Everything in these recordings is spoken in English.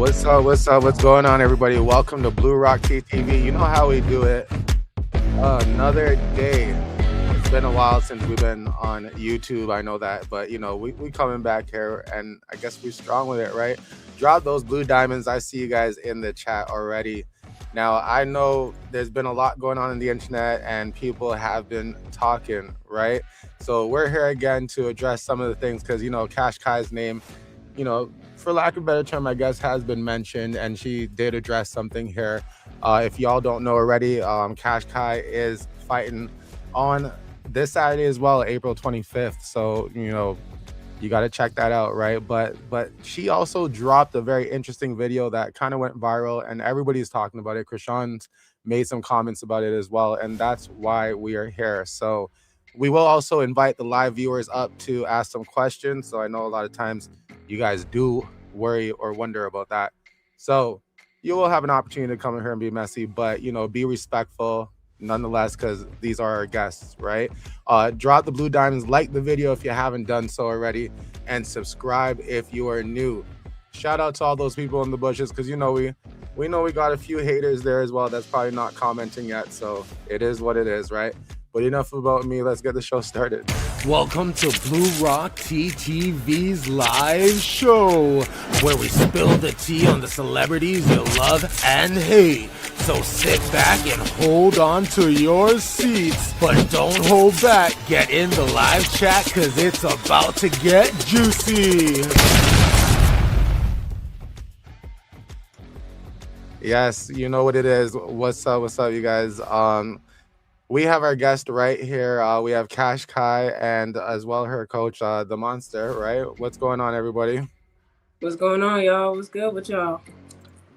What's up? What's up? What's going on, everybody? Welcome to Blue Rock TTV. You know how we do it. Another day. It's been a while since we've been on YouTube. I know that, but we coming back here, and I guess we're strong with it, right? Drop those blue diamonds. I see you guys in the chat already. Now, I know there's been a lot going on in the internet, and people have been talking, right? So we're here again to address some of the things because Kaash Ki's name, for lack of a better term, I guess, has been mentioned, and she did address something here. If y'all don't know already, Kaash Ki is fighting on this Saturday as well, April 25th. So, you got to check that out, right? But she also dropped a very interesting video that kind of went viral, and everybody's talking about it. Chrisean's made some comments about it as well, and that's why we are here. So we will also invite the live viewers up to ask some questions. So I know a lot of times you guys do worry or wonder about that. So you will have an opportunity to come in here and be messy, but be respectful nonetheless, because these are our guests, right? Drop the blue diamonds, like the video if you haven't done so already, and subscribe if you are new. Shout out to all those people in the bushes, because we know we got a few haters there as well that's probably not commenting yet. So it is what it is, right? But enough about me. Let's get the show started. Welcome to Blue Rock TTV's live show, where we spill the tea on the celebrities you love and hate. So sit back and hold on to your seats, but don't hold back. Get in the live chat, because it's about to get juicy. Yes, you know what it is. What's up, you guys? We have our guest right here. We have Kaash Ki and as well her coach, the Monster, right? What's going on, everybody? What's going on, y'all? What's good with y'all?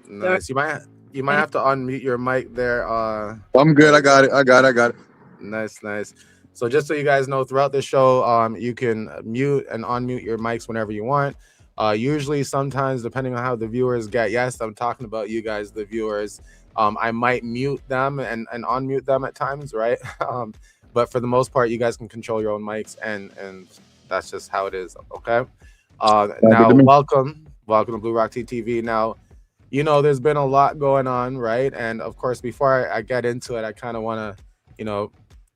Nice. You might have to unmute your mic there. I'm good. I got it. Nice. So just so you guys know, throughout the show, you can mute and unmute your mics whenever you want. Usually, sometimes, depending on how the viewers get, yes, I'm talking about you guys, the viewers. I might mute them and unmute them at times, right? But for the most part, you guys can control your own mics, and that's just how it is, okay? Now, welcome to Blue Rock TTV. Now, there's been a lot going on, right? And of course, before I get into it, I kind of want to,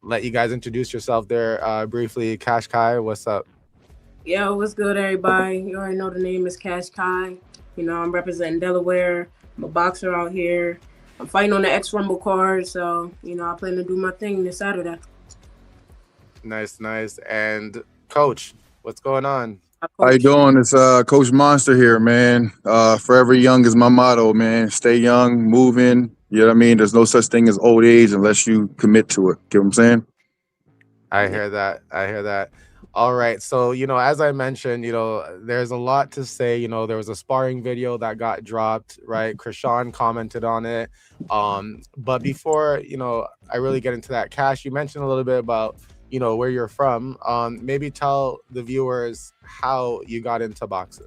let you guys introduce yourself there briefly. Kaash Ki, what's up? Yo, what's good, everybody? You already know the name is Kaash Ki. I'm representing Delaware. I'm a boxer out here. I'm fighting on the X-Rumble card, so, I plan to do my thing this Saturday. Nice. And Coach, what's going on? How you doing? It's Coach Monster here, man. Forever young is my motto, man. Stay young, moving. You know what I mean? There's no such thing as old age unless you commit to it. Get what I'm saying? I hear that. All right. So, as I mentioned, there's a lot to say. There was a sparring video that got dropped, right? Chrisean commented on it. But before, I really get into that, Kaash, you mentioned a little bit about, where you're from. Maybe tell the viewers how you got into boxing.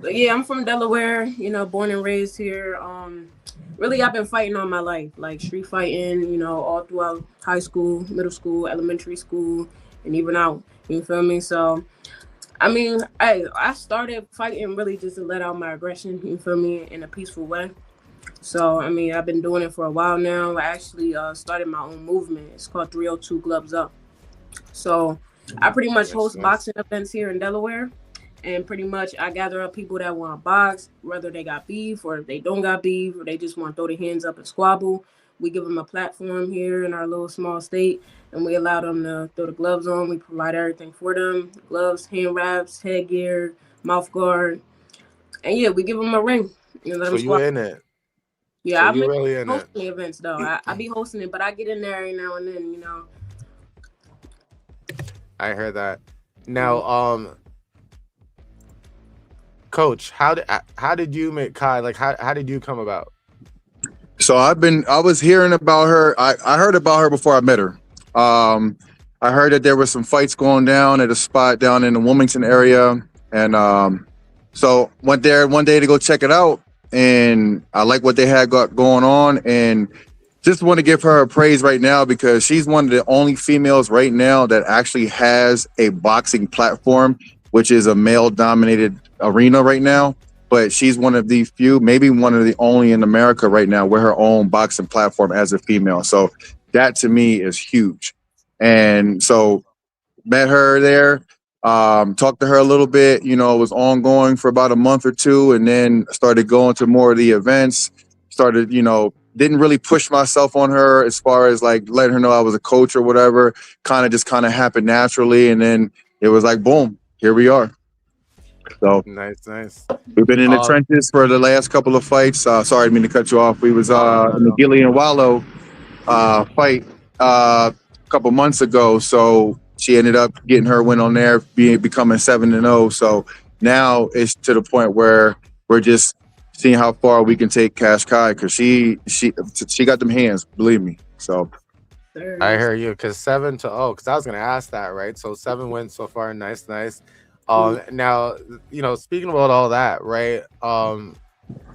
Yeah, I'm from Delaware, born and raised here. Really, I've been fighting all my life, like street fighting, all throughout high school, middle school, elementary school, and even out, you feel me? So, I started fighting really just to let out my aggression, you feel me, in a peaceful way. So, I've been doing it for a while now. I actually started my own movement. It's called 302 Gloves Up. So, I pretty much host boxing events here in Delaware. And pretty much I gather up people that want to box, whether they got beef or if they don't got beef or they just want to throw their hands up and squabble. We give them a platform here in our little small state, and we allow them to throw the gloves on. We provide everything for them: gloves, hand wraps, headgear, mouth guard. And yeah, we give them a ring. So you in it? Yeah, so I'm really in hosting events though. I be hosting it, but I get in there every now and then, I heard that. Now, Coach, how did you meet Kai? Like, how did you come about? So I was hearing about her. I heard about her before I met her. I heard that there were some fights going down at a spot down in the Wilmington area, and so went there one day to go check it out. And I like what they had got going on, and just want to give her a praise right now because she's one of the only females right now that actually has a boxing platform, which is a male-dominated arena right now. but she's one of the few, maybe one of the only in America right now with her own boxing platform as a female. So that to me is huge. And so met her there, talked to her a little bit, you know, it was ongoing for about a month or two, and then started going to more of the events, started, you know, didn't really push myself on her as far as like letting her know I was a coach or whatever, kind of happened naturally. And then it was like, boom, here we are. So Nice. we've been in the Um, trenches for the last couple of fights. Sorry, I didn't mean to cut you off. We was in the no. Gillian Wallow fight a couple months ago. So she ended up getting her win on there, becoming 7-0. So now it's to the point where we're just seeing how far we can take Kaash Ki, because she got them hands, believe me. So I hear you, because 7-0. Because I was gonna ask that, right? So 7 wins so far. Nice. Now, you know, speaking about all that, right?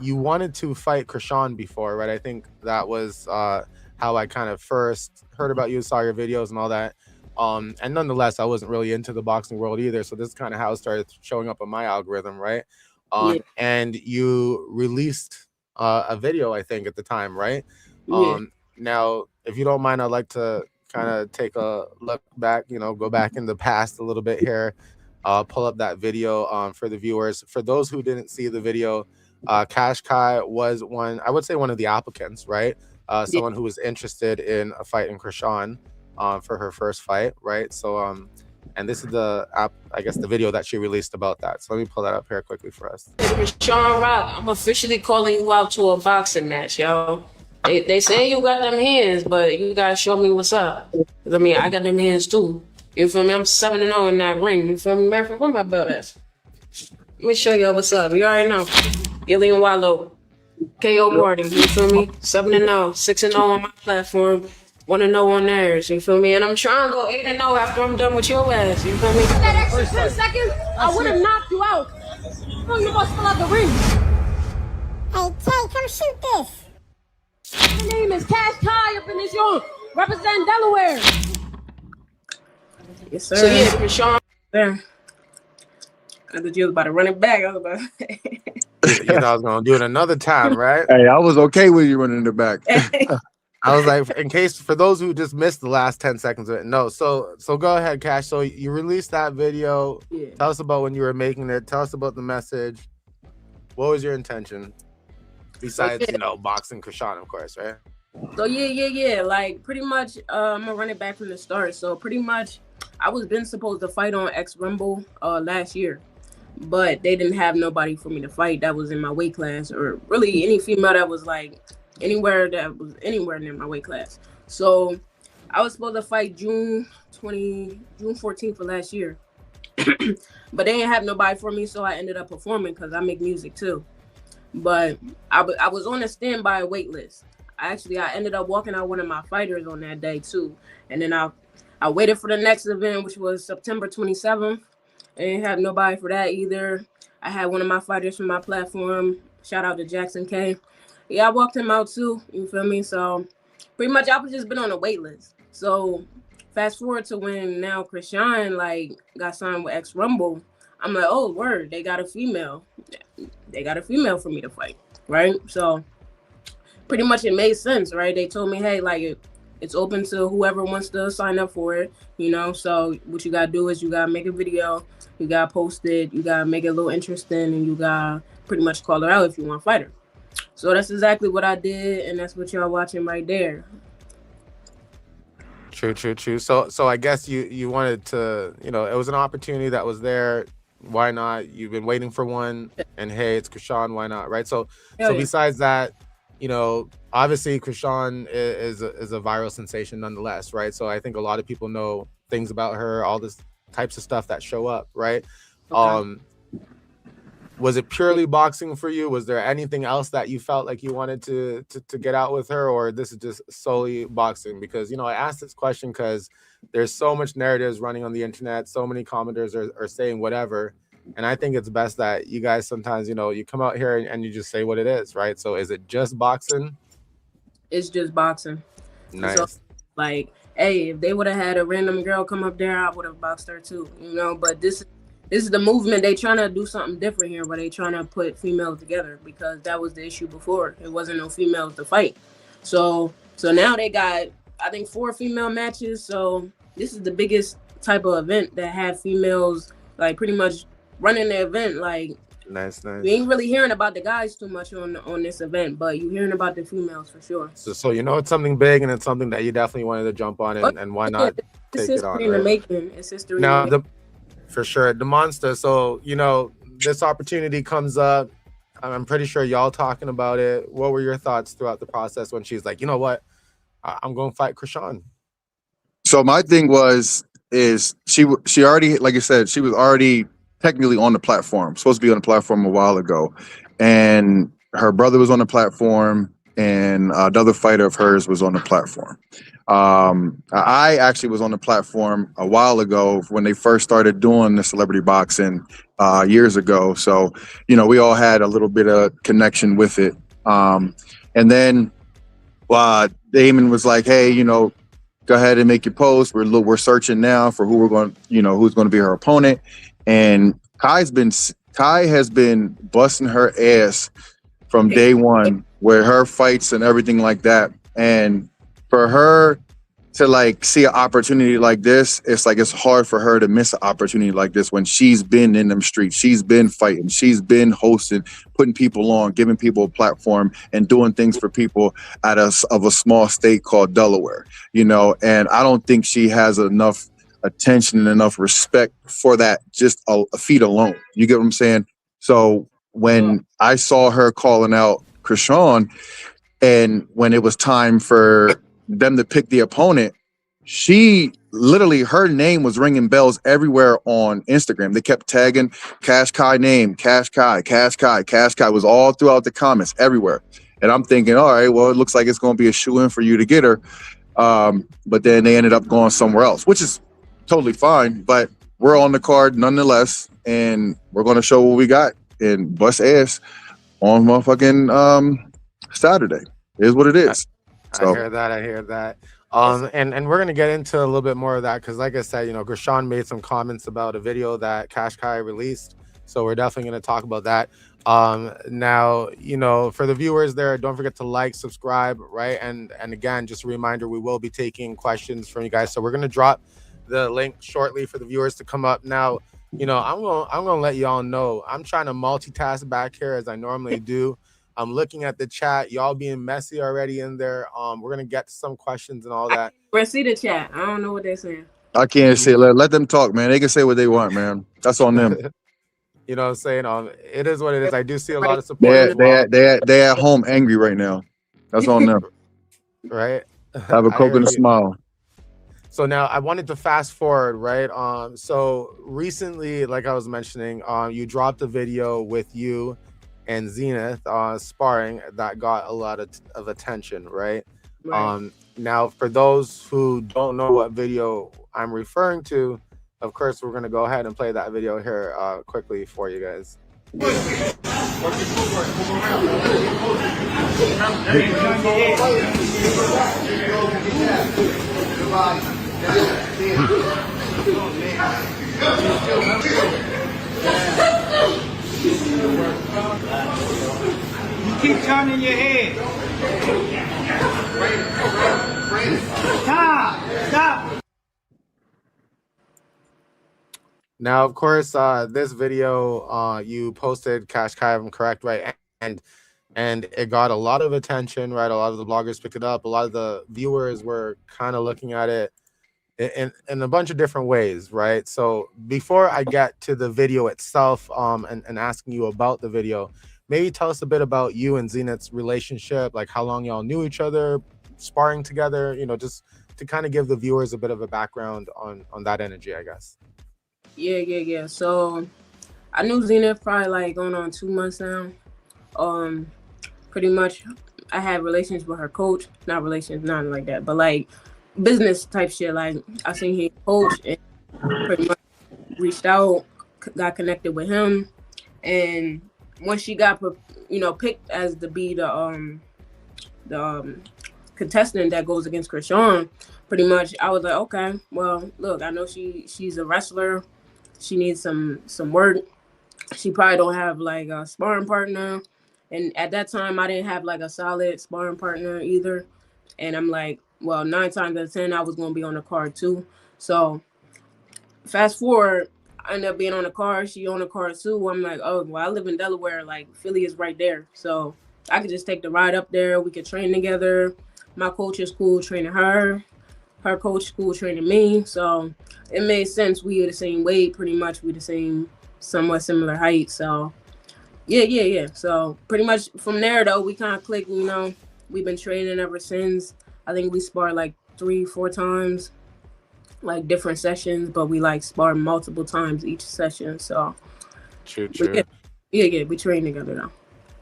You wanted to fight Chrisean before, right? I think that was how I kind of first heard about you, saw your videos and all that. And nonetheless, I wasn't really into the boxing world either. So this is kind of how it started showing up on my algorithm, right? Yeah. And you released a video, I think, at the time, right? Yeah. Now, if you don't mind, I'd like to kind of take a look back, you know, go back in the past a little bit here, pull up that video for the viewers. For those who didn't see the video, Kaash Ki was I would say one of the applicants, right? Yeah. Someone who was interested in a fight in Chrisean for her first fight, right? So, and this is I guess the video that she released about that. So let me pull that up here quickly for us. Chrisean Rock, I'm officially calling you out to a boxing match, yo. They say you got them hands, but you gotta show me what's up. 'Cause, I mean, I got them hands too. You feel me? I'm 7-0 in that ring. You feel me? Matter of fact, where my belt at? Let me show y'all what's up. You already know. Gillian Wallow, KO Gordon. You feel me? 7-0, 6-0 on my platform, 1-0 on theirs. You feel me? And I'm trying to go 8-0 after I'm done with your ass. You feel me? That extra 10 seconds, I would have knocked you out. No, you must fill out the ring. Hey, Tay, come shoot this. My name is Kaash Ki up in this joint, represent Delaware. Yes, sir. So yeah, Chrisean. There. I thought you was about to run it back. I was about You thought I was gonna do it another time, right? hey, I was okay with you running in the back. I was like, in case for those who just missed the last 10 seconds of it. No, so go ahead, Kaash. So you released that video. Yeah. Tell us about when you were making it. Tell us about the message. What was your intention? Besides, you know, boxing Chrisean, of course, right? So yeah. Like pretty much, I'm gonna run it back from the start. So pretty much, I was been supposed to fight on X Rumble last year, but they didn't have nobody for me to fight that was in my weight class, or really any female that was like anywhere near my weight class. So I was supposed to fight June 14th of last year, but they didn't have nobody for me, so I ended up performing because I make music too. But I was on a standby wait list. I ended up walking out one of my fighters on that day too, and then I waited for the next event, which was September 27th. I didn't have nobody for that either. I had one of my fighters from my platform. Shout out to Jackson K. Yeah, I walked him out too. You feel me? So pretty much I've just been on a wait list. So fast forward to when now Chrisean like got signed with X Rumble. I'm like, oh word, they got a female. They got a female for me to fight, right? So pretty much it made sense, right? They told me, hey, like it's open to whoever wants to sign up for it, you know? So what you gotta do is you gotta make a video, you gotta post it, you gotta make it a little interesting, and you gotta pretty much call her out if you want to fight her. So that's exactly what I did, and that's what y'all watching right there. True. So I guess you wanted to, you know, it was an opportunity that was there. Why not? You've been waiting for one, and hey, it's Chrisean. Why not? Right. So besides that, you know, obviously Chrisean is a viral sensation nonetheless, right? So I think a lot of people know things about her, all this types of stuff that show up, right? Okay. Was it purely boxing for you? Was there anything else that you felt like you wanted to get out with her, or this is just solely boxing? Because, you know, I asked this question because there's so much narratives running on the internet. So many commenters are saying whatever. And I think it's best that you guys sometimes, you know, you come out here and you just say what it is, right? So is it just boxing? It's just boxing. Nice. So, like, hey, if they would have had a random girl come up there, I would have boxed her too, you know? But this this is the movement. They trying to do something different here, where they trying to put females together, because that was the issue before. It wasn't no females to fight. So now they got, I think, 4 female matches. So this is the biggest type of event that have females like pretty much running the event. Like, nice. you ain't really hearing about the guys too much on this event, but you hearing about the females for sure. So you know it's something big, and it's something that you definitely wanted to jump on, and why not take it on? It's history in the making. It's history now, for sure, the monster. So you know this opportunity comes up. I'm pretty sure y'all talking about it. What were your thoughts throughout the process when she's like, you know what, I'm going to fight Chrisean? So my thing is she already, like I said, she was already technically on the platform, supposed to be on the platform a while ago, and her brother was on the platform, and another fighter of hers was on the platform. I actually was on the platform a while ago when they first started doing the celebrity boxing years ago. So, you know, we all had a little bit of connection with it. And then Damon was like, hey, you know, go ahead and make your post. We're searching now for who we're going, you know, who's going to be her opponent. And Kai has been busting her ass from day one with her fights and everything like that. And for her to like see an opportunity like this, it's like it's hard for her to miss an opportunity like this when she's been in them streets, she's been fighting, she's been hosting, putting people on, giving people a platform, and doing things for people out of a small state called Delaware, you know. And I don't think she has enough attention and enough respect for that, just a feat alone. You get what I'm saying? So when I saw her calling out Chrisean, and when it was time for them to pick the opponent, she literally, her name was ringing bells everywhere on Instagram. They kept tagging Kaash Ki name, Kaash Ki was all throughout the comments everywhere. And I'm thinking, all right, well, it looks like it's going to be a shoe-in for you to get her. But then they ended up going somewhere else, which is totally fine. But we're on the card nonetheless, and we're going to show what we got and bust ass on motherfucking Saturday. It is what it is. So. I hear that. And we're gonna get into a little bit more of that, because like I said, you know, Chrisean made some comments about a video that Kaash Ki released, so we're definitely gonna talk about that. Now, you know, for the viewers there, don't forget to like, subscribe, right? And again, just a reminder, we will be taking questions from you guys, so we're gonna drop the link shortly for the viewers to come up. Now, you know, I'm gonna let y'all know I'm trying to multitask back here as I normally do. I'm looking at the chat. Y'all being messy already in there. We're gonna get to some questions and all that. I see the chat. I don't know what they're saying. I can't say. Let them talk, man. They can say what they want, man. That's on them. You know what I'm saying? It is what it is. I do see a lot of support. They at home angry right now. That's on them. Right? Have a Coke and a smile. So now I wanted to fast forward, right? So recently, like I was mentioning, you dropped a video with you and Zenith sparring that got a lot of attention, right? Now, for those who don't know what video I'm referring to, of course, we're going to go ahead and play that video here quickly for you guys. You keep turning your head. Stop. Now, of course, this video you posted, Kaash Ki, if I'm correct, right? And it got a lot of attention, right? A lot of the bloggers picked it up. A lot of the viewers were kind of looking at it in a bunch of different ways, right? So before I get to the video itself and asking you about the video, maybe tell us a bit about you and Zenith's relationship, like how long y'all knew each other, sparring together, you know, just to kind of give the viewers a bit of a background on that energy, I guess. Yeah. So I knew Zenith probably like going on 2 months now. Pretty much I had relations with her coach, not relations, nothing like that, but like business type shit. Like I seen him coach and pretty much reached out, got connected with him, and once she got, you know, picked as to be the contestant that goes against Chrisean, pretty much I was like, okay, well, look, I know she's a wrestler. she needs some work. She probably don't have like a sparring partner, and at that time I didn't have like a solid sparring partner either. And I'm like, well, 9 times out of 10 I was gonna be on the card too. So fast forward, I ended up being on the card. She on the card too. I'm like, oh well, I live in Delaware. Like Philly is right there, so I could just take the ride up there. We could train together. My coach is cool training her. Her coach school training me. So it made sense. We are the same weight, pretty much. We the same, somewhat similar height. So yeah. So pretty much from there though, we kind of clicked. You know, we've been training ever since. I think we spar like 3-4 times, like different sessions, but we like spar multiple times each session. So True. Yeah, we train together now.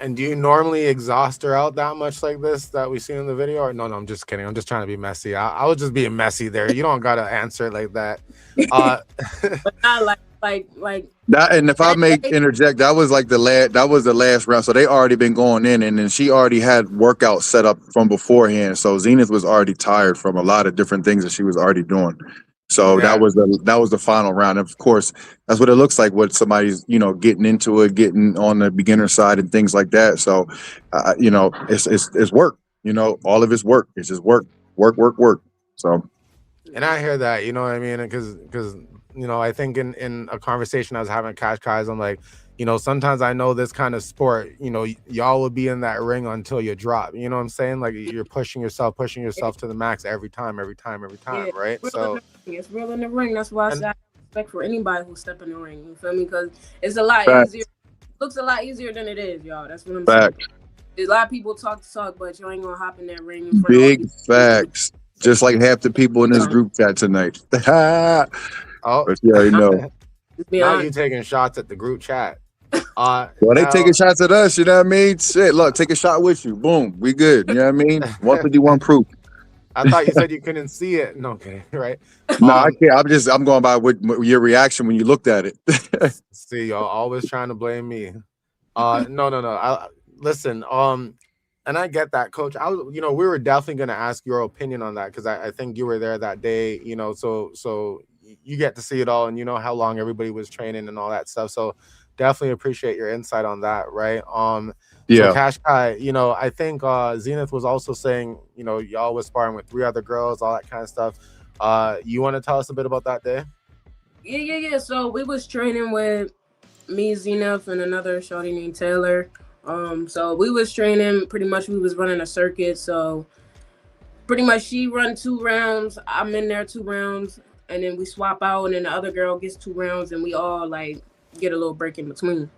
And do you normally exhaust her out that much like this that we seen in the video? Or no, I'm just kidding. I'm just trying to be messy. I was just being messy there. You don't gotta answer it like that. But not like That, and if I may interject, that was like the last round. So they already been going in, and then she already had workouts set up from beforehand. So Zenith was already tired from a lot of different things that she was already doing. So Yeah. that was the final round. Of course, that's what it looks like when somebody's, you know, getting into it, getting on the beginner side and things like that. So, you know, it's work. You know, all of it's work. It's just work. So, And I hear that, you know what I mean? Because you know, I think in a conversation I was having with Kaash Ki, I'm like, you know, sometimes I know this kind of sport, you know, y'all will be in that ring until you drop. You know what I'm saying? Like you're pushing yourself to the max every time, yeah, right? So it's real in the ring. That's why I and- say I have respect for anybody who step in the ring. You feel me? Because it's a lot Facts. easier. It looks a lot easier than it is, y'all. That's what I'm Facts. saying. There's a lot of people talk, but you ain't gonna hop in that ring in front Big of all these facts. Just like half the people in this group chat tonight. oh, But you already know. Just be now you honest. taking shots at the group chat. Well, they now- taking shots at us, you know what I mean? Shit, look, take a shot with you. Boom, we good. You know what I mean? 151 proof. I thought you said you couldn't see it. No, okay, right? No, I can't. I'm going by what your reaction when you looked at it. See, y'all always trying to blame me. No. Listen, and I get that, Coach. You know, we were definitely gonna ask your opinion on that because I think you were there that day. You know, so you get to see it all, and you know how long everybody was training and all that stuff. So definitely appreciate your insight on that, right? Yeah. So Kaash Ki, you know, I think Zenith was also saying, you know, y'all was sparring with 3 other girls, all that kind of stuff. You want to tell us a bit about that day? Yeah. So we was training with me, Zenith, and another shorty named Taylor. So we was training. Pretty much, we was running a circuit. So pretty much, she run 2 rounds. I'm in there 2 rounds, and then we swap out, and then the other girl gets 2 rounds, and we all like get a little break in between.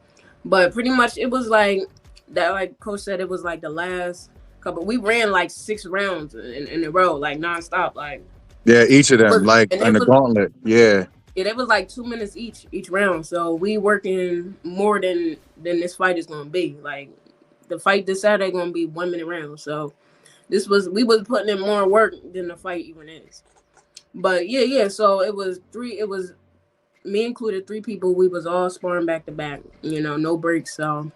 But pretty much, it was like that. Like Coach said, it was like the last couple. We ran like 6 rounds in a row, like nonstop, like. Yeah, each of them, like And in the was- gauntlet. Yeah. Yeah, that was like 2 minutes each round. So we working more than this fight is gonna be. Like the fight this Saturday gonna be 1 minute round. So we was putting in more work than the fight even is. But yeah. So it was me included 3 people. We was all sparring back to back. You know, no breaks. So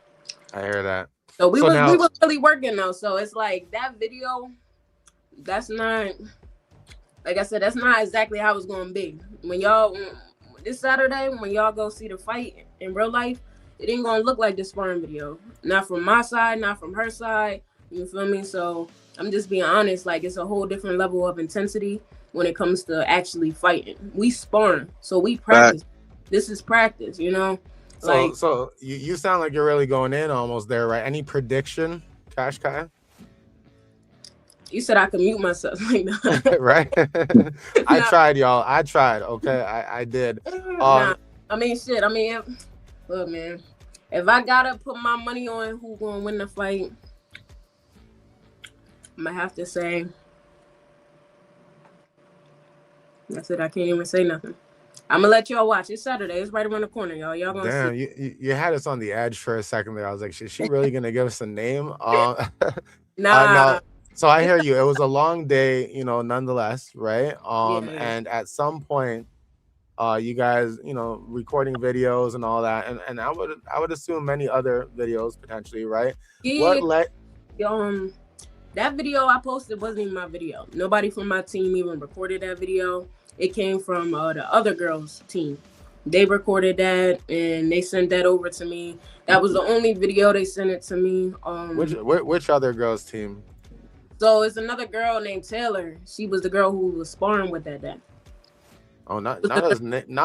I hear that. so we So was now- we was really working though. So it's like that video. That's not. Like I said, that's not exactly how it's gonna be. When y'all this Saturday, when y'all go see the fight in real life, it ain't gonna look like this sparring video. Not from my side, not from her side. You feel me? So I'm just being honest. Like it's a whole different level of intensity when it comes to actually fighting. We sparring, so we practice. This is practice, you know. Like So you sound like you're really going in almost there, right? Any prediction, Kaash Ki? you said, I could mute myself like that. Right? I Nah. tried, y'all. I tried. Okay, I did. Nah, I mean, shit. I mean, look, man. If I gotta put my money on who gonna win the fight, I'm gonna have to say. That's it. I can't even say nothing. I'm gonna let y'all watch. It's Saturday. It's right around the corner, y'all. Y'all gonna Damn, see. you had us on the edge for a second there. I was like, is she really gonna give us a name? Nah. No. So I hear you. It was a long day, you know, nonetheless, right? Yeah. And at some point, you guys, you know, recording videos and all that, and I would assume many other videos potentially, right? Yeah. What let That video I posted wasn't even my video. Nobody from my team even recorded that video. It came from the other girls' team. They recorded that and they sent that over to me. That was the only video they sent it to me. Which other girls team? So it's another girl named Taylor. She was the girl who was sparring with that day. Oh, not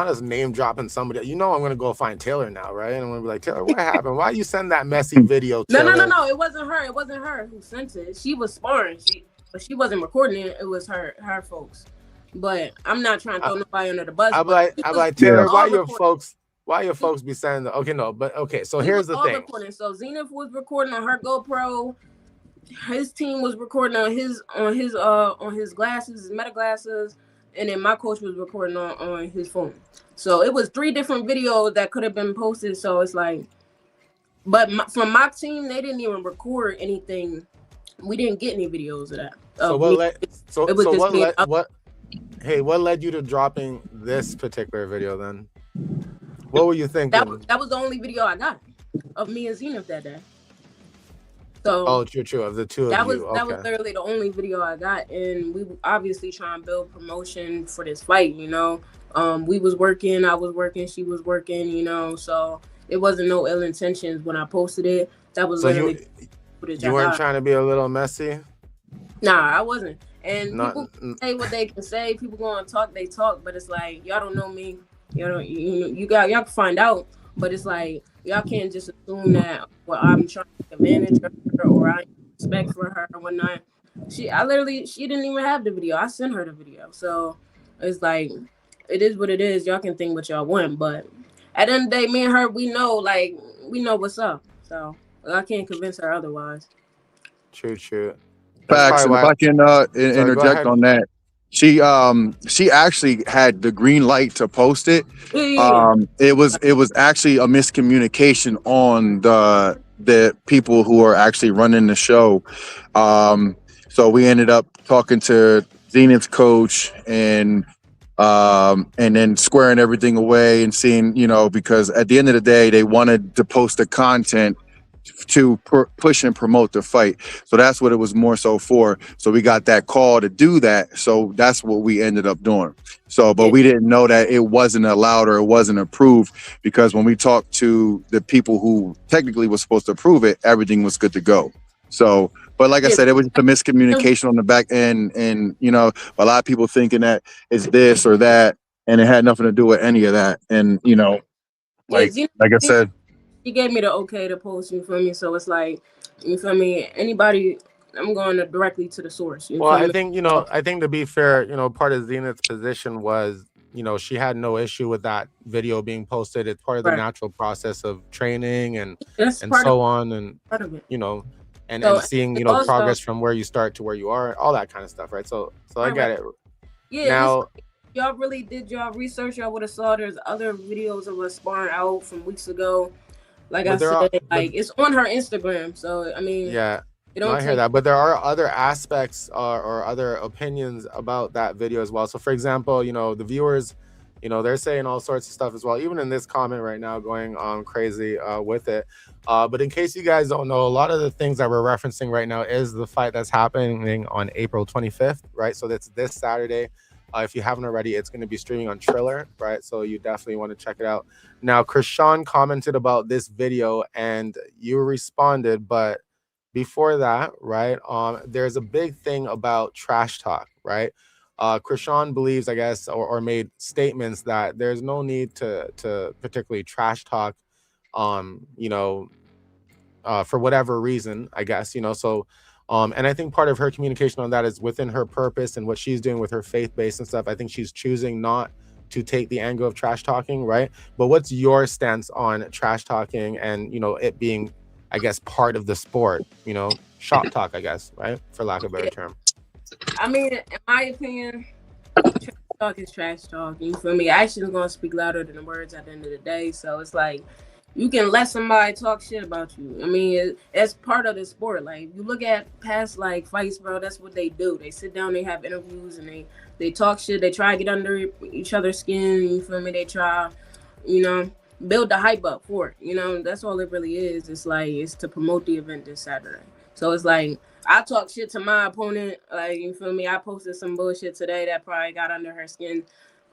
as name dropping somebody. You know I'm gonna go find Taylor now, right? And I'm gonna be like, Taylor, what happened? Why you send that messy video? Taylor? No. It wasn't her. It wasn't her who sent it. She was sparring. But she wasn't recording it. It was her folks. But I'm not trying to throw nobody under the bus. I'm like Taylor, why your folks be sending so here's the thing. Recording. So Zenith was recording on her GoPro. His team was recording on his glasses, his meta glasses, and then my coach was recording on his phone. So it was 3 different videos that could have been posted. So it's like, but from my team, they didn't even record anything. We didn't get any videos of that. What led you to dropping this particular video then? What were you thinking? That was the only video I got of me and Zenith that day. So true. Of the two that of you. That was literally the only video I got, and we obviously trying to build promotion for this fight. We was working, I was working, she was working. So it wasn't no ill intentions when I posted it. That was literally. You weren't trying to be a little messy? Nah, I wasn't. And people say what they can say. People go and talk, they talk, but it's like y'all don't know me. Y'all can find out, but it's like y'all can't just assume that I'm trying to take advantage of her or I respect for her or whatnot. She didn't even have the video. I sent her the video, so it's like it is what it is. Y'all can think what y'all want, but at the end of the day, me and her, we know what's up. So I can't convince her otherwise. True. Facts. And if I can interject on that, she actually had the green light to post it. It was actually a miscommunication on the people who are actually running the show. So we ended up talking to Zenith's coach and then squaring everything away and seeing, because at the end of the day, they wanted to post the content to push and promote the fight. So that's what it was more so for. So we got that call to do that. So that's what we ended up doing. So, but we didn't know that it wasn't allowed or it wasn't approved, because when we talked to the people who technically was supposed to approve it, everything was good to go. So, but like I said, it was just a miscommunication on the back end, and a lot of people thinking that it's this or that, and it had nothing to do with any of that. And like I said, he gave me the okay to post, you feel me? So it's like, you feel me? Anybody, I'm going directly to the source. I think to be fair, part of Zenith's position was, she had no issue with that video being posted. It's part of the natural process of training and so on, and and seeing progress from where you start to where you are, all that kind of stuff, right? So I get it. Yeah. Now, y'all really did y'all research. Y'all would have saw there's other videos of us sparring out from weeks ago. Like I said, it's on her Instagram. So I mean, yeah, I hear that. But there are other aspects or other opinions about that video as well. So for example, the viewers, they're saying all sorts of stuff as well, even in this comment right now, going crazy with it. But in case you guys don't know, a lot of the things that we're referencing right now is the fight that's happening on April 25th, right? So that's this Saturday. If you haven't already, it's going to be streaming on Triller, right? So you definitely want to check it out. Now, Chrisean commented about this video and you responded, but before that, right, there's a big thing about trash talk, right? Chrisean believes, I guess, or made statements that there's no need to particularly trash talk, for whatever reason, I guess, so and I think part of her communication on that is within her purpose and what she's doing with her faith base and stuff. I think she's choosing not to take the angle of trash talking, right? But what's your stance on trash talking and it being, I guess, part of the sport, shop talk, I guess, right, for lack of a better term? I mean, in my opinion, trash talk is trash talk. You feel me? Action's gonna speak louder than the words at the end of the day. So it's like, you can let somebody talk shit about you. I mean, it's part of the sport. Like, you look at past fights, bro. That's what they do. They sit down, they have interviews, and they talk shit. They try to get under each other's skin. You feel me? They try, build the hype up for it. That's all it really is. It's like, it's to promote the event this Saturday. So it's like, I talk shit to my opponent. Like, you feel me? I posted some bullshit today that probably got under her skin.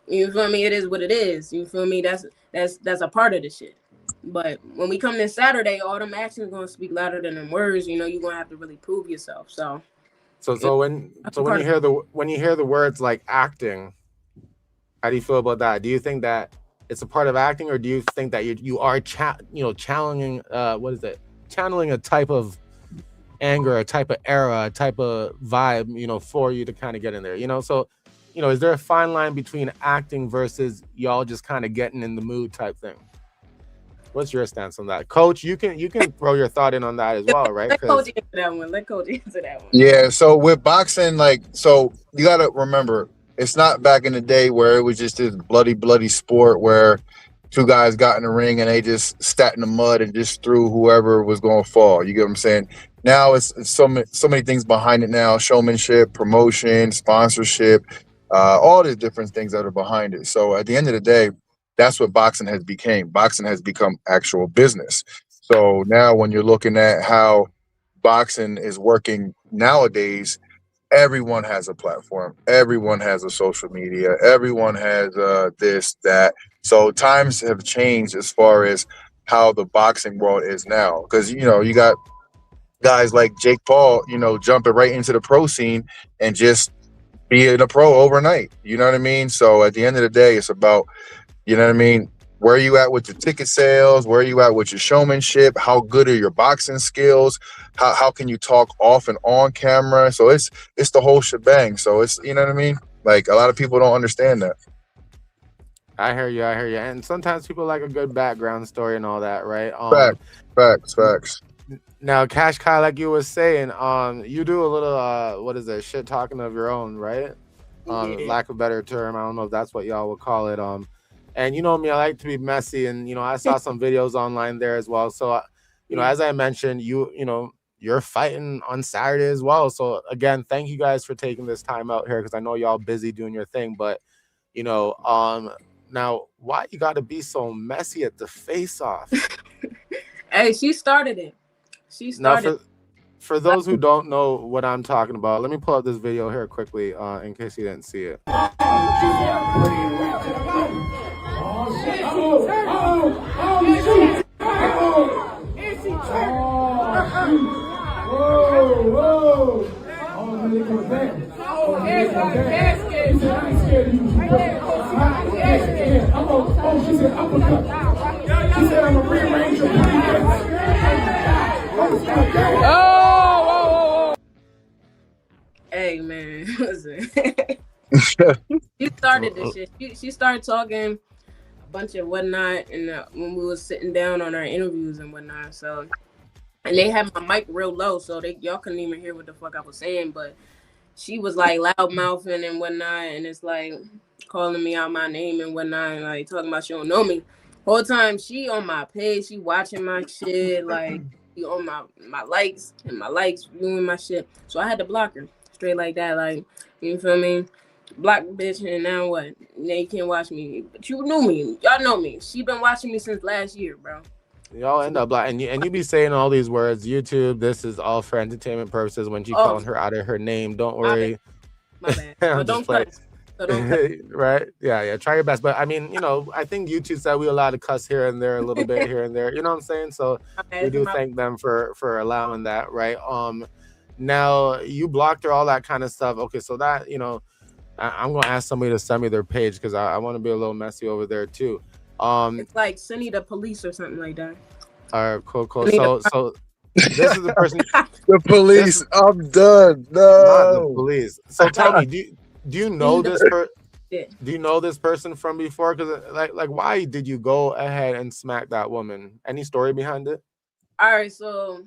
You feel me? It is what it is. You feel me? That's a part of the shit. But when we come this Saturday, all them actions gonna speak louder than them words. You know, you're gonna have to really prove yourself. So when you hear the words like acting, how do you feel about that? Do you think that it's a part of acting, or do you think that you are channeling channeling a type of anger, a type of era, a type of vibe, for you to kind of get in there, so is there a fine line between acting versus y'all just kind of getting in the mood type thing? What's your stance on that, Coach? You can throw your thought in on that as well, right? Let Coach answer that one. Let Coach answer that one. Yeah, so with boxing, so you got to remember, it's not back in the day where it was just this bloody sport where two guys got in the ring and they just sat in the mud and just threw whoever was going to fall. You get what I'm saying? Now it's so many things behind it now: showmanship, promotion, sponsorship, all these different things that are behind it. So at the end of the day, that's what boxing has become. Boxing has become actual business. So now when you're looking at how boxing is working nowadays, everyone has a platform, everyone has a social media, everyone has this, that. So times have changed as far as how the boxing world is now, because you got guys like Jake Paul, jumping right into the pro scene and just being a pro overnight. You know what I mean? So at the end of the day, it's about, you know what I mean, where are you at with your ticket sales? Where are you at with your showmanship? How good are your boxing skills? How can you talk off and on camera? So it's the whole shebang. So it's, you know what I mean? Like, a lot of people don't understand that. I hear you. And sometimes people like a good background story and all that, right? Facts. Now, Kaash Ki, like you were saying, you do a little shit talking of your own, right? Lack of a better term, I don't know if that's what y'all would call it. And you know me, I like to be messy, and I saw some videos online there as well. So as I mentioned, you're fighting on Saturday as well. So again, thank you guys for taking this time out here, because I know y'all busy doing your thing. But now, why you got to be so messy at the face-off? Hey, she started it. Now, for those who don't know what I'm talking about, let me pull up this video here quickly, in case you didn't see it. Hey man, listen. She started this shit. She started talking a bunch of whatnot, and when we was sitting down on our interviews and whatnot. So, and they had my mic real low, so y'all couldn't even hear what the fuck I was saying. But she was like loud mouthing and whatnot, and it's like calling me out my name and whatnot, and like talking about she don't know me. Whole time she on my page, she watching my shit, like she on my likes and my likes viewing my shit. So I had to block her straight like that, like, you feel me? Block bitch, and now what? Now you can't watch me. But you knew me. Y'all know me. She been watching me since last year, bro. Y'all end up like, and you be saying all these words. YouTube, this is all for entertainment purposes. When you calling her out of her name, don't worry. My bad. So don't cuss. So don't cuss. Right? Yeah. Try your best. But I mean, I think YouTube said we allowed to cuss here and there, a little bit here and there. You know what I'm saying? So we do thank them for allowing that, right? Now you blocked her, all that kind of stuff. Okay, so that I'm gonna ask somebody to send me their page, because I want to be a little messy over there too. It's like send the police or something like that. All right, cool. So this is the person. The police. I'm done. No, not the police. So tell me, do you know this person? Do you know this person from before? Because like why did you go ahead and smack that woman? Any story behind it? All right, so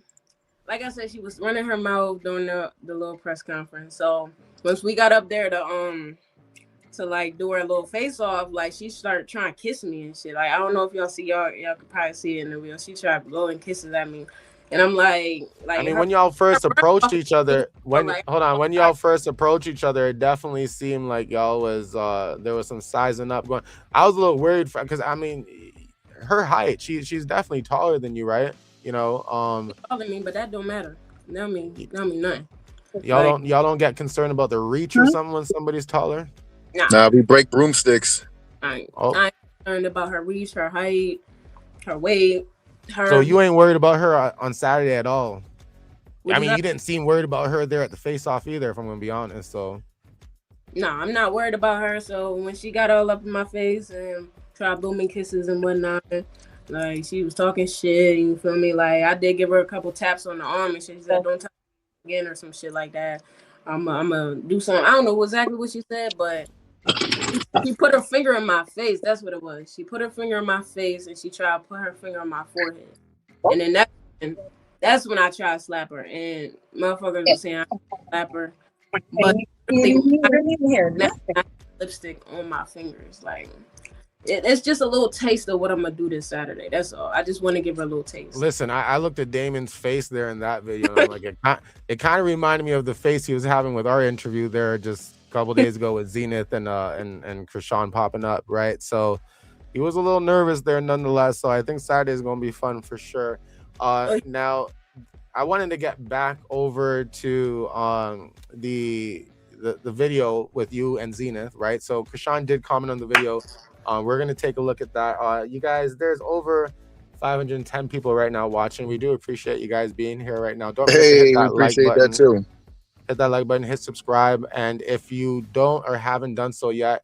like I said, she was running her mouth during the little press conference. So once we got up there to like do her little face off, like she started trying to kiss me and shit. Like, I don't know if y'all could probably see it in the video. She tried blowing kisses at me, and I'm like I mean, when y'all first approached each other, when y'all first approached each other, it definitely seemed like y'all was there was some sizing up going. I was a little worried because I mean, her height, she's definitely taller than you, right? Taller than me, but that don't matter. That mean nothing. Y'all don't get concerned about the reach or something when somebody's taller? Nah, Nah, we break broomsticks. Oh, I ain't concerned about her reach, her height, her weight, so her. you ain't worried about her on Saturday at all? What I you mean, got? you didn't seem worried about her there at the face-off either, if I'm gonna be honest. So No, I'm not worried about her. So when she got all up in my face and tried booming kisses and whatnot, like she was talking shit. You feel me? Like I did give her a couple taps on the arm and shit. She said, "Don't touch me again" or some shit like that. I'm gonna do something. I don't know exactly what she said, but she put her finger in my face. That's what it was. She put her finger in my face and she tried to put her finger on my forehead. And then that's when I tried to slap her. And motherfuckers was saying I slap her, but really, not lipstick on my fingers. Like it's just a little taste of what I'm gonna do this Saturday. That's all. I just want to give her a little taste. listen, I looked at Damon's face there in that video, and I'm like, it kind of reminded me of the face he was having with our interview there just a couple days ago with Zenith and Chrisean popping up, right? So he was a little nervous there nonetheless. So I think Saturday is gonna be fun for sure. Now I wanted to get back over to the video with you and Zenith, right? So Chrisean did comment on the video. We're gonna take a look at that. You guys, there's over 510 people right now watching. We do appreciate you guys being here right now. Don't forget to hit Hey, we that like appreciate button. that too. Hit that like button, hit subscribe, and if you don't or haven't done so yet,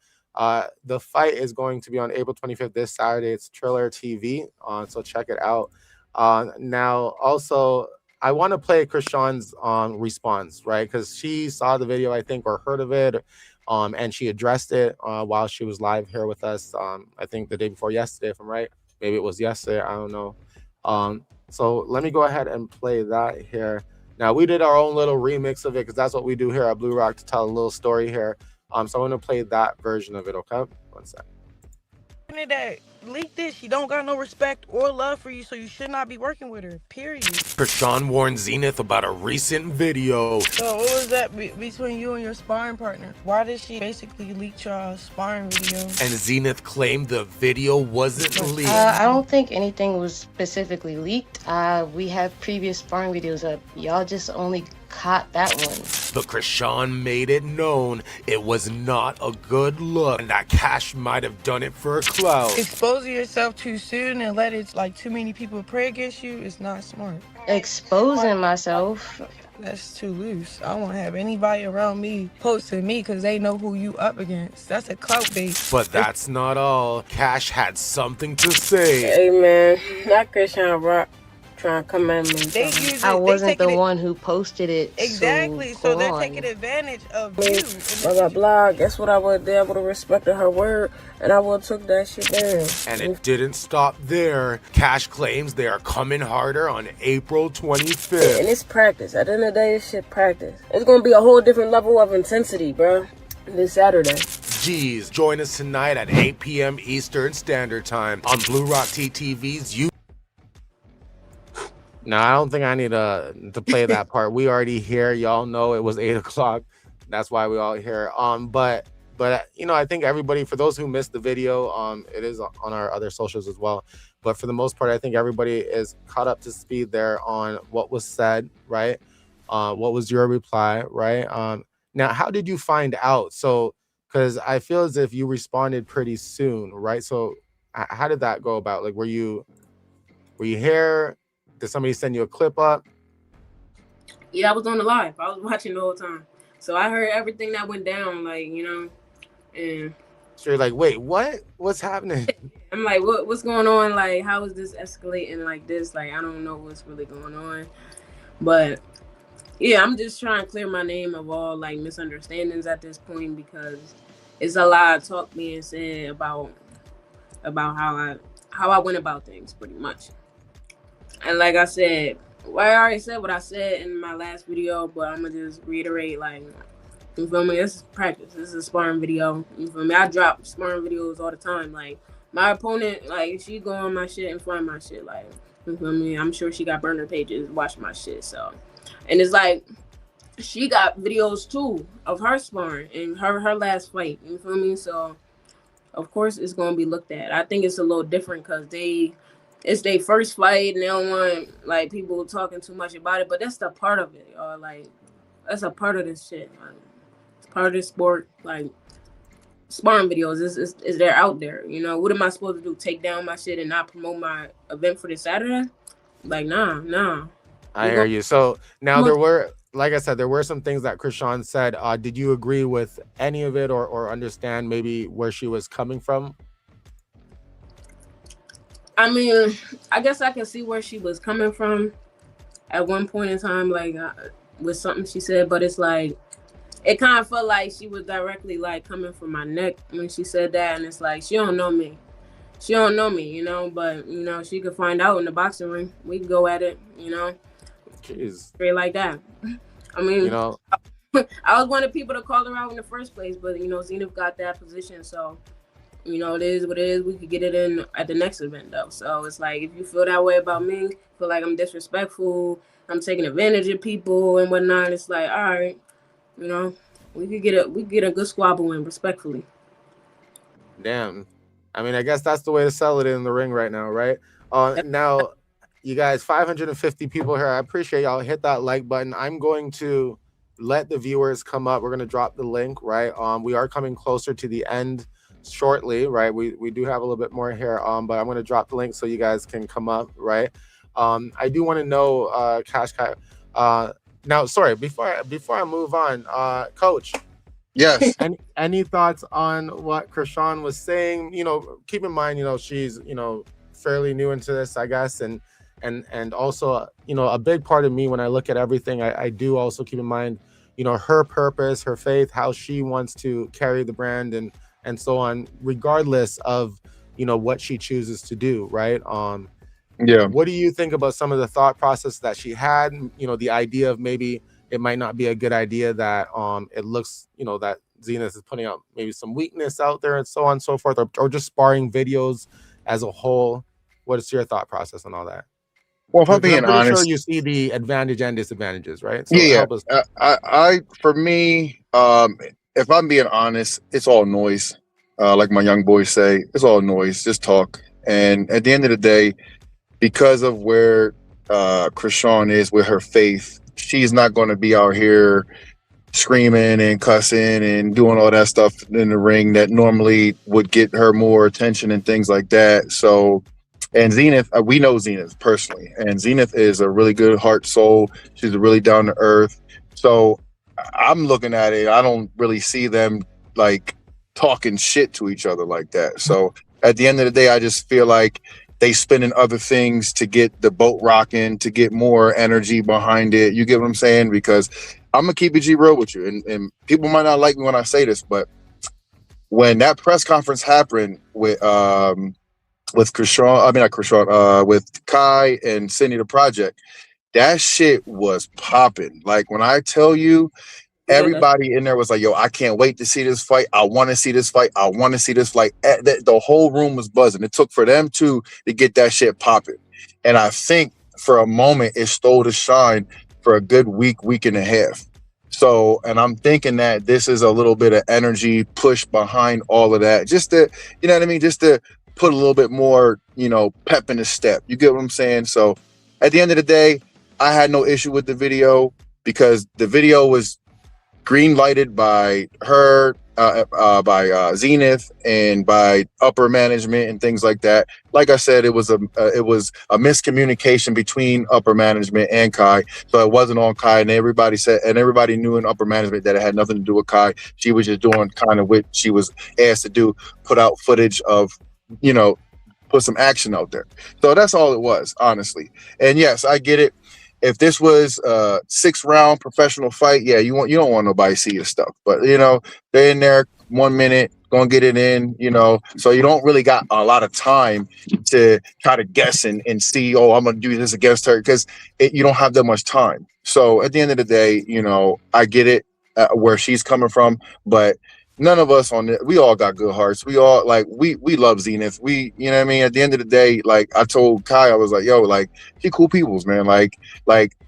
the fight is going to be on April 25th this Saturday. It's Triller TV, so check it out. Now, also, I want to play Chrisean's response, right? Because she saw the video, I think, or heard of it, and she addressed it while she was live here with us. I think the day before yesterday, if I'm right. Maybe it was yesterday. I don't know. So let me go ahead and play that here. Now, we did our own little remix of it because that's what we do here at Blue Rock, to tell a little story here. So I'm going to play that version of it, okay? One sec. That leaked this. She don't got no respect or love for you, so you should not be working with her, period. Chrisean warned Zenith about a recent video. So what was that between you and your sparring partner? Why did she basically leak your sparring video? And Zenith claimed the video wasn't leaked. I don't think anything was specifically leaked. We have previous sparring videos up. Y'all just only caught that one. But Chrisean made it known it was not a good look and that Kaash might have done it for clout. Exposing yourself too soon and let it like too many people pray against you is not smart. Exposing myself? That's too loose. I won't have anybody around me posting me because they know who you up against. That's a clout base. But that's not all. Kaash had something to say. Hey man, not Chrisean Rock trying to come at me. I wasn't the one who posted it. Exactly. So they're taking advantage of you. Blah blah blah. Guess what? I would be able to respect her word, and I would took that shit down. And it didn't stop there. Kaash claims they are coming harder on April 25th. And it's practice. At the end of the day, it's shit practice. It's gonna be a whole different level of intensity, bro. This Saturday. Jeez, join us tonight at 8 p.m. Eastern Standard Time on Blue Rock TV's YouTube. No, I don't think I need to play that part. We already here. Y'all know it was 8 o'clock. That's why we all here. But you know, I think everybody, for those who missed the video, it is on our other socials as well. But for the most part, I think everybody is caught up to speed there on what was said, right? What was your reply, right? Now, how did you find out? So, because I feel as if you responded pretty soon, right? So, how did that go about? Like, were you here? Did somebody send you a clip up? Yeah, I was on the live. I was watching the whole time. So I heard everything that went down, like, you know, and so you're like, wait, what? What's happening? I'm like, what's going on? Like, how is this escalating like this? Like, I don't know what's really going on. But yeah, I'm just trying to clear my name of all like misunderstandings at this point, because it's a lot of talk being said about how I went about things, pretty much. And like I said, well, I already said what I said in my last video, but I'm gonna just reiterate, like, you feel me? This is practice. This is a sparring video. You feel me? I drop sparring videos all the time. Like, my opponent, like, she go on my shit and find my shit. Like, you feel me? I'm sure she got burner pages, watch my shit. So, and it's like, she got videos too of her sparring and her last fight. You feel me? So, of course, it's gonna be looked at. I think it's a little different because it's their first fight and they don't want like people talking too much about it, but that's the part of it, y'all. Like, that's a part of this shit. Like, it's part of the sport. Like, sparring videos. Is they're out there. You know, what am I supposed to do? Take down my shit and not promote my event for this Saturday? Like, nah. I hear you. So now there were, like I said, there were some things that Chrisean said. Did you agree with any of it or understand maybe where she was coming from? I mean, I guess I can see where she was coming from at one point in time, like with something she said, but it's like, it kind of felt like she was directly like coming from my neck when she said that. And it's like, she don't know me, you know, but you know, she could find out in the boxing ring. We can go at it, you know. Jeez. Straight like that. I mean, you know, I was one of the people to call her out in the first place, but you know, Zenith got that position, so you know, it is what it is. We could get it in at the next event though. So it's like, if you feel that way about me, feel like I'm disrespectful, I'm taking advantage of people and whatnot, it's like, all right, you know, we could get a good squabble in respectfully. Damn. I mean, I guess that's the way to sell it in the ring right now, right? Now, you guys, 550 people here. I appreciate y'all. Hit that like button. I'm going to let the viewers come up. We're going to drop the link, right? We are coming closer to the end shortly, right? We do have a little bit more here, but I'm going to drop the link so you guys can come up, right? I do want to know, Kaash Ki, now, sorry, before I move on, Coach. Yes. Any thoughts on what Chrisean was saying? You know, keep in mind, you know, she's, you know, fairly new into this, I guess, and also, you know, a big part of me when I look at everything, I do also keep in mind, you know, her purpose, her faith, how she wants to carry the brand and so on, regardless of, you know, what she chooses to do, right? Yeah. What do you think about some of the thought process that she had? You know, the idea of maybe it might not be a good idea that it looks, you know, that Zenith is putting out maybe some weakness out there and so on and so forth, or just sparring videos as a whole. What is your thought process on all that? Well, if I'm being pretty honest, sure you see the advantage and disadvantages, right? So yeah. help us. I for me, if I'm being honest, it's all noise. Like my young boys say, it's all noise. Just talk. And at the end of the day, because of where Chrisean is with her faith, she's not going to be out here screaming and cussing and doing all that stuff in the ring that normally would get her more attention and things like that. So, and Zenith, we know Zenith personally, and Zenith is a really good heart soul. She's really down to earth. So I'm looking at it, I don't really see them like talking shit to each other like that. So at the end of the day, I just feel like they spinning other things to get the boat rocking, to get more energy behind it. You get what I'm saying? Because I'm gonna keep it G real with you, and people might not like me when I say this, but when that press conference happened with Chrisean, I mean not Chrisean, with Kai and Cindy the Project, that shit was popping. Like when I tell you, everybody in there was like, yo, I can't wait to see this fight. I want to see this fight. I want to see this fight. The whole room was buzzing. It took for them to get that shit popping. And I think for a moment, it stole the shine for a good week and a half. So, and I'm thinking that this is a little bit of energy push behind all of that. Just to, you know what I mean? Just to put a little bit more, you know, pep in the step. You get what I'm saying? So at the end of the day, I had no issue with the video because the video was green lighted by her, by Zenith, and by upper management and things like that. Like I said, it was a miscommunication between upper management and Kai, so it wasn't on Kai. And everybody knew in upper management that it had nothing to do with Kai. She was just doing kind of what she was asked to do, put out footage of, you know, put some action out there. So that's all it was, honestly. And yes, I get it. If this was a 6-round professional fight, yeah, you don't want nobody to see your stuff. But you know, they're in there 1 minute, gonna get it in, you know. So you don't really got a lot of time to try to guess and see, oh, I'm gonna do this against her, because you don't have that much time. So at the end of the day, you know, I get it where she's coming from, but none of us we all got good hearts. We all like we love Zenith. You know what I mean? At the end of the day, like I told Kai, I was like, yo, like she cool peoples, man. Like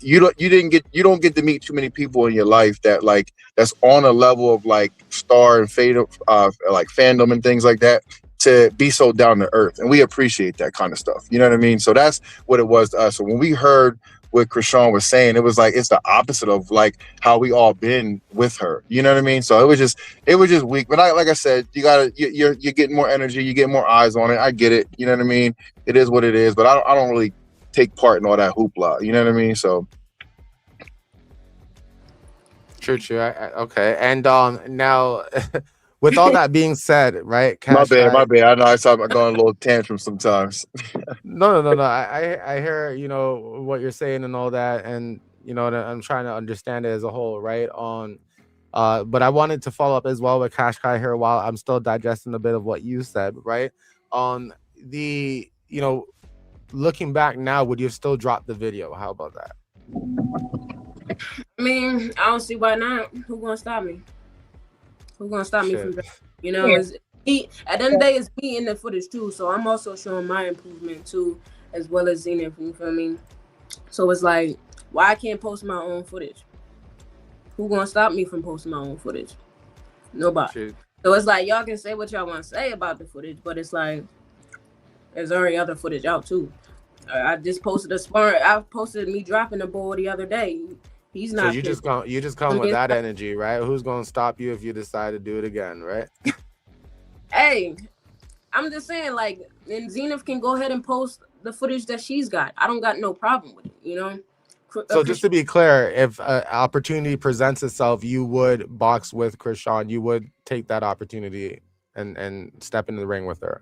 you don't get to meet too many people in your life that like that's on a level of like star and fade like fandom and things like that, to be so down to earth. And we appreciate that kind of stuff. You know what I mean? So that's what it was to us. So when we heard what Chrisean was saying. It was like it's the opposite of like how we all been with her. You know what I mean? So it was just weak. But like I said, you're getting more energy, you get more eyes on it. I get it. You know what I mean? It is what it is. But I don't really take part in all that hoopla. You know what I mean? So True. Okay. And now, with all that being said, right, my Kaash bad. Ki, I know I'm going a little tantrum sometimes. no. I hear what you're saying and all that, and I'm trying to understand it as a whole, right? But I wanted to follow up as well with Kaash Ki here while I'm still digesting a bit of what you said, right? On the looking back now, would you have still dropped the video? How about that? I mean, I don't see why not. Who gonna stop me? Who gonna stop me from that? It's me. At the end of the day, it's me in the footage too. So I'm also showing my improvement too, as well as Zenith. You feel me? So it's like, why I can't post my own footage? Who gonna stop me from posting my own footage? Nobody. Shoot. So it's like y'all can say what y'all want to say about the footage, but it's like there's already other footage out too. I just posted a spar. I posted me dropping the ball the other day. He's not. So you just come with that energy, right? Who's gonna stop you if you decide to do it again, right? Hey, I'm just saying, like, and Zenith can go ahead and post the footage that she's got. I don't got no problem with it, So just to be clear, if an opportunity presents itself, you would box with Chrisean. You would take that opportunity and step into the ring with her.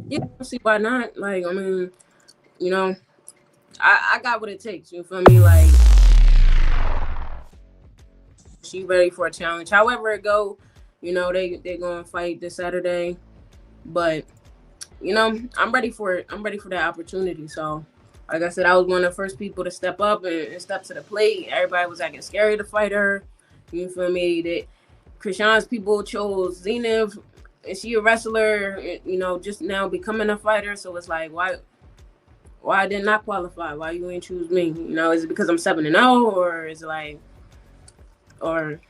Yeah, I don't see why not. Like, I mean, I got what it takes. You feel me? Like, she ready for a challenge. However it go, they're gonna fight this Saturday. But I'm ready for it. I'm ready for that opportunity. So, like I said, I was one of the first people to step up and step to the plate. Everybody was acting scary to fight her. You feel me? That Chrisean's people chose Zenith. Is she a wrestler? Just now becoming a fighter. So it's like, why I did not qualify? Why you ain't choose me? Is it because I'm 7-0, or is it like, or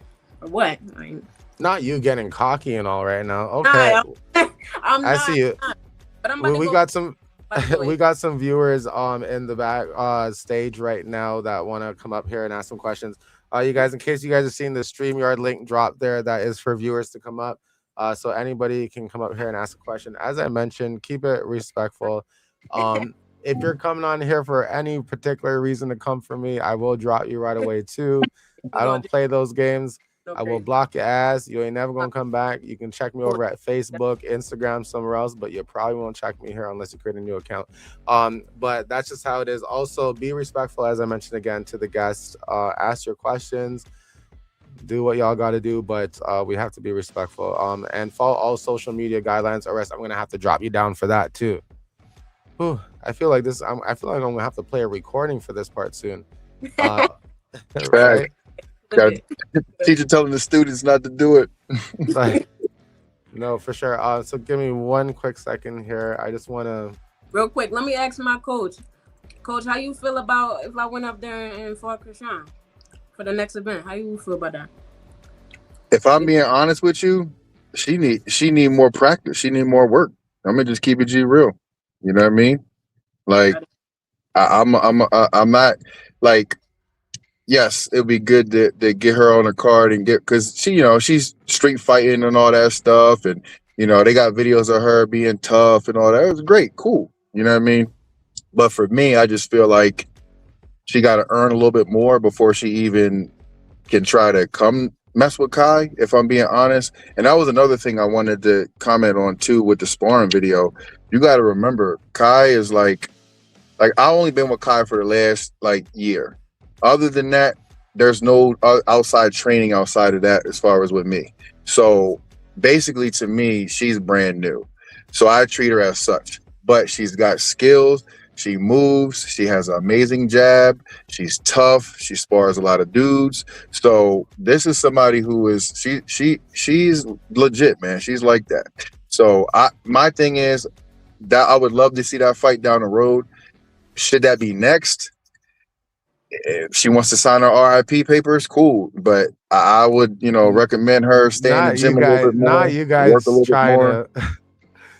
what? Like, not you getting cocky and all right now. Okay, I see you. But we got some. We got some viewers in the back stage right now that want to come up here and ask some questions. You guys, in case you guys are seeing the StreamYard link drop there, that is for viewers to come up. So anybody can come up here and ask a question. As I mentioned, keep it respectful. If you're coming on here for any particular reason to come for me, I will drop you right away too. I don't play those games. I will block your ass. You ain't never gonna come back. You can check me over at Facebook, Instagram, somewhere else, but you probably won't check me here unless you create a new account. But that's just how it is. Also, be respectful, as I mentioned again, to the guests. Ask your questions. Do what y'all got to do, but we have to be respectful. And follow all social media guidelines, or else I'm gonna have to drop you down for that too. Whew, I feel like I feel like I'm gonna have to play a recording for this part soon. Right? Teacher telling the students not to do it. Like, no, for sure. So give me one quick second here. I just want to real quick. Let me ask my coach. Coach, how you feel about if I went up there and fought Chrisean for the next event? How you feel about that? If I'm being honest with you, she need more practice. She need more work. I'm gonna just keep it G real. You know what I mean? Like, I'm not like. Yes, it'd be good to get her on a card and because she's street fighting and all that stuff, and they got videos of her being tough and all that. It was great, cool. You know what I mean? But for me, I just feel like she got to earn a little bit more before she even can try to come mess with Kai, if I'm being honest. And that was another thing I wanted to comment on too with the sparring video. You got to remember, Kai is like I only been with Kai for the last year. Other than that, there's no outside training outside of that as far as with me. So basically, to me, she's brand new. So I treat her as such. But she's got skills. She moves. She has an amazing jab. She's tough. She spars a lot of dudes. So this is somebody who is she's legit, man. She's like that. So my thing is that I would love to see that fight down the road. Should that be next? If she wants to sign her RIP papers, cool. But I would, recommend her stay in the gym a little bit more. Not you guys work a little bit more.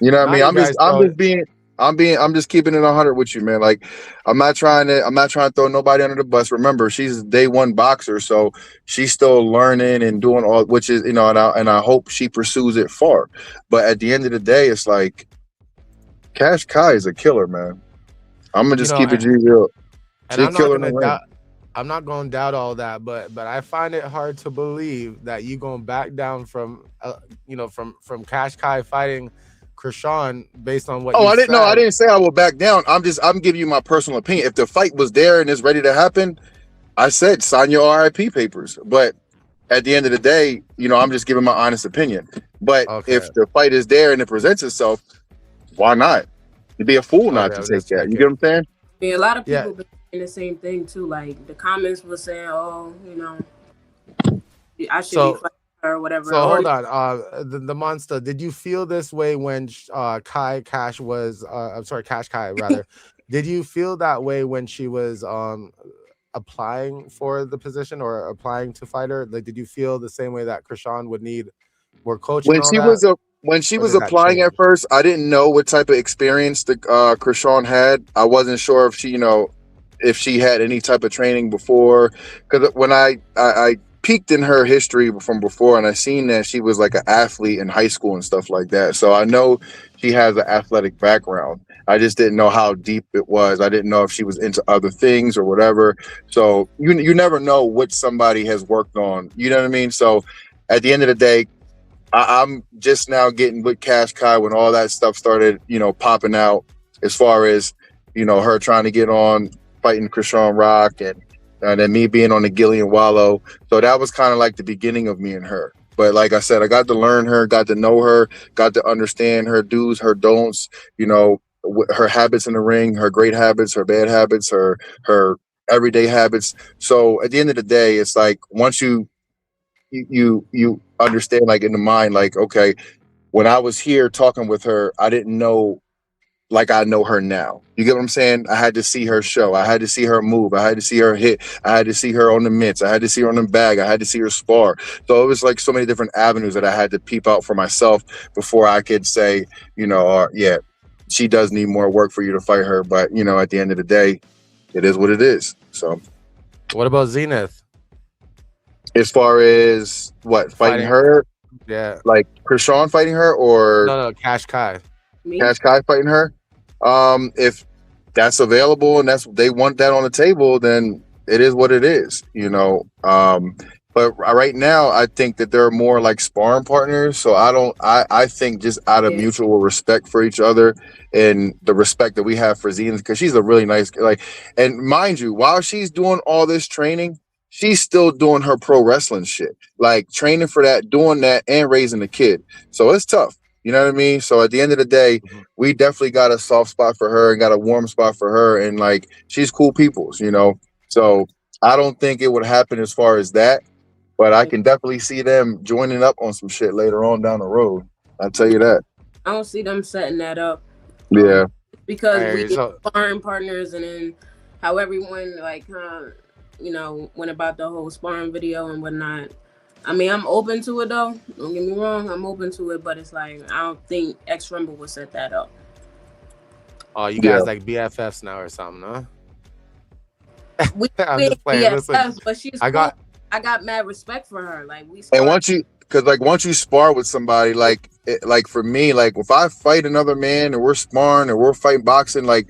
You know what I mean? I'm just being I'm just keeping it 100 with you, man. Like, I'm not trying to throw nobody under the bus. Remember, she's a day one boxer, so she's still learning and doing all, which is, and I hope she pursues it far. But at the end of the day, it's like Kaash Ki is a killer, man. I'm gonna You just know, keep it G real. and She a I'm not killer in the gonna ring. doubt. I'm not gonna doubt all that, but I find it hard to believe that you gonna back down from from Kaash Ki fighting Chrisean based on what Oh, you I didn't know. I said. didn't say I will back down. I'm giving you my personal opinion. If the fight was there and it's ready to happen, I said sign your RIP papers. But at the end of the day, I'm just giving my honest opinion. But Okay, if the fight is there and it presents itself, why not? You'd be a fool not okay, to I'm take just that. You get checking. what I'm saying? I mean, a lot of Yeah. people been saying the same thing too. Like the comments were saying, "Oh, I should be So fighting her or whatever." so Or hold on. The monster. Did you feel this way when Cash was? I'm sorry, Kaash Ki rather. Did you feel that way when she was applying for the position or applying to fight her? Like, did you feel the same way that Chrisean would need more coaching When and all she that, was a when she or was did that applying at change? first, I didn't know what type of experience the Krishan had. I wasn't sure if she, if she had any type of training before. Because when I peeked in her history from before, and I seen that she was like an athlete in high school and stuff like that. So I know she has an athletic background. I just didn't know how deep it was. I didn't know if she was into other things or whatever. So you never know what somebody has worked on. You know what I mean? So at the end of the day, I'm just now getting with Kaash Ki when all that stuff started, popping out as far as, her trying to get on fighting Chrisean Rock and then me being on the Gillian Wallow. So that was kind of like the beginning of me and her. But like I said, I got to learn her, got to know her, got to understand her do's, her don'ts, her habits in the ring, her great habits, her bad habits, her everyday habits. So at the end of the day, it's like once you understand, like in the mind, like, okay, when I was here talking with her, I didn't know like I know her now. You get what I'm saying? I had to see her show. I had to see her move. I had to see her hit. I had to see her on the mitts. I had to see her on the bag. I had to see her spar. So it was like so many different avenues that I had to peep out for myself before I could say, yeah, she does need more work for you to fight her. But, at the end of the day, it is what it is. So What about Zenith as far as what, fighting fighting? her, Yeah, like Krishan fighting her or no, Kaash Ki. me, Kaash Ki fighting her. If that's available and they want that on the table, then it is what it is, But right now, I think that they're more like sparring partners. So I think just out of yeah, mutual respect for each other and the respect that we have for Zenith, because she's a really nice, and mind you, while she's doing all this training, she's still doing her pro wrestling shit, like training for that, doing that, and raising a kid. So it's tough. You know what I mean? So at the end of the day, Mhm. we definitely got a soft spot for her and got a warm spot for her. And like, she's cool peoples. So I don't think it would happen as far as that, but I yeah. can definitely see them joining up on some shit later on down the road. I'll tell you that. I don't see them setting that up. Yeah. Because we Hey, so sparring partners, and then how everyone went about the whole sparring video and whatnot. I mean, I'm open to it though. Don't get me wrong, I'm open to it, but it's like I don't think X Rumble would set that up. you Yeah. guys like BFFs now or something, huh? We I'm big just playing. Listen, BFFs, but she's I cool. got I got mad respect for her. Like we And spar. once you spar with somebody, like for me, like if I fight another man and we're sparring or we're fighting boxing, like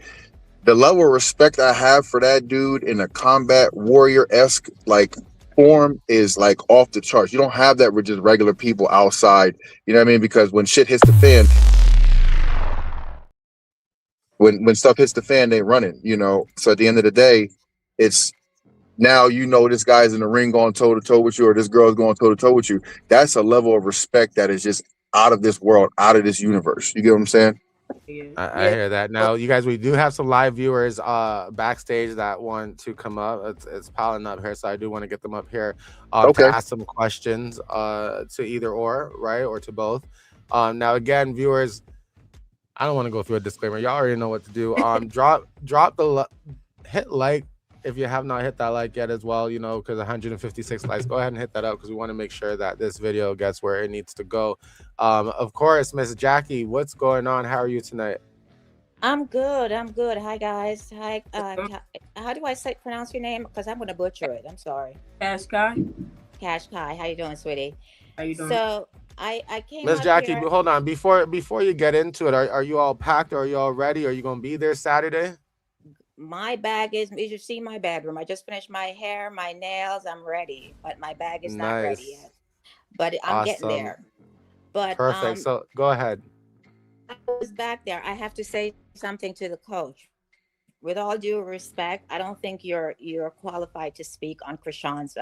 the level of respect I have for that dude in a combat warrior-esque like form is like off the charts. You don't have that with just regular people outside. You know what I mean? Because when shit hits the fan, when stuff hits the fan, they running. So at the end of the day, it's now this guy's in the ring going toe to toe with you, or this girl's going toe to toe with you. That's a level of respect that is just out of this world, out of this universe. You get what I'm saying? Yeah, I hear that. Now, you guys, we do have some live viewers backstage that want to come up. It's piling up here, so I do want to get them up here to Okay. ask some questions to either or, right, or to both. Now, again, viewers, I don't want to go through a disclaimer. Y'all already know what to do. Hit like if you have not hit that like yet as well, because 156 likes. Go ahead and hit that up because we want to make sure that this video gets where it needs to go. Of course, Miss Jackie, what's going on? How are you tonight? I'm good. I'm good. Hi guys. Hi. How do I pronounce your name? Because I'm gonna butcher it. I'm sorry. Kaash Ki, Cash Kai. How you doing, sweetie? how you doing? So I came Miss up Jackie, here. but hold on. Before you get into it, are you all packed? Are you all ready? Are you gonna be there Saturday? My bag is. You should see my bedroom. I just finished my hair, my nails. I'm ready, but my bag is not ready Nice. yet. But I'm getting Awesome. there. But Perfect. So go ahead. I was back there. I have to say something to the coach. With all due respect, I don't think you're qualified to speak on Krishan's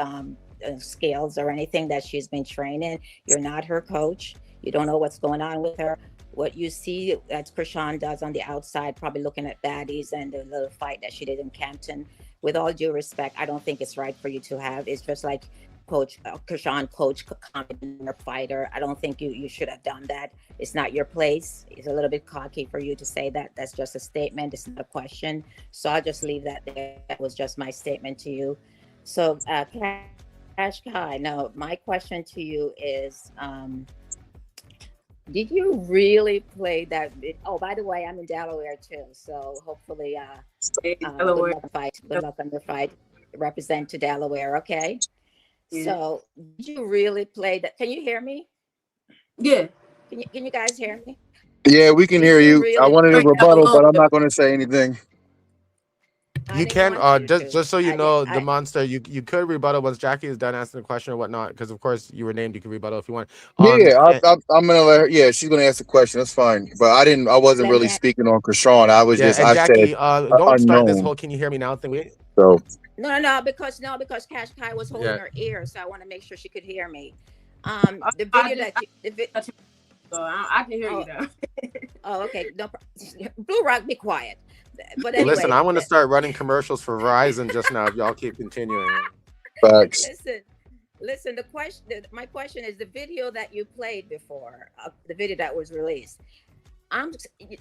skills or anything that she's been training. You're not her coach. You don't know what's going on with her. What you see that Krishan does on the outside, probably looking at baddies and the little fight that she did in Campton. With all due respect, I don't think it's right for you to have. It's just like coach Krishan coach commenting on her fighter. I don't think you should have done that. It's not your place. It's a little bit cocky for you to say that. That's just a statement. It's not a question. So I'll just leave that there. That was just my statement to you. So, Cash Kai, now my question to you is, did you really play that? Oh, by the way, I'm in Delaware too. So hopefully, Hey, good Delaware. luck on fight. Good luck on your fight. Represent to Delaware, okay? Yeah. So, did you really play that? Can you hear me? Yeah. Can you guys hear me? Yeah, we can Did hear you you. I really? wanted to Break up a rebuttal, little but I'm bit. not going to say anything. I You didn't can want you just to. just so you I did. know, the monster. You could rebuttal once Jackie is done asking the question or whatnot, because of course you were named. You can rebuttal if you want. Yeah, yeah. And, I'm gonna let her. Yeah, she's gonna ask the question. That's fine. But I didn't. I wasn't Let me. really speaking on Krishan. I was yeah, just. and I said Jackie, don't start this unknown. whole "can you hear me now" thing. So No, because Cash Kai was holding Yeah, her ear, so I want to make sure she could hear me. I, The I video just that I you, the vi- got you, so I can hear you oh, now. oh, okay, no, Blue Rock, be quiet. But listen, anyway, I'm gonna start running commercials for Verizon just now if y'all keep continuing. facts. listen, listen. My question is the video that you played before, the video that was released. I'm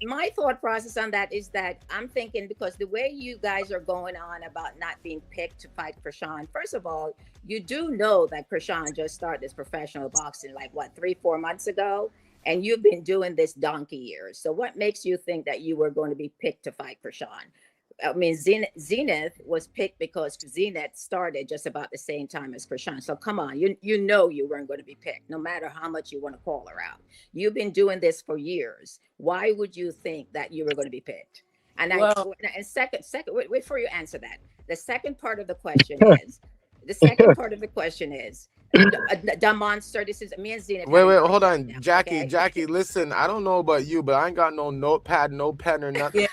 My thought process on that is that I'm thinking because the way you guys are going on about not being picked to fight Krishan, first of all, you do know that Krishan just started this professional boxing like what 3-4 months ago, and you've been doing this donkey years. So what makes you think that you were going to be picked to fight Krishan? I mean, Zenith was picked because Zenith started just about the same time as Krishan. So come on, you know you weren't going to be picked, no matter how much you want to call her out. You've been doing this for years. Why would you think that you were going to be picked? Well, And wait for you answer that. The second part of the question is, the second part of the question is, the monster. This is me and Zenith Wait, having wait, a hold right on, now. Jackie, Okay. Jackie. Listen, I don't know about you, but I ain't got no notepad, no pen, or nothing. yeah.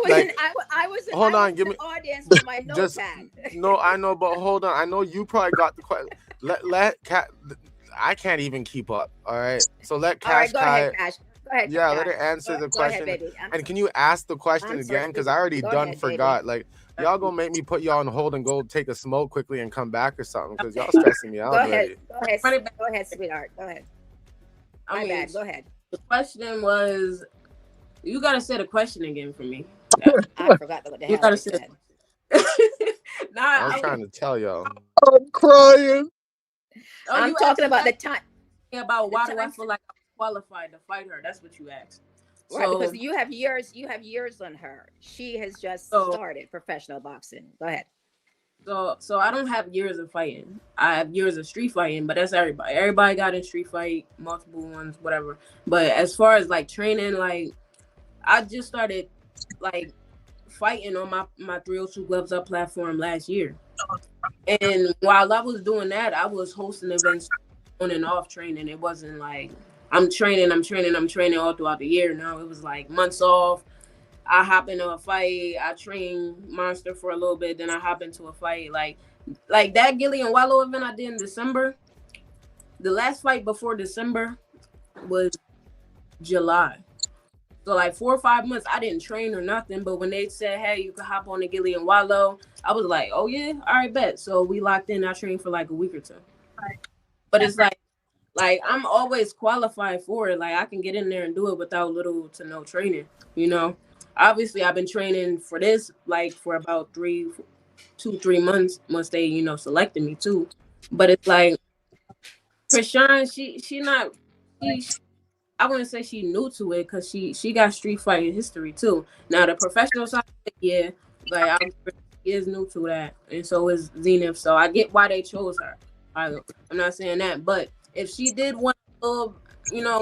Like, hold I was on, in give the me audience with my just notepad. no. I know, but hold on. I know you probably got the question. Let cat. I can't even keep up. All right, so let All right, Cash go ahead, Kai. Cash. Go ahead, Yeah, let Cash. her answer the Go ahead, question. baby. And can you ask the question I'm sorry. again? Because I already Go done ahead, baby. forgot. Like, y'all gonna make me put y'all on hold and go take a smoke quickly and come back or something? Because y'all stressing me out Go ahead. already. Run it back. Go ahead, sweetheart. Go ahead. I My mean, bad. Go ahead. the question was, you gotta say the question again for me. I forgot what the You hell gotta I say. said. Nah, I'm trying to tell y'all. I'm crying. oh, I'm you talking actually about the asked time. me about The why do I time. feel like I'm qualified to fight her. That's what you asked. Right, because So, you have years. You have years on her. She has just so, started professional boxing. Go ahead. so I don't have years of fighting. I have years of street fighting, but that's everybody. Everybody got in street fight, multiple ones, whatever. But as far as like training, like I just started like fighting on my 302 Gloves Up platform last year. And while I was doing that, I was hosting events on and off training. It wasn't like I'm training all throughout the year. No, it was like months off. I hop into a fight. I train Monster for a little bit, then I hop into a fight. Like that Gillian Wallow event I did in December. The last fight before December was July. So like 4 or 5 months, I didn't train or nothing. But when they said, "Hey, you can hop on the Gillian Wallow," I was like, "Oh yeah, all right, bet." So we locked in. I trained for like a week or two. But it's like I'm always qualified for it. Like I can get in there and do it without little to no training. You know, obviously I've been training for this like for about 2-3 months once they selected me too. But it's like Krishan, she not she I wouldn't say she new to it because she got street fighting history too. Now the professional side, yeah, like she is new to that, and so is Zenith. So I get why they chose her. I'm not saying that, but if she did want a little,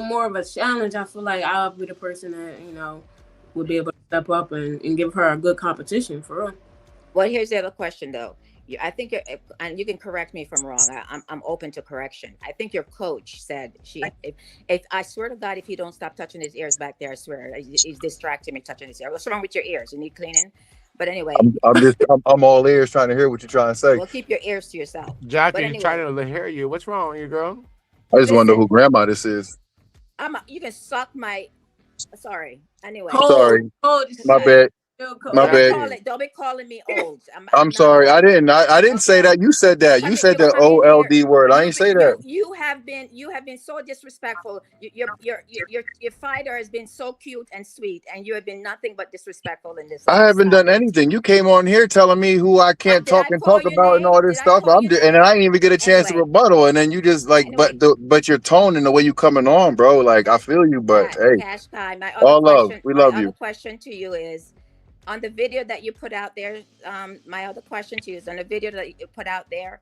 more of a challenge, I feel like I'll be the person that would be able to step up and give her a good competition for real. Well, here's the other question though. I think you're, and you can correct me if I'm wrong. I'm open to correction. I think your coach said if I swear to God, if you don't stop touching his ears back there, I swear he's distracting me touching his ear. What's wrong with your ears? You need cleaning. But anyway, I'm all ears trying to hear what you're trying to say. Well, keep your ears to yourself. Jackie, anyway, trying to hear you. What's wrong with you, girl? I just wonder who grandma this is. You can suck my. Sorry. Anyway. Sorry. My bad. My bad. Don't be calling me old. I'm sorry. I didn't say that. You said that. You said the OLD word. I ain't say that. You have been so disrespectful. Your fighter has been so cute and sweet, and you have been nothing but disrespectful in this. I haven't done anything. You came on here telling me who I can't talk about and all this stuff. And I didn't even get a chance to rebuttal. And then you just like, but your tone and the way you coming on, bro. Like I feel you, but hey, Kaash Ki, all love. We love you. My other question to you is, on the video that you put out there, my other question to you is on the video that you put out there,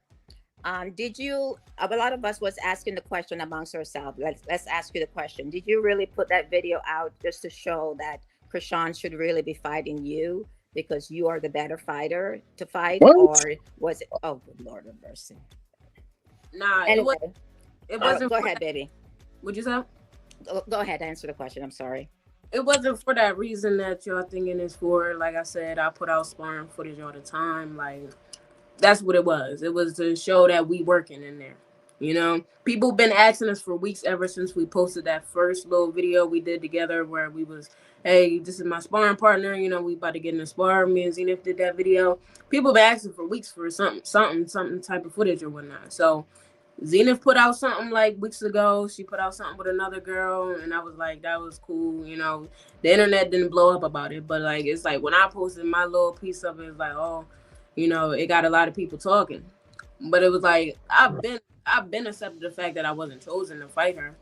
did you, a lot of us was asking the question amongst ourselves, let's ask you the question. Did you really put that video out just to show that Chrisean should really be fighting you because you are the better fighter to fight? What? Or was it, oh, good Lord of mercy. Nah, anyway, it wasn't. Go ahead, baby. What'd you say? Go ahead, answer the question. I'm sorry. It wasn't for that reason that y'all thinking it's for. Like I said, I put out sparring footage all the time. Like, that's what it was. It was to show that we working in there. People been asking us for weeks ever since we posted that first little video we did together where we was, hey, this is my sparring partner. We about to get in the spar. Me and Zenith did that video. People been asking for weeks for something type of footage or whatnot. So Zenith put out something like weeks ago. She put out something with another girl, and I was like, that was cool. The internet didn't blow up about it, but like it's like when I posted my little piece of it, it's like, oh, it got a lot of people talking. But it was like I've been accepted the fact that I wasn't chosen to fight her.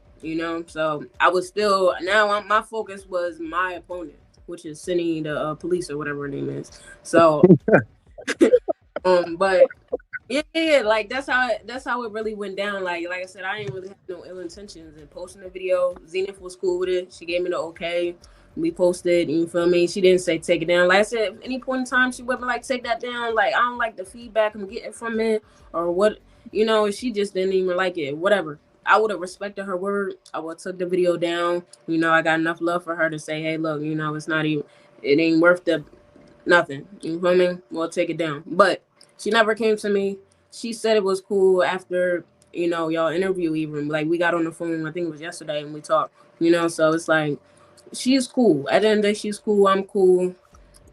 So I was still my focus was my opponent, which is Cindy, the police or whatever her name is. So, but. Yeah, like that's how it really went down. Like I said, I didn't really have no ill intentions in posting the video. Zenith was cool with it. She gave me the okay. We posted, you feel me? She didn't say take it down. Like I said, at any point in time, she wasn't like take that down. Like I don't like the feedback I'm getting from it or what. She just didn't even like it. Whatever. I would have respected her word. I would have took the video down. I got enough love for her to say, hey, look, it's not even. It ain't worth the nothing. You feel me? We'll take it down. But she never came to me. She said it was cool after, y'all interview even. Like, we got on the phone, I think it was yesterday, and we talked, So it's like, she's cool. At the end of the day, she's cool. I'm cool.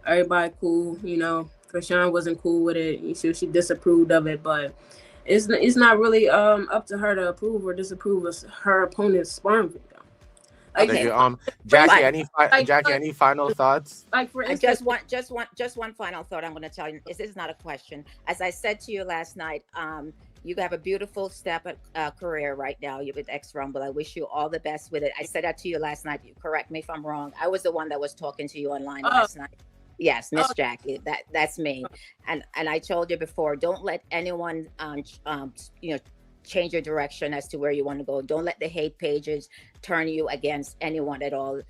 Everybody cool, Chrisean wasn't cool with it. She disapproved of it, but it's not really up to her to approve or disapprove of her opponent's sparring video. Okay. Jackie, any final thoughts? Like for instance, just one final thought I'm going to tell you. This is not a question. As I said to you last night, you have a beautiful step career right now. You're with X Rumble. I wish you all the best with it. I said that to you last night. You correct me if I'm wrong. I was the one that was talking to you online last night. Yes, Miss Jackie. That's me. And I told you before, don't let anyone change your direction as to where you want to go. Don't let the hate pages turn you against anyone at all.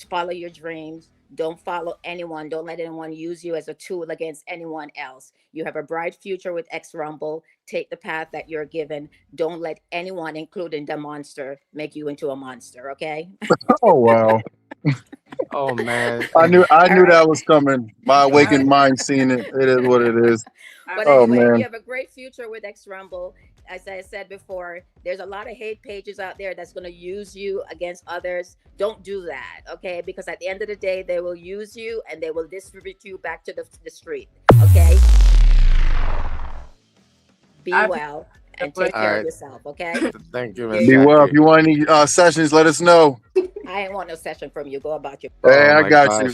Follow your dreams. Don't follow anyone. Don't let anyone use you as a tool against anyone else. You have a bright future with X Rumble. Take the path that you're given. Don't let anyone, including the monster, make you into a monster. Okay? Oh wow. Oh man. I knew that was coming. My awakened mind seen it. It is what it is. But anyway, man. You have a great future with X Rumble. As I said before, there's a lot of hate pages out there that's going to use you against others. Don't do that, okay? Because at the end of the day, they will use you and they will distribute you back to the street, okay? Be well and take care of yourself, okay? Thank you, Be well. If you want any sessions, let us know. I ain't want no session from you. Go about your. Hey, I got you.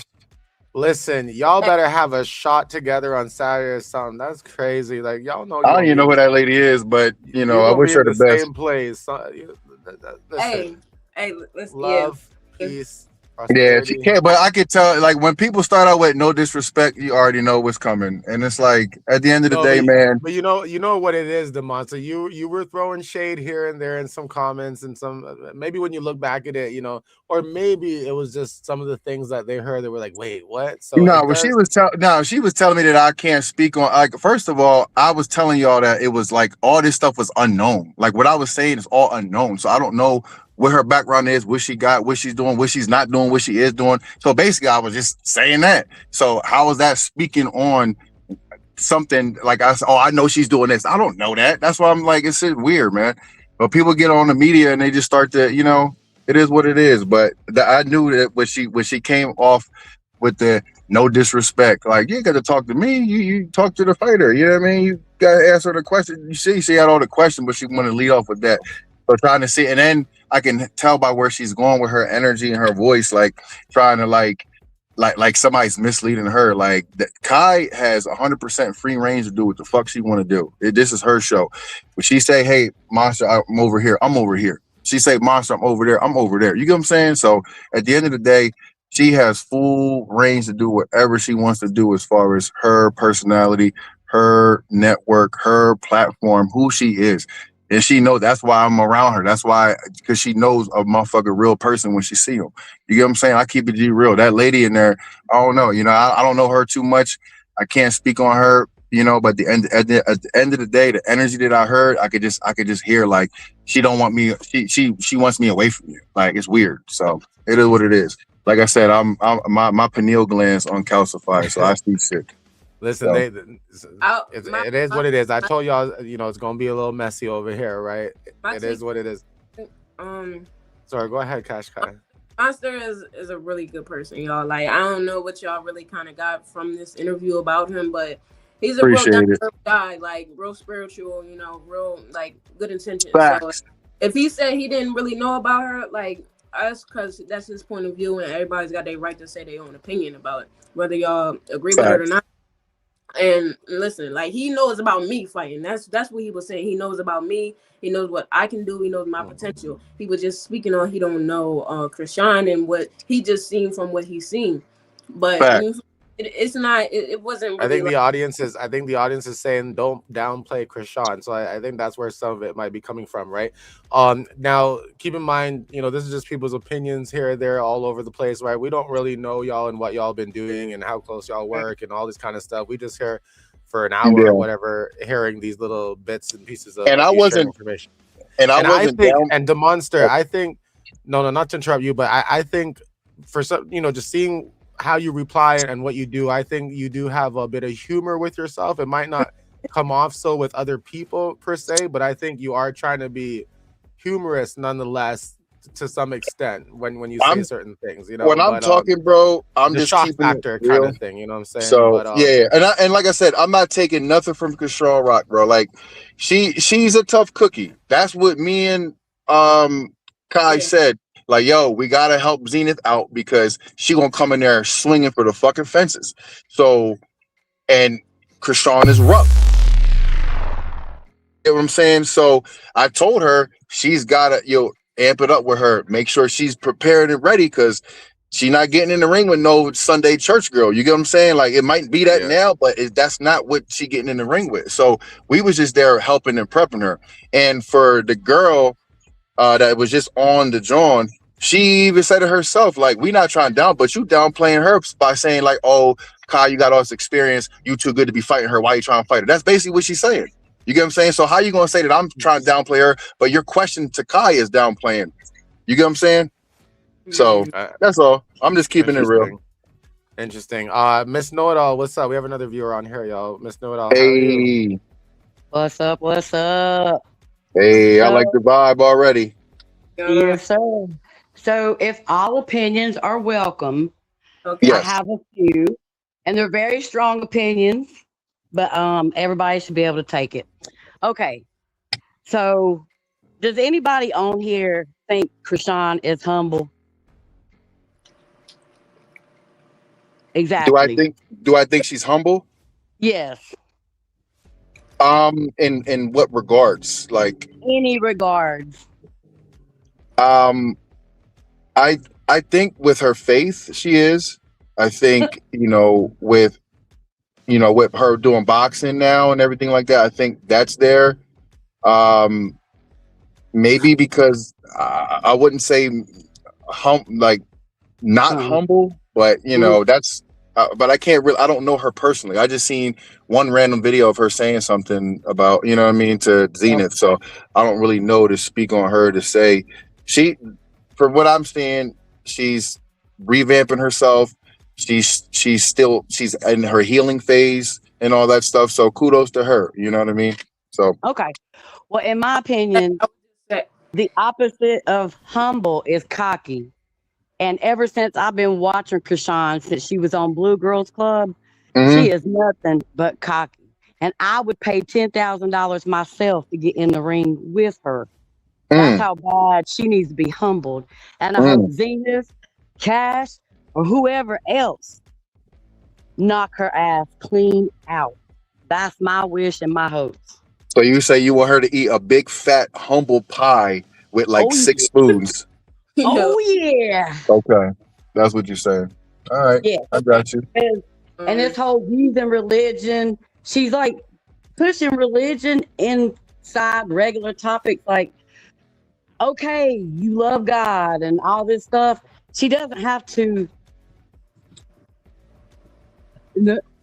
Listen, y'all better have a shot together on Saturday or something. That's crazy. Like y'all know. I don't even know who that lady is, but I wish her the best. Same place. Hey, Hey, let's Love, peace, Yeah, she prosperity. can't. But I could tell, like, when people start out with no disrespect, you already know what's coming. And it's like, at the end of the No, day, man. but you know what it is, Demont. So you were throwing shade here and there in some comments and some maybe when you look back at it, you know, or maybe it was just some of the things that they heard that were like, wait, what? So No, it well, does. she was telling me that I can't speak on. Like, first of all, I was telling y'all that it was like all this stuff was unknown. Like what I was saying is all unknown. So I don't know what her background is, what she got, what she's doing, what she's not doing, what she is doing. So basically, I was just saying that. So how is that speaking on something like I said? Oh, I know she's doing this. I don't know that. That's why I'm like, it's weird, man. But people get on the media and they just start to, you know, it is what it is. But I knew that when she came off with the no disrespect, like you got to talk to me. You talk to the fighter. You know what I mean? You got to answer the question. You see, she had all the questions, but she wanted to lead off with that. So trying to see, and then I can tell by where she's going with her energy and her voice, like trying to like somebody's misleading her. Like Kai has 100% free range to do what the fuck she want to do. This is her show. When she say, "Hey, Monster, I'm over here," I'm over here. She say, "Monster, I'm over there," I'm over there. You get what I'm saying? So at the end of the day, she has full range to do whatever she wants to do as far as her personality, her network, her platform, who she is. And she knows that's why I'm around her. That's why, because she knows a motherfucking real person when she see him. You get what I'm saying? I keep it G real. That lady in there, I don't know. You know, I don't know her too much. I can't speak on her. You know, but at the end of the day, the energy that I heard, I could just hear like she don't want me. She wants me away from you. Like it's weird. So it is what it is. Like I said, my pineal glands on calcified, so I see shit. Listen, So. it is what it is. I told y'all, you know, it's gonna be a little messy over here, right? It is what it is. Sorry, go ahead, Kaash Ki. Monster is a really good person, y'all. Like I don't know what y'all really kind of got from this interview about him, but he's a real down to earth guy, like real spiritual, you know, real like good intentions. Facts. So if he said he didn't really know about her, like us, because that's his point of view, and everybody's got their right to say their own opinion about it, whether y'all agree with it or not. And listen, like he knows about me fighting. That's what he was saying. He knows about me. He knows what I can do. He knows my potential. He was just speaking on he don't know Chrisean and what he just seen from what he's seen. But it's not. It wasn't. Really I think the audience is saying don't downplay Chrisean. So I think that's where some of it might be coming from, right? Now keep in mind, you know, this is just people's opinions here, there, all over the place, right? We don't really know y'all and what y'all been doing and how close y'all work and all this kind of stuff. We just here for an hour or whatever, hearing these little bits and pieces of information. I think, and the monster, I think, no, not to interrupt you, but I think for some, you know, just seeing how you reply and what you do, I think you do have a bit of humor with yourself. It might not come off so with other people per se, but I think you are trying to be humorous nonetheless to some extent when you say certain things, you know. When I'm talking, bro, I'm just shock keeping factor it real. kind of thing, you know what I'm saying? So but, yeah, and like I said, I'm not taking nothing from Chrisean Rock, bro. Like she's a tough cookie. That's what me and Kai said. Like, yo, we gotta help Zenith out because she gonna come in there swinging for the fucking fences. So, and Chrisean is rough. You know what I'm saying? So I told her she's gotta amp it up with her, make sure she's prepared and ready because she not getting in the ring with no Sunday church girl. You get what I'm saying? Like it might be that now, but that's not what she getting in the ring with. So we was just there helping and prepping her. And for the girl that was just on the John, she even said it herself, like, we not trying down, but you downplaying her by saying like, oh, Kai, you got all this experience. You too good to be fighting her. Why you trying to fight her? That's basically what she's saying. You get what I'm saying? So how you going to say that I'm trying to downplay her, but your question to Kai is downplaying? You get what I'm saying? So that's all. I'm just keeping it real. Interesting. Miss Know-It-All, what's up? We have another viewer on here, y'all. Miss Know-It-All, hey. How are you? What's up? What's up? Hey, I like the vibe already. Yes, sir. So if all opinions are welcome, I have a few, and they're very strong opinions, but everybody should be able to take it. Okay. So does anybody on here think Chrisean is humble? Exactly. Do I think she's humble? Yes. In what regards? Like any regards. I think with her faith, she is. I think with her doing boxing now and everything like that, I think that's there. Maybe because I wouldn't say not humble, but that's. But I can't really. I don't know her personally. I just seen one random video of her saying something about what I mean to Zenith. So I don't really know to speak on her to say from what I'm seeing, she's revamping herself. She's in her healing phase and all that stuff. So kudos to her. You know what I mean? So okay. Well, in my opinion, the opposite of humble is cocky. And ever since I've been watching Chrisean since she was on Blue Girls Club, she is nothing but cocky. And I would pay $10,000 myself to get in the ring with her. That's how bad she needs to be humbled. And I hope Zenith, Kaash, or whoever else knock her ass clean out. That's my wish and my hopes. So you say you want her to eat a big fat humble pie with 6 spoons. Oh yeah. Okay. That's what you're saying. All right. Yeah. I got you. And this whole using religion, she's like pushing religion inside regular topics like, okay, you love God and all this stuff. She doesn't have to.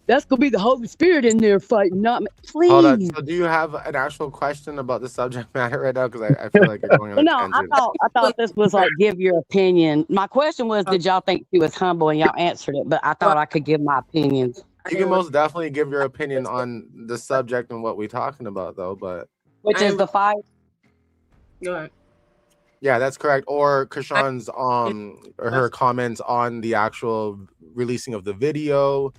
That's gonna be the Holy Spirit in there fighting, not me. Please. Hold on. So, do you have an actual question about the subject matter right now? Because I feel like you're going on a tangent. I thought this was like give your opinion. My question was, did y'all think she was humble? And y'all answered it, but I thought I could give my opinions. You can most definitely give your opinion on the subject and what we're talking about, though. But which is the fight. Go ahead. Yeah, that's correct. Or Chrisean's or her comments on the actual releasing of the video.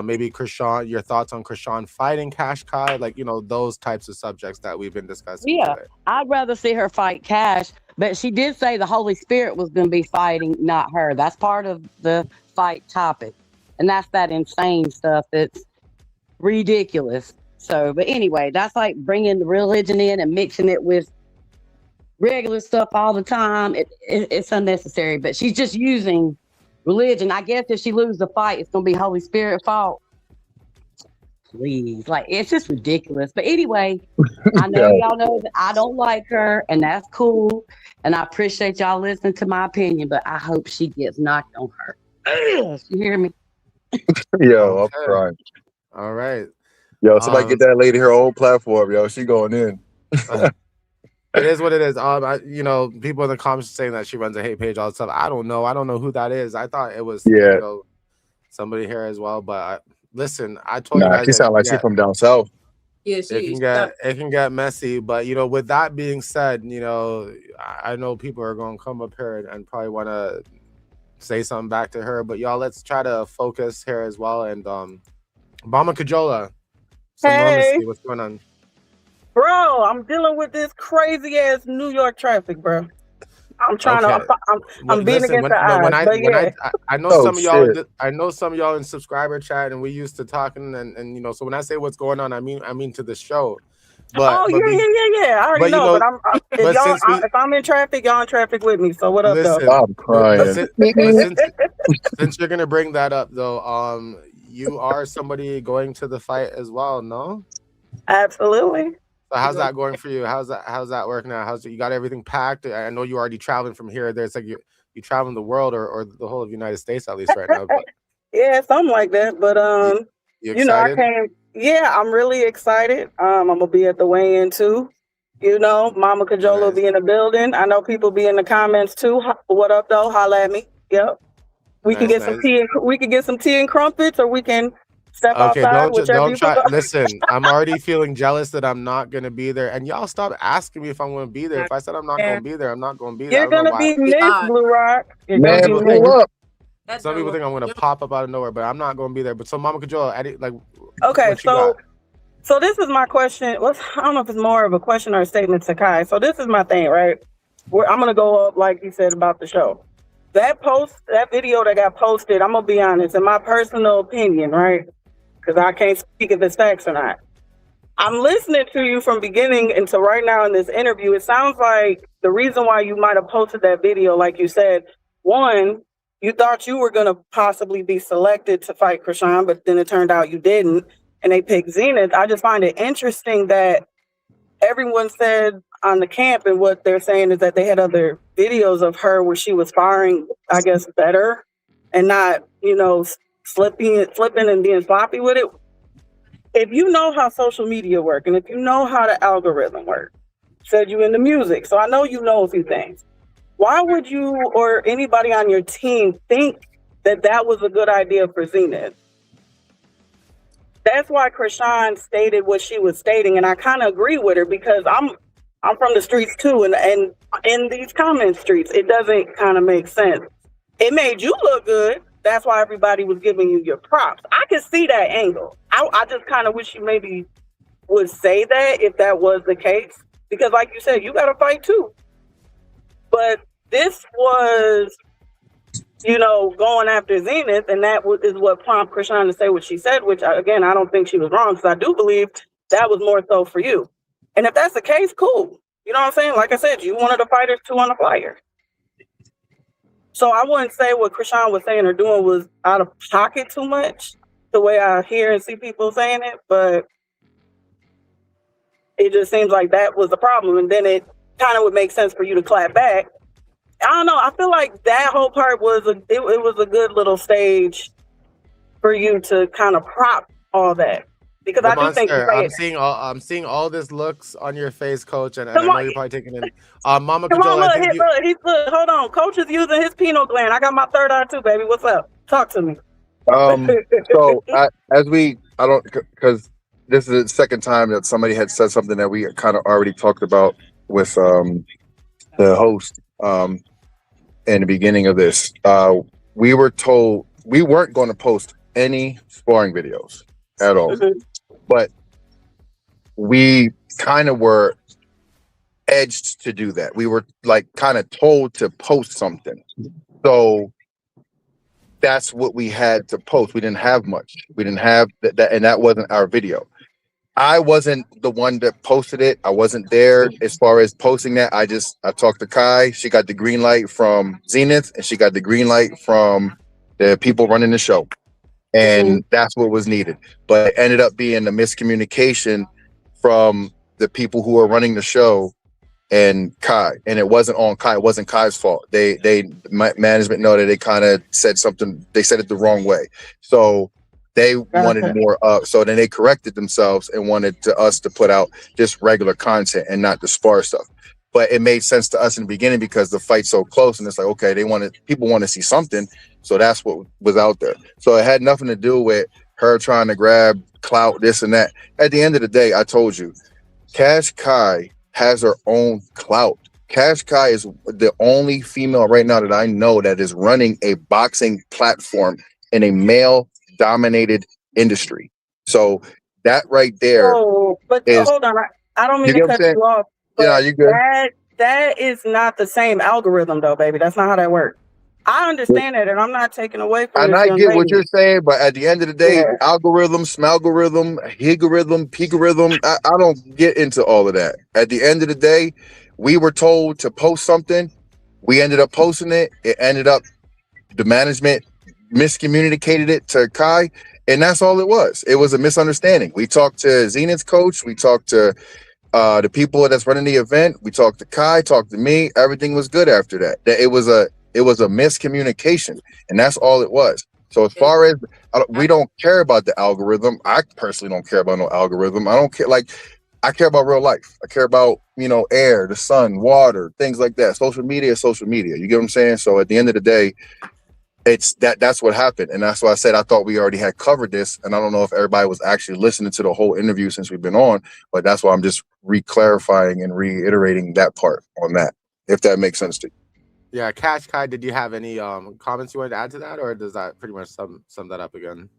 Maybe Chrisean, your thoughts on Chrisean fighting Kaash Ki, those types of subjects that we've been discussing. Yeah, today. I'd rather see her fight Kaash, but she did say the Holy Spirit was going to be fighting, not her. That's part of the fight topic, and that's that insane stuff that's ridiculous. So, but anyway, that's like bringing the religion in and mixing it with regular stuff all the time. It's unnecessary, but she's just using religion. I guess if she loses the fight, it's gonna be Holy Spirit fault. Please, it's just ridiculous. But anyway, I know y'all know that I don't like her, and that's cool. And I appreciate y'all listening to my opinion, but I hope she gets knocked on her. You hear me? Yo, I'm crying. All right. Yo, somebody get that lady her own platform. Yo, she going in. It is what it is. People in the comments saying that she runs a hate page, all that stuff. I don't know who that is. I thought it was somebody here as well. But listen, I told you guys. She sound like she's from down south. Yeah, it can get messy. But with that being said, I know people are going to come up here and probably want to say something back to her. But y'all, let's try to focus here as well. And Mama Kajola, hey, what's going on? Bro, I'm dealing with this crazy ass New York traffic, bro. I'm trying to. I'm beating against the odds. I know some of y'all. I know some of y'all in subscriber chat, and we used to talking, and so when I say what's going on, I mean to the show. But yeah. I already know. But if I'm in traffic, y'all in traffic with me. So what up, though? I'm crying. Since you're gonna bring that up, though, you are somebody going to the fight as well, no? Absolutely. So how's that going for you? How's that working out? You got everything packed? I know you're already traveling from here. There's you traveling the world or the whole of the United States at least right now. But. Yeah, something like that. But I came. Yeah, I'm really excited. I'm gonna be at the weigh-in too. Mama Kajola will be in the building. I know people be in the comments too. What up though? Holla at me. Yep. We can get some tea. We can get some tea and crumpets, or we can. Step outside, don't try. Listen, I'm already feeling jealous that I'm not gonna be there, and y'all stop asking me if I'm gonna be there. If I said I'm not gonna be there, I'm not gonna be there. You're gonna be missed, Blue Rock. Man, pull up. Some people think I'm gonna pop up out of nowhere, but I'm not gonna be there. But so, Mama Kajola, okay, so this is my question. I don't know if it's more of a question or a statement to Kai. So this is my thing, right? I'm gonna go up like you said about the show. That video that got posted. I'm gonna be honest, in my personal opinion, right? Because I can't speak if it's facts or not. I'm listening to you from beginning until right now in this interview. It sounds like the reason why you might have posted that video, like you said, one, you thought you were going to possibly be selected to fight Chrisean, but then it turned out you didn't, and they picked Zenith. I just find it interesting that everyone said on the camp, and what they're saying is that they had other videos of her where she was sparring, I guess, better and not, slipping and being sloppy with it. If you know how social media work, and if you know how the algorithm works, said you into music, so I know you know a few things. Why would you or anybody on your team think that that was a good idea for Zenith? That's why Chrisean stated what she was stating, and I kind of agree with her because I'm from the streets too, and in these comment streets, it doesn't kind of make sense. It made you look good. That's why everybody was giving you your props. I can see that angle. I just kind of wish you maybe would say that if that was the case, because like you said, you got to fight too. But this was, going after Zenith, and that is what prompted Chrisean to say what she said, which, again, I don't think she was wrong, because I do believe that was more so for you. And if that's the case, cool. You know what I'm saying? Like I said, you one of the fighters too on the flyer. So I wouldn't say what Chrisean was saying or doing was out of pocket too much, the way I hear and see people saying it, but it just seems like that was the problem. And then it kind of would make sense for you to clap back. I don't know. I feel like that whole part was it was a good little stage for you to kind of prop all that, because I do think I'm seeing all this looks on your face, Coach, and I know you're probably taking in. Mama Control, look, hold on. Coach is using his pineal gland. I got my third eye too, baby. What's up? Talk to me. So because this is the second time that somebody had said something that we kind of already talked about with the host in the beginning of this. We were told we weren't going to post any sparring videos at all, but we kind of were edged to do that. We were like kind of told to post something, so that's what we had to post. We didn't have much. We didn't have that, and that wasn't our video. I wasn't the one that posted it. I wasn't there as far as posting that. I talked to Kai. She got the green light from Zenith, and she got the green light from the people running the show. And that's what was needed. But it ended up being a miscommunication from the people who were running the show and Kai. And it wasn't on Kai. It wasn't Kai's fault. Management know that they kind of said something. They said it the wrong way. So they wanted more so then they corrected themselves and wanted us to put out just regular content and not the spar stuff. But it made sense to us in the beginning because the fight's so close, and it's like, okay, people want to see something, so that's what was out there. So it had nothing to do with her trying to grab clout, this and that. At the end of the day, I told you, Kaash Ki has her own clout. Kaash Ki is the only female right now that I know that is running a boxing platform in a male-dominated industry. So that right there. Oh, but hold on, I don't mean to cut you off. Yeah, you good. That is not the same algorithm, though, baby. That's not how that works. I understand that, and I'm not taking away from and I get what you're saying, but at the end of the day, algorithm, smalgorithm, higorithm, pegorithm, I don't get into all of that. At the end of the day, we were told to post something. We ended up posting it. It ended up, the management miscommunicated it to Kai, and that's all it was. It was a misunderstanding. We talked to Zenith's coach. We talked to the people that's running the event. We talked to Kai, talked to me. Everything was good after that. It was a miscommunication, and that's all it was. So as far as we don't care about the algorithm, I personally don't care about no algorithm. I don't care. Like, I care about real life. I care about, air, the sun, water, things like that. Social media is social media. You get what I'm saying? So at the end of the day, that's what happened. And that's why I said I thought we already had covered this. And I don't know if everybody was actually listening to the whole interview since we've been on, but that's why I'm just re-clarifying and reiterating that part on that, if that makes sense to you. Yeah, Kaash Ki, did you have any comments you wanted to add to that, or does that pretty much sum that up again?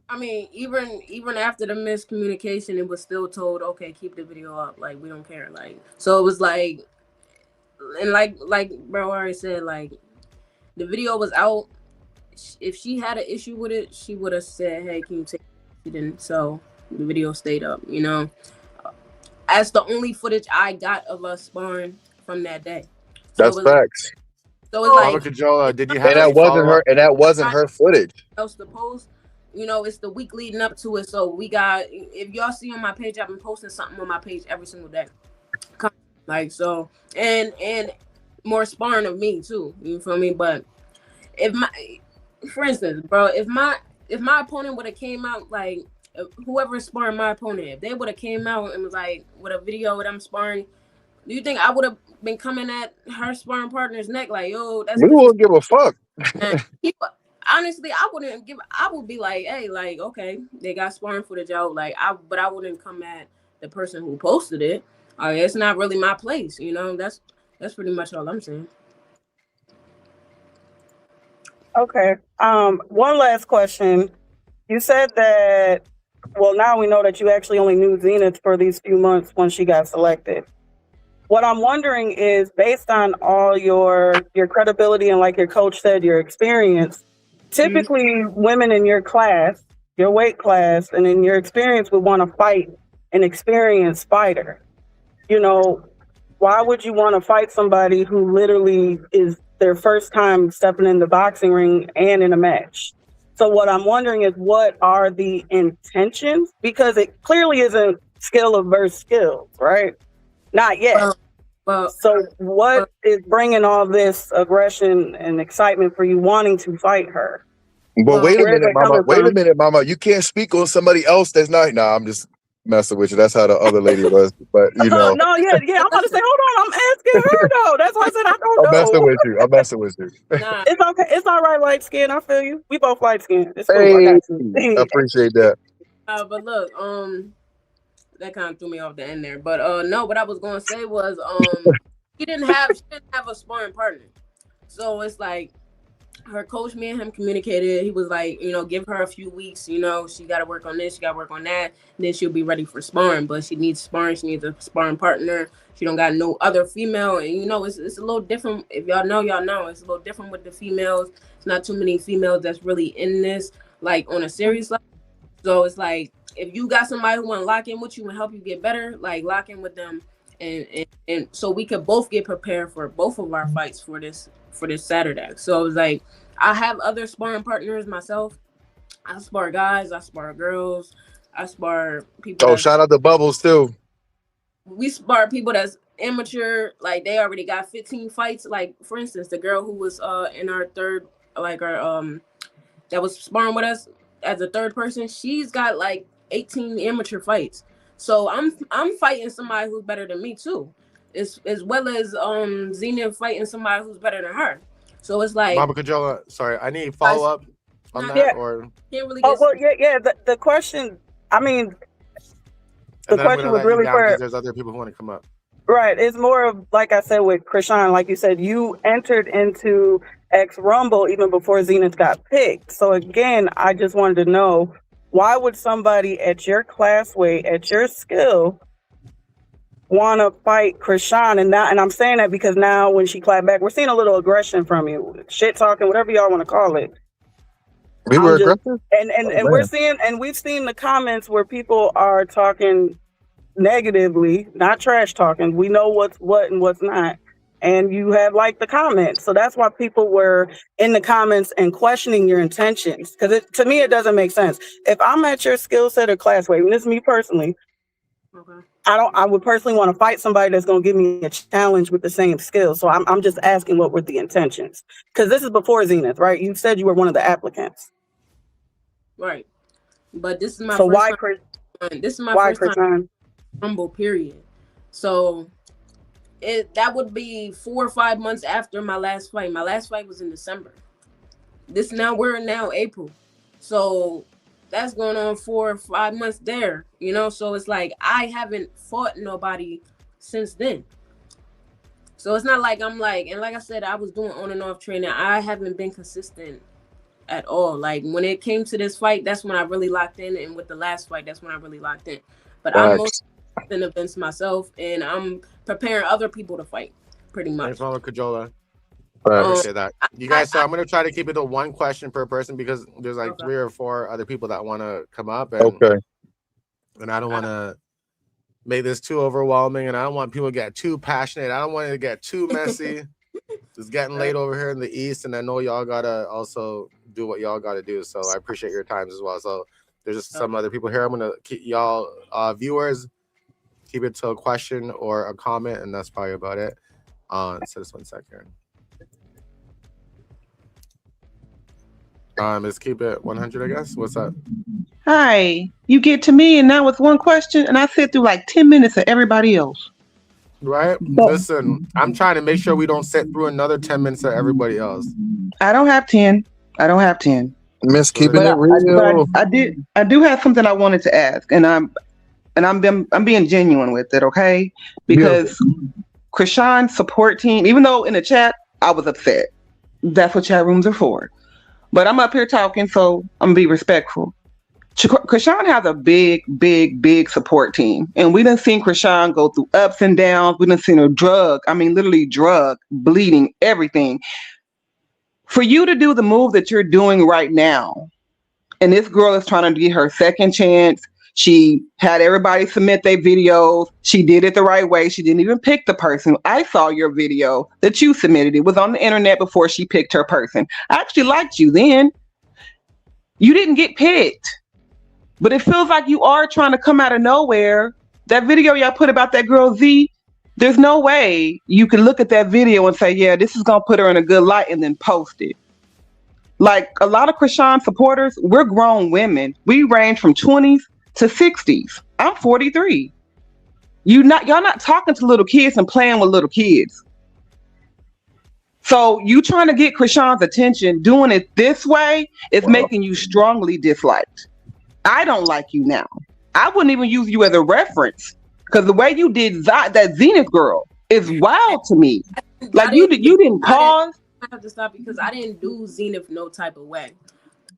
I mean, even after the miscommunication, it was still told, okay, keep the video up. Like, we don't care. Like, so it was like, and like bro already said, like, the video was out. If she had an issue with it, she would have said, hey, can you take it? She didn't, so the video stayed up, As the only footage I got of us sparring from that day. So that's facts. So it's Mama like, Cajola, did you And have that any wasn't follow her. up? And that wasn't her footage. else to post. You know, it's the week leading up to it. So we got, if y'all see on my page, I've been posting something on my page every single day. Like, so, and more sparring of me too. You feel me? But if my, for instance, bro, if my opponent would have came out, like, whoever sparring my opponent, if they would have came out and was like with a video with them sparring, do you think I would have been coming at her sparring partner's neck like, yo, that's We won't give a fuck. Honestly, I wouldn't give. I would be like, hey, like, okay, they got sparring footage out, like, but I wouldn't come at the person who posted it. It's not really my place, you know. That's pretty much all I'm saying. Okay. One last question. You said that. Well, now we know that you actually only knew Zenith for these few months when she got selected. What I'm wondering is, based on all your credibility and, like your coach said, your experience, typically women in your class, your weight class, and in your experience would want to fight an experienced fighter. You know, why would you want to fight somebody who literally is their first time stepping in the boxing ring and in a match? So what I'm wondering is, what are the intentions? Because it clearly isn't skill versus skills, right? Not yet. So what is bringing all this aggression and excitement for you wanting to fight her? But wait a Where is minute, it mama. coming Wait a from? minute, mama. You can't speak on somebody else that's not. Nah, I'm just messing with you. That's how the other lady was. But you know, No, yeah. I'm about to say, hold on. I'm asking her though. That's why I said I don't I'm messing know. with you. I'm messing with you. Nah, It's okay. It's all right, light skin. I feel you. We both light skin. It's cool. I Hey, got I you. appreciate that. but look, that kind of threw me off the end there. But no, what I was gonna say was, she didn't have a sparring partner, so it's like, her coach, me and him communicated. He was like, you know, give her a few weeks. You know, she got to work on this, she got to work on that, and then she'll be ready for sparring. But she needs sparring. She needs a sparring partner. She don't got no other female, and you know, it's a little different. If y'all know, it's a little different with the females. It's not too many females that's really in this, like, on a serious level. So it's like, if you got somebody who want to lock in with you and help you get better, like, lock in with them, and so we could both get prepared for both of our fights for this Saturday. So it was like, I have other sparring partners myself. I spar guys, I spar girls, I spar people. Oh, shout out to Bubbles too. We spar people that's amateur, like they already got 15 fights. Like, for instance, the girl who was in our third, like, our that was sparring with us as a third person, she's got like 18 amateur fights. So I'm fighting somebody who's better than me too, as well as Zenith fighting somebody who's better than her. So it's like, Mama Cajola, sorry, I need follow up on that. Yeah. Or can't really Oh get well, yeah. The question. I mean, the and then I'm question gonna was let you really down for. because there's other people who want to come up. Right. It's more of, like I said, with Chrisean, like you said, you entered into X Rumble even before Zenith got picked. So again, I just wanted to know, why would somebody at your class weight, at your skill, want to fight Chrisean? And I'm saying that because now when she clapped back, we're seeing a little aggression from you, shit talking, whatever y'all want to call it. We were aggressive. And we're seeing, and we've seen the comments where people are talking negatively, not trash talking. We know what's what and what's not. And you have liked the comments. So that's why people were in the comments and questioning your intentions. Because to me, it doesn't make sense. If I'm at your skill set or class weight, and this is me personally, Okay. I would personally want to fight somebody that's going to give me a challenge with the same skills. So I'm just asking, what were the intentions? Because this is before Zenith, right? You said you were one of the applicants. Right. But this is my So first why time. This is my why first time Chrisean? Rumble, period. So that would be 4 or 5 months after my last fight. My last fight was in December. We're now April. So that's going on 4 or 5 months there, you know? So it's like, I haven't fought nobody since then. So it's not like I'm like, and like I said, I was doing on and off training. I haven't been consistent at all. Like, when it came to this fight, that's when I really locked in. And with the last fight, that's when I really locked in. But I'm most in events myself, and I'm preparing other people to fight, pretty much. Thanks, Mama Cajola. I appreciate that. You guys, so I'm going to try to keep it to one question per person because there's like 3 or 4 other people that want to come up. And, and I don't want to make this too overwhelming, and I don't want people to get too passionate. I don't want it to get too messy. It's getting late over here in the East, and I know y'all gotta also do what y'all gotta do. So I appreciate your times as well. So there's just some other people here. I'm gonna keep y'all viewers keep it to a question or a comment, and that's probably about it. So just 1 second. Let's keep it 100, I guess. What's up? Hi, you get to me, and now it's one question, and I sit through like 10 minutes of everybody else. Right? Listen, I'm trying to make sure we don't sit through another 10 minutes of everybody else. I don't have 10. I don't have 10. Miss, keeping it real. I do have something I wanted to ask, and I'm being genuine with it, okay? Because Chrisean's support team, even though in the chat I was upset, that's what chat rooms are for. But I'm up here talking, so I'm gonna be respectful. Chrisean has a big support team, and we done seen Chrisean go through ups and downs. We done seen her literally drug, bleeding, everything. For you to do the move that you're doing right now, and this girl is trying to get her second chance. She had everybody submit their videos. She did it the right way. She didn't even pick the person. I saw your video that you submitted. It was on the internet before she picked her person. I actually liked you then. You didn't get picked. But it feels like you are trying to come out of nowhere. That video y'all put about that girl Z, there's no way you can look at that video and say, yeah, this is going to put her in a good light, and then post it. Like a lot of Chrisean supporters, we're grown women. We range from 20s to 60s. I'm 43. Y'all not talking to little kids and playing with little kids. So you trying to get Chrisean's attention, doing it this way is making you strongly disliked. I don't like you now. I wouldn't even use you as a reference because the way you did that Zenith girl is wild to me. Like you didn't pause. I have to stop because I didn't do Zenith no type of way.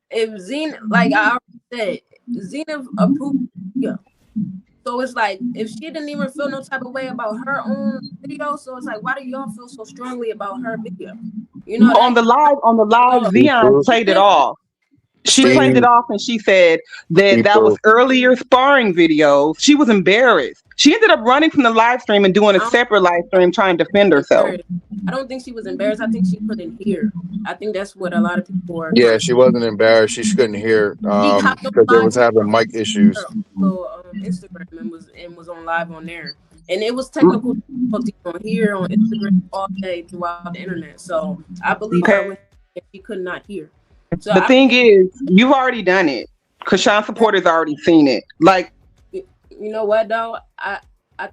If Zenith, like I already said, Zenith approved. Yeah. So it's like if she didn't even feel no type of way about her own video, so it's like why do y'all feel so strongly about her video? You know, on the live, Zion played it off. She played it off and she said that was earlier sparring videos. She was embarrassed. She ended up running from the live stream and doing a separate live stream trying to defend herself. I don't think she was embarrassed. I think she couldn't hear. I think that's what a lot of people were. Yeah, she wasn't embarrassed. She couldn't hear because they was having mic issues. So Instagram and was on live on there. And it was technical difficulty on here on Instagram all day throughout the internet. So I believe her when she could not hear. So the thing is, you've already done it. Chrisean supporters already seen it. Like, you know what though? I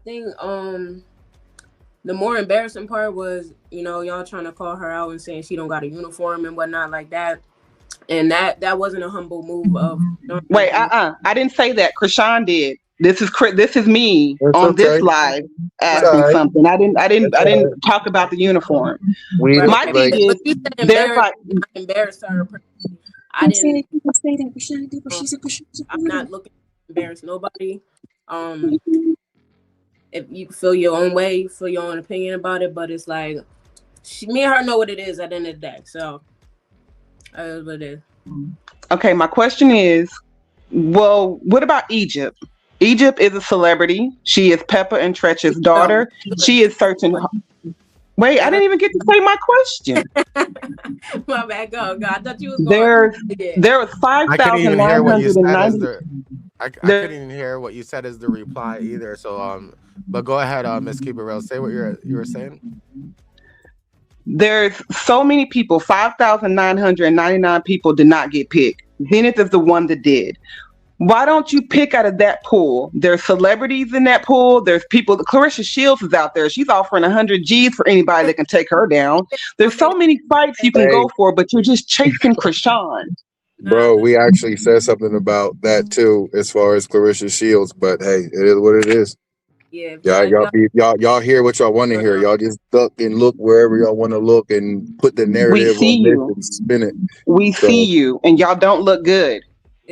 think the more embarrassing part was, y'all trying to call her out and saying she don't got a uniform and whatnot like that. And that wasn't a humble move of wait, I didn't say that. Chrisean did. This is me on this live asking something. I didn't talk about the uniform. My thing is, embarrassed her. I didn't say that. I'm not looking to embarrass nobody. If you feel your own way, you feel your own opinion about it, but it's like me and her know what it is at the end of the day. So that is what it is. Okay, my question is, well, what about Egypt? Egypt is a celebrity. She is Peppa and Tretch's daughter. She is searching. Wait, I didn't even get to say my question. My bad. Go. I thought you was going. There was 5,990. I couldn't even hear what you said as the reply either. So but go ahead, Miss Keep It Real. Say what you were saying. There's so many people. 5,999 people did not get picked. Zenith is the one that did. Why don't you pick out of that pool? There's celebrities in that pool. There's people. Clarissa Shields is out there. She's offering 100 G's for anybody that can take her down. There's so many fights you can go for, but you're just chasing Chrisean. Bro, we actually said something about that too, as far as Clarissa Shields. But hey, it is what it is. Yeah, y'all hear what y'all want to hear. Y'all just duck and look wherever y'all want to look and put the narrative on this and spin it. We see you, and y'all don't look good.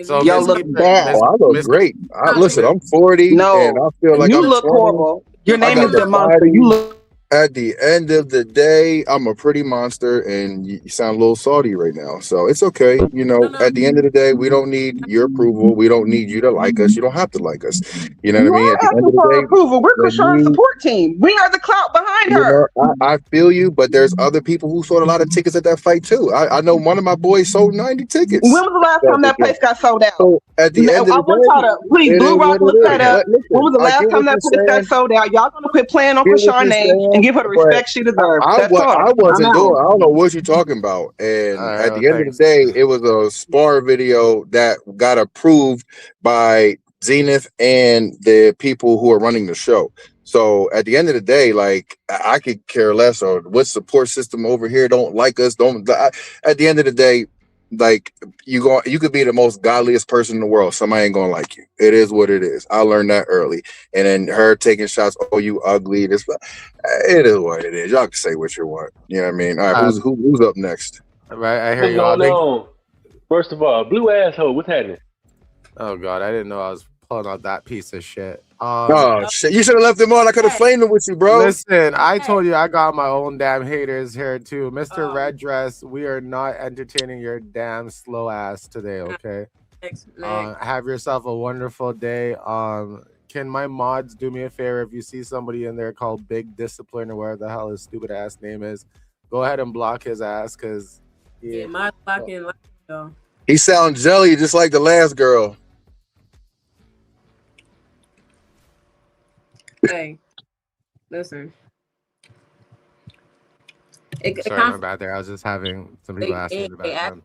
So y'all look bad. I look great. Listen, I'm 40. No, and I feel like you I'm look 20. horrible. Your name is Demonte. You look. At the end of the day, I'm a pretty monster, and you sound a little salty right now. So it's okay. You know, at the end of the day, we don't need your approval. We don't need you to like us. You don't have to like us. You know what I You mean? At the are end asking of the for our day, approval. We're when Krishan's you support team. We are the clout behind you know, her. I feel you, but there's other people who sold a lot of tickets at that fight too. I know one of my boys sold 90 When tickets. was the last time that place got sold out? So at the end of I the want y'all day, to please it Blue is Rock what look it that is. up. But When listen, was the I last get time what that you're place got saying. sold out? Y'all gonna quit playing on Get what Krishan you're name and saying, give her the but respect she deserves. I That's all. I'm wasn't out. doing. I don't know what you're talking about. All And right, at well, the end of the thanks. day, it was a spar video that got approved by Zenith and the people who are running the show. So at the end of the day, like I could care less or what support system over here don't like us. At the end of the day, like you could be the most godliest person in the world. Somebody ain't gonna like you. It is what it is. I learned that early. And then her taking shots, oh, you ugly. This it is what it is. Y'all can say what you want. You know what I mean? All right, who's up next? Right, I hear What's you. going on? First of all, blue asshole, what's happening? Oh God, I didn't know I was pulling out that piece of shit. Oh shit! You should have left him on. I could have flamed him with you, bro. Listen, I told you I got my own damn haters here too, Mr. Oh. Red Dress. We are not entertaining your damn slow ass today, okay? Next. Have yourself a wonderful day. Can my mods do me a favor? If you see somebody in there called Big Discipline or whatever the hell his stupid ass name is, go ahead and block his ass, cause Yeah, my blocking like though. He sounds jelly just like the last girl. Hey, listen. Sorry, my bad there. I was just having some people asking in the background.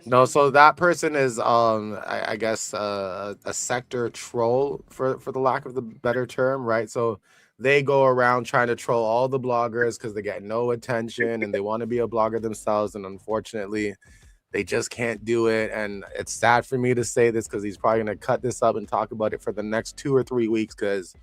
No, so that person is I guess a sector troll for the lack of the better term, right? So they go around trying to troll all the bloggers because they get no attention and they want to be a blogger themselves, and unfortunately they just can't do it. And it's sad for me to say this because he's probably gonna cut this up and talk about it for the next 2 or 3 weeks because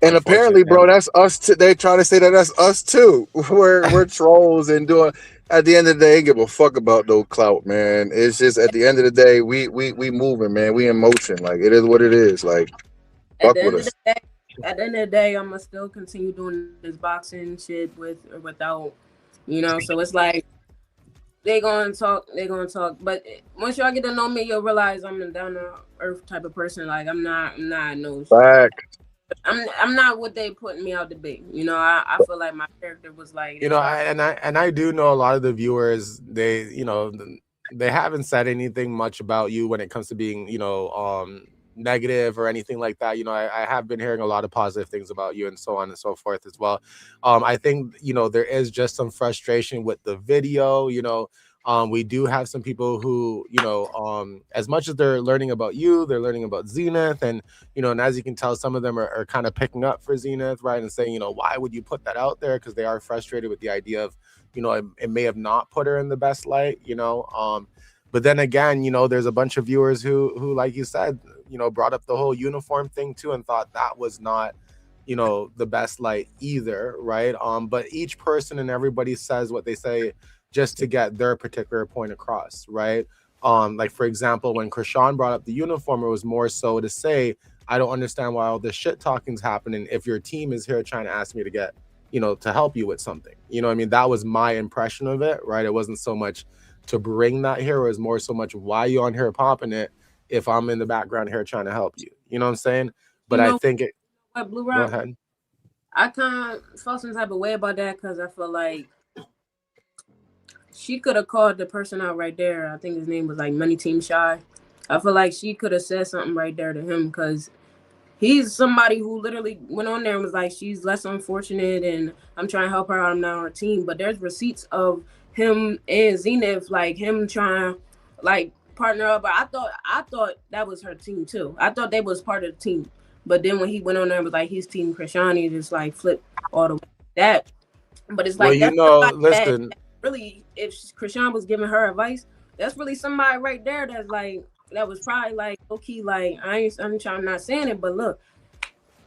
And apparently, bro, that's us too. They try to say that that's us too. We're trolls and doing. At the end of the day, ain't give a fuck about no clout, man. It's just at the end of the day, we moving, man. We in motion. Like it is what it is. Like fuck with us. At the end of the day, I'm gonna still continue doing this boxing shit with or without, So it's like they gonna talk. But once y'all get to know me, you'll realize I'm a down to earth type of person. Like I'm not no. I'm not what they putting me out to be. I feel like my character was like I do know a lot of the viewers, they they haven't said anything much about you when it comes to being negative or anything like that. I have been hearing a lot of positive things about you and so on and so forth as well. I think there is just some frustration with the video. We do have some people who, as much as they're learning about you, they're learning about Zenith. And, and as you can tell, some of them are kind of picking up for Zenith, right? And saying, why would you put that out there? Because they are frustrated with the idea of, it may have not put her in the best light, but then again, there's a bunch of viewers who, like you said, brought up the whole uniform thing too and thought that was not, the best light either, right? But each person and everybody says what they say just to get their particular point across, right? Like for example, when Chrisean brought up the uniform, it was more so to say, I don't understand why all this shit talking's happening if your team is here trying to ask me to get, to help you with something. I mean, that was my impression of it, right? It wasn't so much to bring that here, it was more so much why you on here popping it if I'm in the background here trying to help you. You know what I'm saying? But I think it. Blue Rock, go ahead. I kind of felt some type of way about that because I feel like she could have called the person out right there. I think his name was like Money Team Shy. I feel like she could have said something right there to him because he's somebody who literally went on there and was like, she's less unfortunate and I'm trying to help her out. I'm not on her team. But there's receipts of him and Zenith, like him trying like partner up. But I thought that was her team too. I thought they was part of the team. But then when he went on there and was like his team Chrisean, he just like flipped all the way that. But it's like listen. Really, if Chrisean was giving her advice, that's really somebody right there that's like that was probably like okay, like I'm trying not saying it, but look,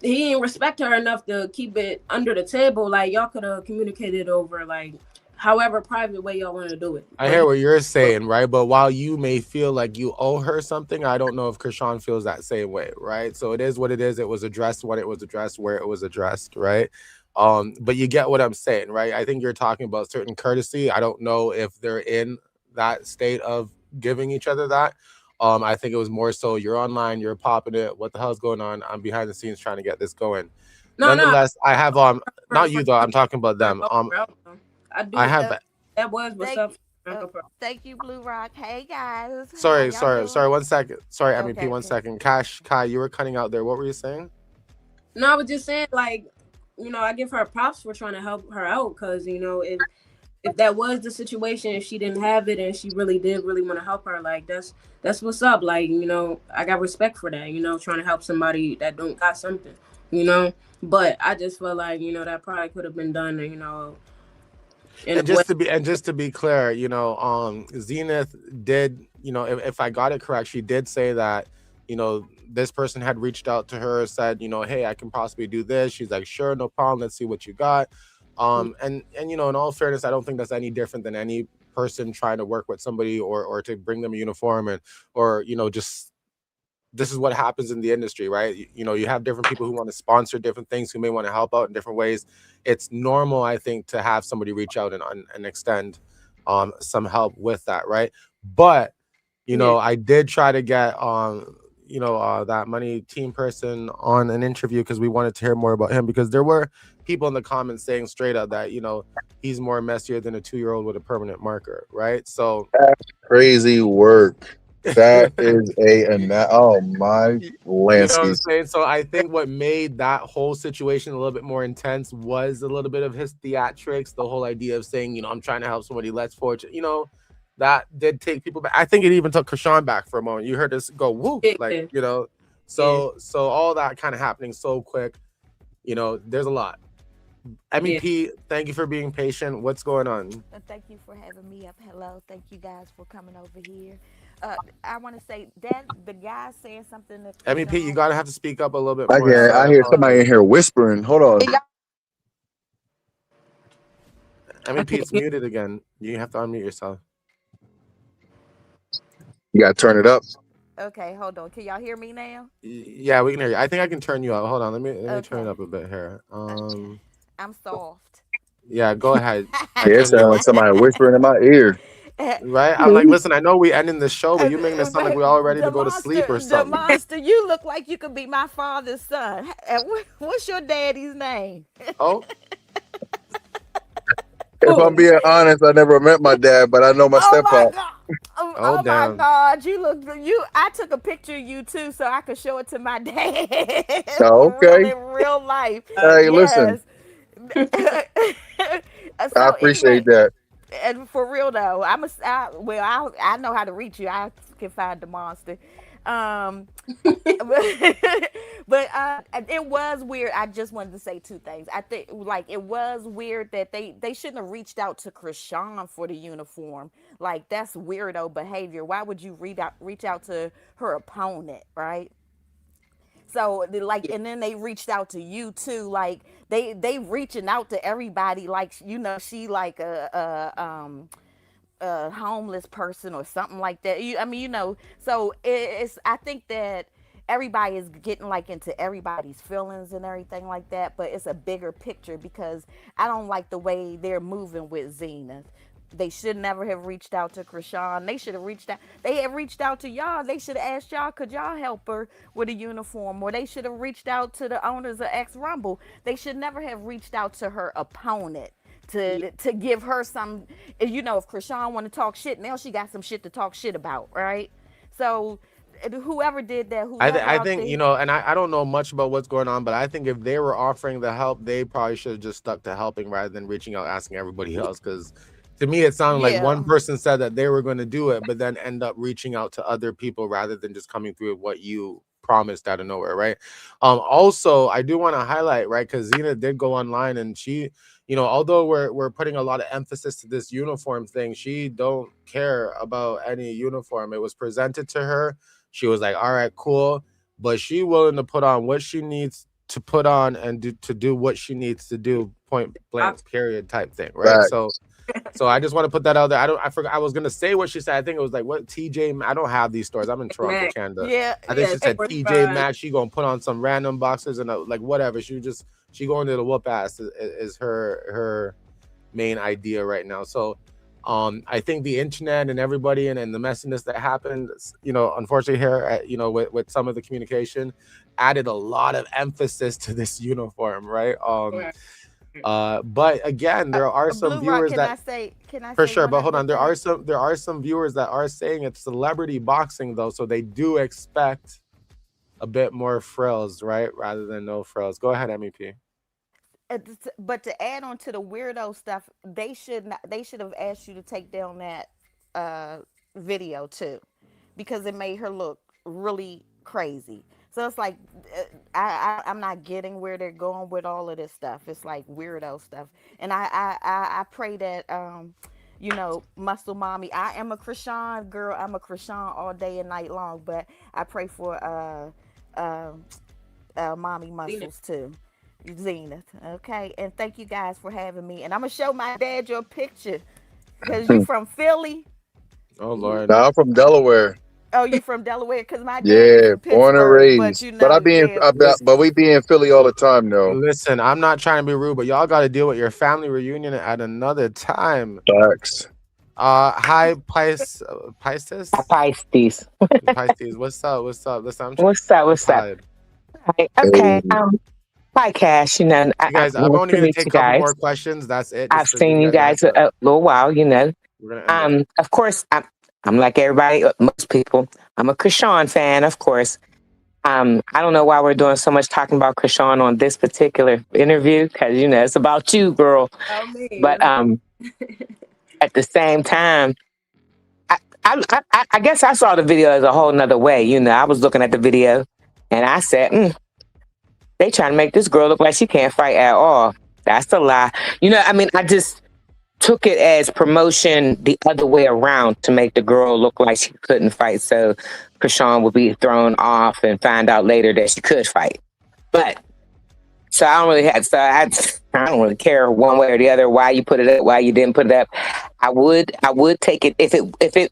he didn't respect her enough to keep it under the table. Like y'all could have communicated over like however private way y'all want to do it. I hear what you're saying, right? But while you may feel like you owe her something, I don't know if Chrisean feels that same way, right? So it is what it is. It was addressed when it was addressed, where it was addressed, right? But you get what I'm saying, right? I think you're talking about certain courtesy. I don't know if they're in that state of giving each other that. I think it was more so you're online, you're popping it. What the hell's going on? I'm behind the scenes trying to get this going. Nonetheless, I have not you though. I'm talking about them. I do. I have. That was what's up. Thank you, Blue Rock. Hey guys. Sorry. 1 second. Sorry, MEP. 1 second. Kaash, Kai, you were cutting out there. What were you saying? No, I was just saying, like, you know, I give her props for trying to help her out, because, you know, if that was the situation, if she didn't have it and she really did want to help her, like, that's what's up. Like, you know, I got respect for that, you know, trying to help somebody that don't got something, you know. But I just feel like, you know, that probably could have been done, you know. And just to be clear, you know, Zenith did, you know, if I got it correct, she did say that, you know, this person had reached out to her, said, you know, hey, I can possibly do this. She's like, sure, no problem. Let's see what you got. And you know, in all fairness, I don't think that's any different than any person trying to work with somebody or to bring them a uniform or you know, just this is what happens in the industry, right? You know, you have different people who want to sponsor different things, who may want to help out in different ways. It's normal, I think, to have somebody reach out and extend some help with that, right? But you know, I did try to get you know, that money team person on an interview because we wanted to hear more about him, because there were people in the comments saying straight up that, you know, he's more messier than a 2-year-old with a permanent marker, right? So that's crazy work. That is oh my Lansky. You know what I'm saying? So I think what made that whole situation a little bit more intense was a little bit of his theatrics, the whole idea of saying, you know, I'm trying to help somebody less fortunate, you know. That did take people back. I think it even took Chrisean back for a moment. You heard us go woo, like, you know. So all that kind of happening so quick, you know. There's a lot. MEP, thank you for being patient. What's going on? Thank you for having me up. Hello, thank you guys for coming over here. I want to say that the guy saying something. MEP, you gotta have to speak up a little bit more. I hear somebody in here whispering. Hold on. MEP, it's muted again. You have to unmute yourself. You gotta turn it up. Okay, hold on. Can y'all hear me now? Yeah, we can hear you. I think I can turn you up. Hold on, let me turn it up a bit here. I'm soft. Yeah, go ahead. Yeah, it sounds like somebody whispering in my ear. Right? I'm like, listen, I know we ending the show, but you making it sound like we're all ready to go to sleep or something. The monster, you look like you could be my father's son. What's your daddy's name? Oh. If I'm being honest, I never met my dad, but I know my stepfather. Oh my God, you look I took a picture of you too, so I could show it to my dad. Okay. In real life. Hey, listen. I appreciate that. And for real though, I know how to reach you. I can find the monster. But it was weird. I just wanted to say two things. I think like it was weird that they shouldn't have reached out to Chrisean for the uniform. Like that's weirdo behavior. Why would you reach out to her opponent, right? So like, and then they reached out to you too. Like they reaching out to everybody. Like, you know, she like a homeless person or something like that. I mean, you know, so it's, I think that everybody is getting like into everybody's feelings and everything like that, but it's a bigger picture because I don't like the way they're moving with Zenith. They should never have reached out to Chrisean. They should have reached out. They have reached out to y'all. They should have asked y'all, could y'all help her with a uniform? Or they should have reached out to the owners of X Rumble. They should never have reached out to her opponent to give her some, you know, if Chrisean want to talk shit, now she got some shit to talk shit about, right? So whoever did that, I think, you know, and I don't know much about what's going on, but I think if they were offering the help, they probably should have just stuck to helping rather than reaching out, asking everybody else. Because to me, it sounded like one person said that they were going to do it, but then end up reaching out to other people rather than just coming through with what you promised out of nowhere, right? Also, I do want to highlight, right, because Zenith did go online and she, you know, although we're putting a lot of emphasis to this uniform thing, she don't care about any uniform. It was presented to her. She was like, all right, cool. But she willing to put on what she needs to put on and do what she needs to do, point blank, period type thing, right? So I just want to put that out there. I forgot. I was gonna say what she said. I think it was like what TJ. I don't have these stores. I'm in Toronto, Canada. Yeah. I think she said TJ Maxx. She gonna put on some random boxes and like whatever. She She going to the whoop ass is her main idea right now. So I think the internet and everybody and the messiness that happened, unfortunately here, with some of the communication, added a lot of emphasis to this uniform, right? But again, there are some viewers can that I say for sure. one But hold other on, there are some viewers that are saying it's celebrity boxing though, so they do expect a bit more frills, right, rather than no frills. Go ahead, MEP. But to add on to the weirdo stuff, they should have asked you to take down that video too, because it made her look really crazy. So it's like I'm not getting where they're going with all of this stuff. It's like weirdo stuff, and I pray that Muscle Mommy. I am a Chrisean girl. I'm a Chrisean all day and night long, but I pray for Mommy Muscles too. Zenith. Okay, and thank you guys for having me. And I'm gonna show my dad your picture because you from Philly. Oh Lord. No, I'm from Delaware. Oh, you from Delaware? Because my dad Yeah, from born and Pittsburgh. raised. But we be in Philly all the time though. Listen, I'm not trying to be rude, but y'all got to deal with your family reunion at another time. Facts. Hi, Pisces. Pisces. Pisces. What's up? What's up? Listen, What's up? Hi. Okay. Hi, Kaash. You guys, I'm only going to take a couple more questions. That's it. I've seen you guys a little while. Of course, I'm like everybody, most people. I'm a Chrisean fan, of course. I don't know why we're doing so much talking about Chrisean on this particular interview, because it's about you, girl. Oh, me. But at the same time, I guess I saw the video as a whole nother way. I was looking at the video, and I said, they trying to make this girl look like she can't fight at all. That's a lie. I just took it as promotion the other way around to make the girl look like she couldn't fight. So Chrisean would be thrown off and find out later that she could fight. But so I don't really care one way or the other why you put it up, why you didn't put it up. I would take it if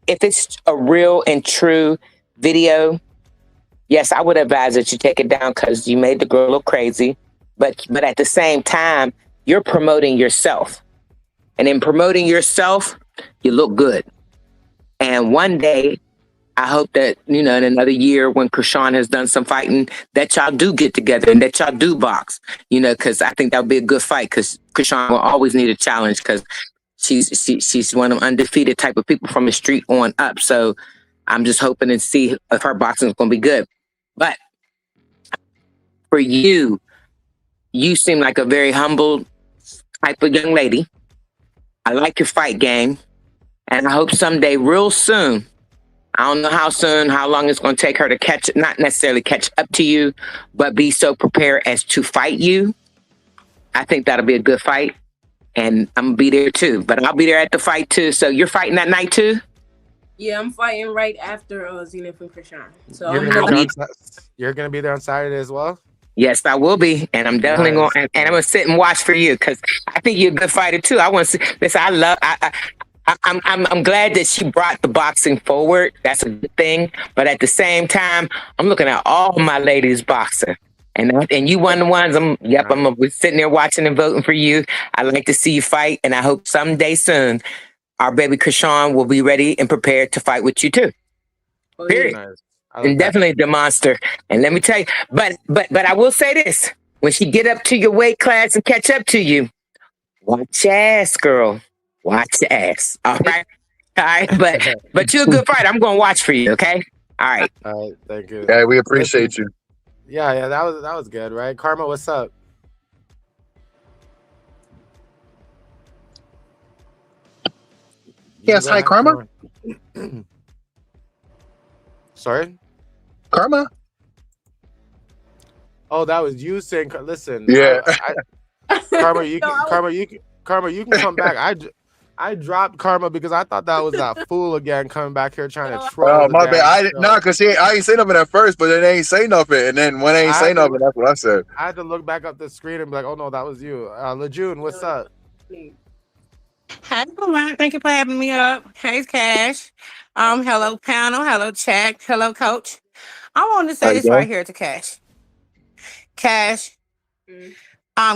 it's a real and true video. Yes, I would advise that you take it down because you made the girl look crazy. But at the same time, you're promoting yourself. And in promoting yourself, you look good. And one day, I hope that, in another year when Chrisean has done some fighting, that y'all do get together and that y'all do box, because I think that would be a good fight because Chrisean will always need a challenge because she's one of them undefeated type of people from the street on up. So I'm just hoping to see if her boxing is going to be good. But for you seem like a very humble type of young lady. I like your fight game. And I hope someday, real soon, I don't know how soon, how long it's going to take her to not necessarily catch up to you, but be so prepared as to fight you. I think that'll be a good fight. And I'm going to be there too. But I'll be there at the fight too. So you're fighting that night too? Yeah, I'm fighting right after Zenith and Chrisean. So you're gonna be there on Saturday as well? Yes, I will be, and I'm definitely going. And I'm gonna sit and watch for you because I think you're a good fighter too. I want to see. Listen, I'm glad that she brought the boxing forward. That's a good thing. But at the same time, I'm looking at all my ladies boxing, and you one of the ones. I'm gonna be sitting there watching and voting for you. I like to see you fight, and I hope someday soon our baby Chrisean will be ready and prepared to fight with you too. Period. Nice. And definitely the monster. And let me tell you, but I will say this: when she get up to your weight class and catch up to you, watch your ass, girl. Watch your ass. All right. But you're a good fighter. I'm going to watch for you. Okay. All right. All right. Thank you. Yeah, we appreciate you. Yeah. That was good, right? Karma, what's up? Yes. Hi, Karma. Sorry? Karma? Oh, that was you saying, listen. Yeah. Karma, you can come back. I dropped Karma because I thought that was that fool again coming back here trying to troll. Oh, my bad. Because I ain't say nothing at first, but then they ain't say nothing. And then when they ain't say nothing, that's what I said. I had to look back up the screen and be like, oh, no, that was you. LeJune, what's up? Hi, everyone. Thank you for having me up. Hey, Kaash. Hello, panel. Hello, chat. Hello, coach. I want to say this right here to Kaash. Kaash,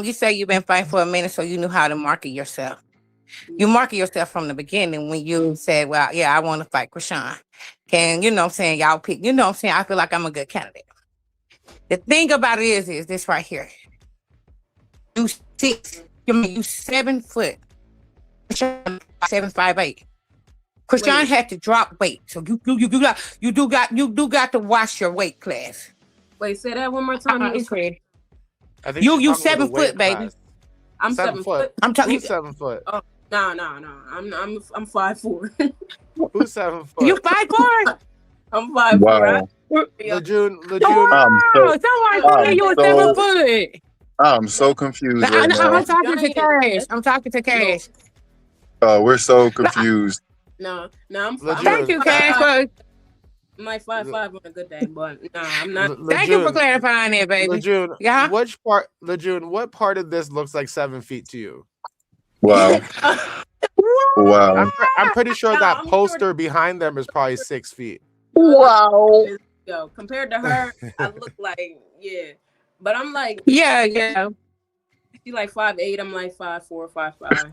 You say you've been fighting for a minute, so you knew how to market yourself. You market yourself from the beginning when you said, well, yeah, I want to fight Chrisean. Can, you know what I'm saying, y'all pick, you know what I'm saying, I feel like I'm a good candidate. The thing about it is this right here. You 7 foot. Chrisean 7'5'8". Chrisean had to drop weight. So you do got to watch your weight class. Wait, say that one more time. It's ready. I think You 7 foot, baby. Class. I'm 7 foot. I'm talking. Who's 7 foot? Oh, no. I'm 5'4". Who's 7 foot? You 5'4"? I'm 5'4". Wow. Lejeune. Someone told me you were 7 foot. I'm so confused right now. I'm talking to Kaash. We're so confused. No, I'm Thank you, Kaash. I'm like 5'5" on a good day, but no, I'm not. Thank you for clarifying that, baby. Lejeune, yeah. What part of this looks like 7 feet to you? Wow. Wow. I'm pretty sure that poster behind them is probably 6 feet. Wow. Compared to her, I look like but I'm like yeah. She's like 5'8". I'm like 5'4", 5'5".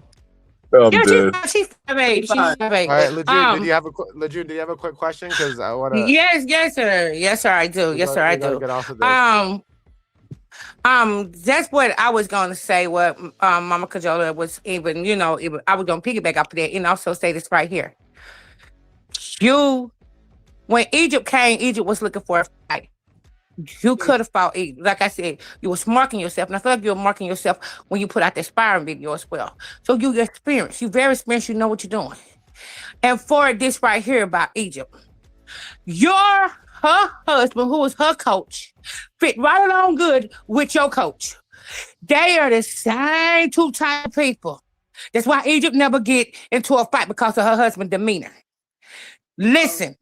She's 5'8". She's 5'8". All right, Lejeune, did you have a quick question? Because I want to. Yes, sir, I do. Yes, sir, I do. Get off of this. That's what I was going to say. What Mama Cajola was even, I was going to piggyback off of that and also say this right here. When Egypt came, Egypt was looking for a fight. You could have fought Egypt. Like I said, you was marking yourself. And I feel like you were marking yourself when you put out that sparring video as well. So you experienced. You very experienced. You know what you're doing. And for this right here about Egypt, her husband, who was her coach, fit right along good with your coach. They are the same two type of people. That's why Egypt never get into a fight because of her husband's demeanor. Listen,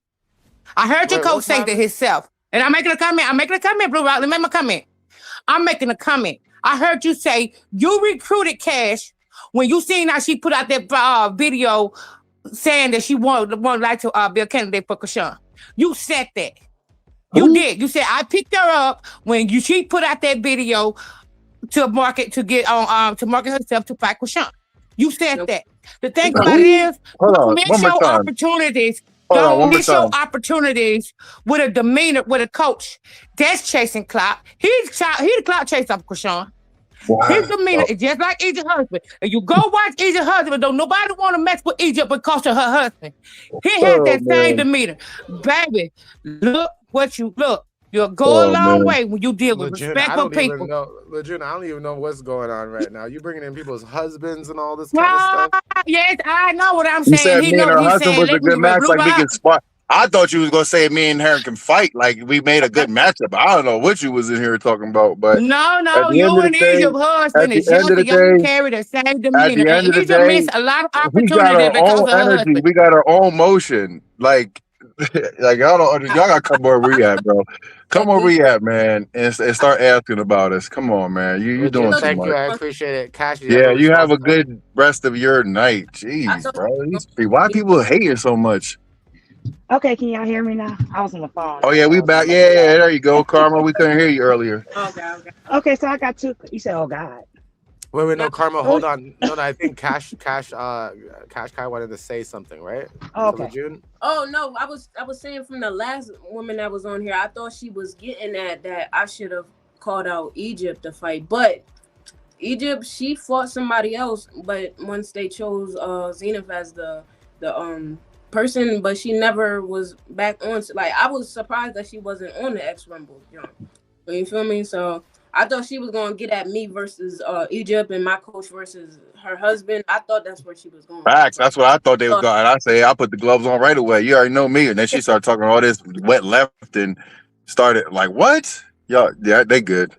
I heard your coach say that himself. And I'm making a comment, Blue Rock. Let me make my comment. I'm making a comment. I heard you say you recruited Kaash when you seen how she put out that video saying that she would like to be a candidate for Chrisean. You said that. You did. You said I picked her up when she put out that video to market herself to fight Chrisean. You said that. The thing about it is, don't miss your opportunities. Don't miss your opportunities with a demeanor, with a coach. That's chasing clout. He's the clout chaser of Chrisean. Wow. His demeanor is just like Egypt's husband. And you go watch Egypt's husband, don't nobody want to mess with Egypt because of her husband. He has that same demeanor. Baby, look what you look. You'll go a long way when you deal with respectful people. Lejeune, I don't even know what's going on right now. You bringing in people's husbands and all this kind of stuff. Yes, I know what I'm saying. You said me and her husband was a good match, like we can spot. I thought you was gonna say me and her can fight, like we made a good matchup. I don't know what you was in here talking about, but no, you and Egypt's husband is just y'all carry the same demeanor. And Egypt missed a lot of opportunity because of her husband. We got our own motion, like y'all gotta come where we at, bro. Come where we at, man, and start asking about us. Come on, man. You doing too much. Thank you. I appreciate it. Kaash, you have a good rest of your night. Jeez, bro. Why people hating so much? Okay, can y'all hear me now? I was on the phone. Oh yeah, we back. Yeah, there you go, Karma. We couldn't hear you earlier. Okay, so I got two. You said, "Oh God." Wait, no, Karma. Hold on. No, I think Kaash Kai wanted to say something, right? Okay. Oh no, I was saying from the last woman that was on here, I thought she was getting at that I should have called out Egypt to fight, but Egypt, she fought somebody else, but once they chose Zenith as the person, but she never was back on. Like, I was surprised that she wasn't on the X Rumble, you feel me? So I thought she was gonna get at me versus Egypt and my coach versus her husband. I thought that's where she was going. Facts. That's what I thought they was going. I say I put the gloves on right away. You already know me. And then she started talking all this wet left and started like, what? Yeah, they good.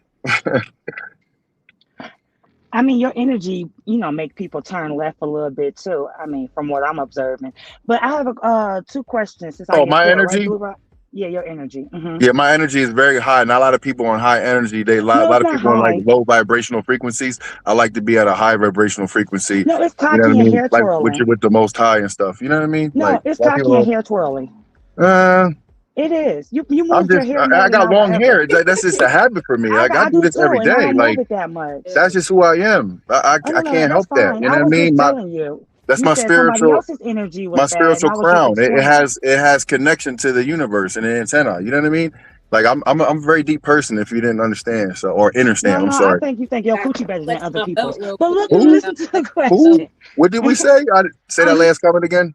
I mean, your energy, make people turn left a little bit too. I mean, from what I'm observing. But I have two questions. My energy? Right, yeah, your energy. Mm-hmm. Yeah, my energy is very high. Not a lot of people on high energy. A lot of people on like low vibrational frequencies. I like to be at a high vibrational frequency. No, it's cocky and hair twirling. Like with the most high and stuff. You know what I mean? No, it's cocky and hair twirling. It is. You I'm moved your just, hair more I than got I will long hair. ever. That's just a habit for me. Like I I do do this too, every and I day. don't love Like it that much. that's just who I am. Oh I no, no, can't that's help that. fine. You know I what I was just mean? telling you. That's You my said somebody spiritual else's energy was my bad, and spiritual I was just crown. explaining. It has connection to the universe and the antenna. You know what I mean? Like I'm a very deep person. If you didn't understand, so or No, understand, I'm no, I sorry. think you think your I coochie better than flex other my belt people's. real But quick. look, I Who? listen got to the flex Who? question. What did we say? Say that last comment again.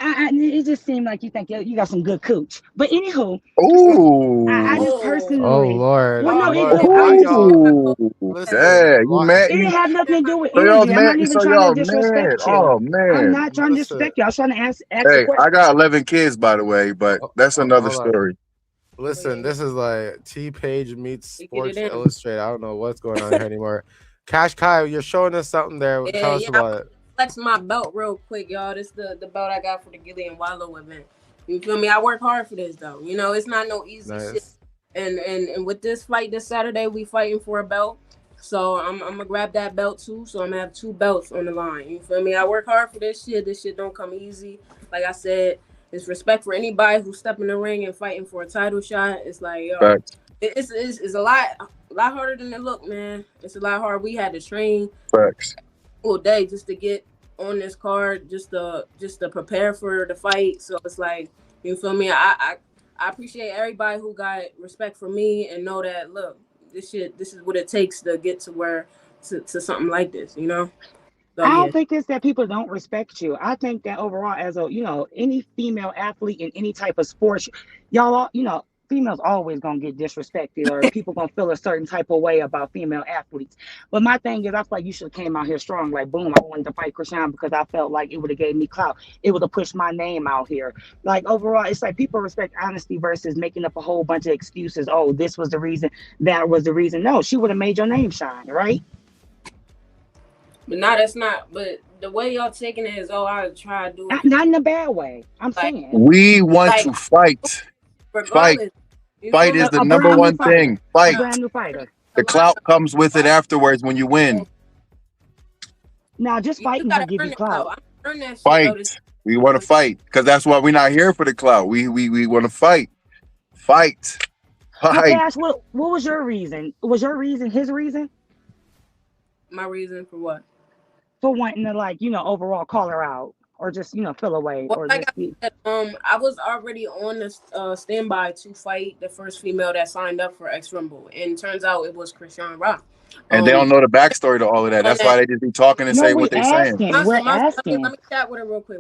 It just seemed like you think you got some good cooch. But anywho, I Ooh. just Oh personally, Lord, well, no, Lord, look, why I'm just, y'all? Ooh. Listen, Yeah, you mad? it You had nothing to do with so y'all energy. I'm mad? not even So trying to y'all mad? disrespect you. Oh I'm man. not trying to listen. disrespect you. I was trying to ask a Hey, I question. got 11 kids, by the way, but that's another Hold on. story. Listen, this is like T-Page meets to get it Sports in. Illustrated. I don't know what's going on here anymore. Cash Kai, you're showing us something there. Yeah, Tell us yeah. I about it. flex my belt real quick, y'all. This the belt I got for the Gilly and Wallow event. You feel me? I work hard for this though. You know, it's not no easy shit. Nice. And with this fight this Saturday, we fighting for a belt. So I'm gonna grab that belt too. So I'm gonna have 2 belts on the line. You feel me? I work hard for this shit. This shit don't come easy. Like I said, it's respect for anybody who step in the ring and fighting for a title shot. It's like, yo, Facts. it's a lot harder than it look, man. It's a lot harder. We had to train Facts. all day just to get on this card, just to prepare for the fight. So it's like, you feel me? I appreciate everybody who got respect for me and know that look, this is what it takes to get to where to something like this, you know? So I yeah. don't think it's that people don't respect you. I think that overall, as a any female athlete in any type of sports, y'all, females always gonna get disrespected, or people gonna feel a certain type of way about female athletes. But my thing is, I feel like you should have came out here strong. Like, boom, I wanted to fight Chrisean because I felt like it would have gave me clout. It would have pushed my name out here. Like overall, it's like people respect honesty versus making up a whole bunch of excuses. Oh, this was the reason, that was the reason. No, she would have made your name shine, right? But now that's not. But the way y'all taking it is, oh, I try to do it. Not in a bad way. I'm Like, saying. We want like to fight. Fight. regardless. You Fight feel me? is the A number brand new one thing. fighter. A Fight. brand new fighter. The clout comes with it afterwards when you win. Now, just fighting gotta will give earn you it, though. clout. I earn that shit, Fight. though. We want to fight because that's why we're not here for the clout. We want to fight. Fight. Well, Fight. Kaash, what was your reason? Was your reason his reason My reason for what? for wanting to overall call her out, or just feel away, Well, or like just be? I said, I was already on the standby to fight the first female that signed up for X Rumble, and turns out it was Chrisean Rock. And they don't know the backstory to all of that. On That's why they just be talking and No, saying we what they saying. asking. We're let asking. me chat with her real quick.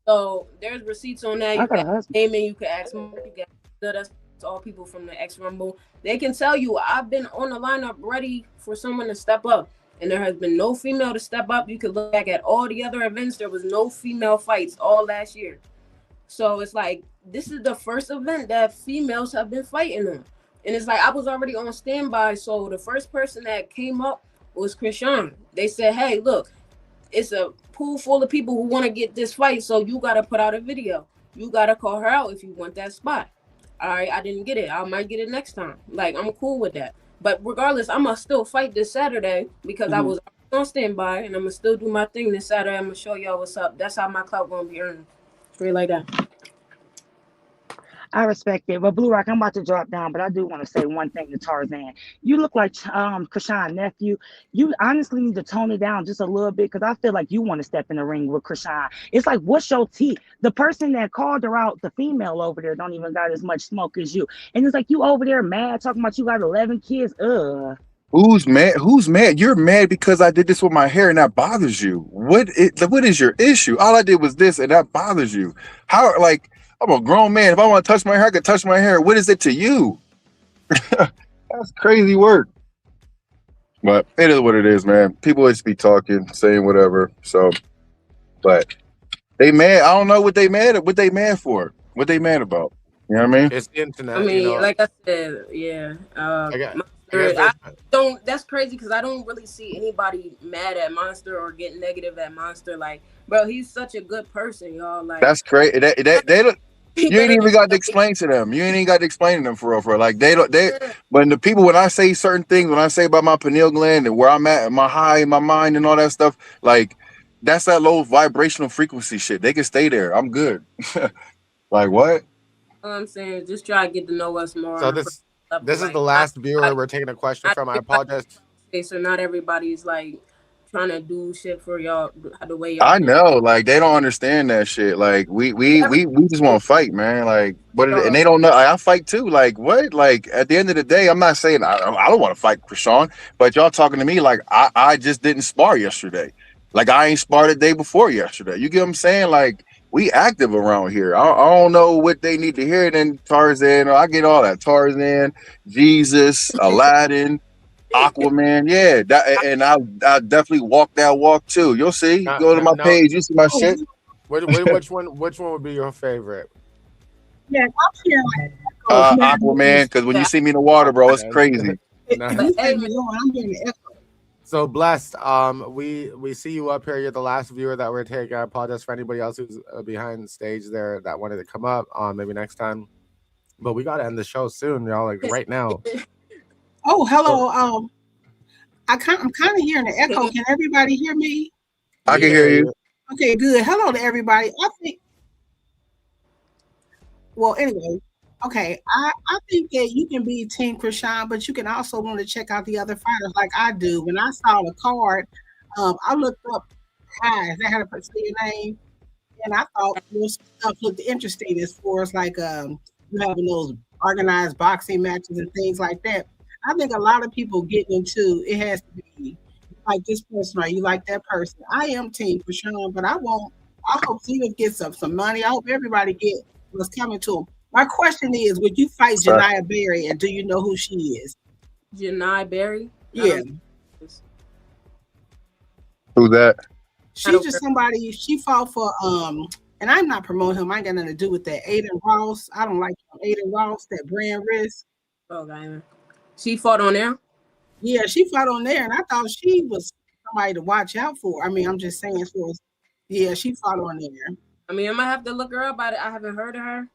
So there's receipts on that. I You got a can husband. name it. You can ask Mark. You can that's all people from the X Rumble. They can tell you I've been on the lineup ready for someone to step up, and there has been no female to step up. You could look back at all the other events. There was no female fights all last year. So it's like this is the first event that females have been fighting on, and it's like I was already on standby. So the first person that came up was Chrisean. They said, "Hey, look, it's a pool full of people who want to get this fight, so you got to put out a video. You got to call her out if you want that spot." All right, I didn't get it. I might get it next time. Like, I'm cool with that. But regardless, I'm going to still fight this Saturday because I was on standby, and I'm going to still do my thing this Saturday. I'm going to show y'all what's up. That's how my clout going to be earned. Straight like that. I respect it. But Blue Rock, I'm about to drop down, but I do want to say one thing to Tarzan. You look like Chrisean's nephew. You honestly need to tone it down just a little bit, because I feel like you want to step in the ring with Chrisean. It's like, what's your tea? The person that called her out, the female over there, don't even got as much smoke as you. And it's like you over there mad, talking about you got 11 kids. Ugh. Who's mad? Who's mad? You're mad because I did this with my hair and that bothers you. What is your issue? All I did was this and that bothers you. How, like, I'm a grown man. If I want to touch my hair, I can touch my hair. What is it to you? That's crazy work. But it is what it is, man. People just be talking, saying whatever. So, but they mad. I don't know what they mad at. What they mad for? What they mad about? You know what I mean? It's the internet. I mean, you know, like I said, yeah. I don't. That's crazy because I don't really see anybody mad at Monster or get negative at Monster. Like, bro, he's such a good person, y'all. Like, That's crazy. They don't. You ain't even got to explain to them. You ain't even got to explain to them for real. Like they don't. When the people, when I say certain things, when I say about my pineal gland and where I'm at, my high, my mind, and all that stuff, like that's that low vibrational frequency shit. They can stay there. I'm good. Like what? All I'm saying is just try to get to know us more. So On this is the last viewer we're taking a question from. I apologize. So not everybody's like trying to do shit for y'all the way y'all I do. know, like they don't understand that shit. Like we just want to fight, man. Like and they don't know. I fight too. Like what? Like at the end of the day, I'm not saying I don't want to fight Chrisean, but y'all talking to me like I just didn't spar yesterday. Like I ain't sparred the day before yesterday. You get what I'm saying? Like we active around here. I don't know what they need to hear. Then Tarzan, I get all that Tarzan, Jesus, Aladdin. Aquaman, yeah, and I definitely walk that walk too. You'll see. Go to my page, you see my shit. Which one would be your favorite? Yeah, I'm here. Aquaman, because when you see me in the water, bro, it's crazy. So blessed. We see you up here. You're the last viewer that we're taking. I apologize for anybody else who's behind the stage there that wanted to come up. Maybe next time. But we gotta end the show soon, y'all. Like right now. Oh, hello. I'm kind of hearing the echo. Can everybody hear me? I can hear you. Okay, good. Hello to everybody. I think. Well, anyway, okay. I think that you can be Team Chrisean, but you can also want to check out the other fighters like I do. When I saw the card, I looked up Kaash. They had to say your name, and I thought this stuff looked interesting as far as like you having those organized boxing matches and things like that. I think a lot of people get into it has to be like this person or you like that person. I am Team Chrisean, but I hope Zenith gets some money. I hope everybody get what's coming to them. My question is, would you fight Janiyah Berry, and do you know who she is? Janiyah Berry? Yeah. Who's that? She's just somebody, she fought for and I'm not promoting him. I ain't got nothing to do with that. Aiden Ross. I don't like him. Aiden Ross, that brand risk. Oh, God. She fought on there? Yeah, she fought on there, and I thought she was somebody to watch out for. I mean, I'm just saying, yeah, she fought on there. I mean, I might have to look her up. I haven't heard of her.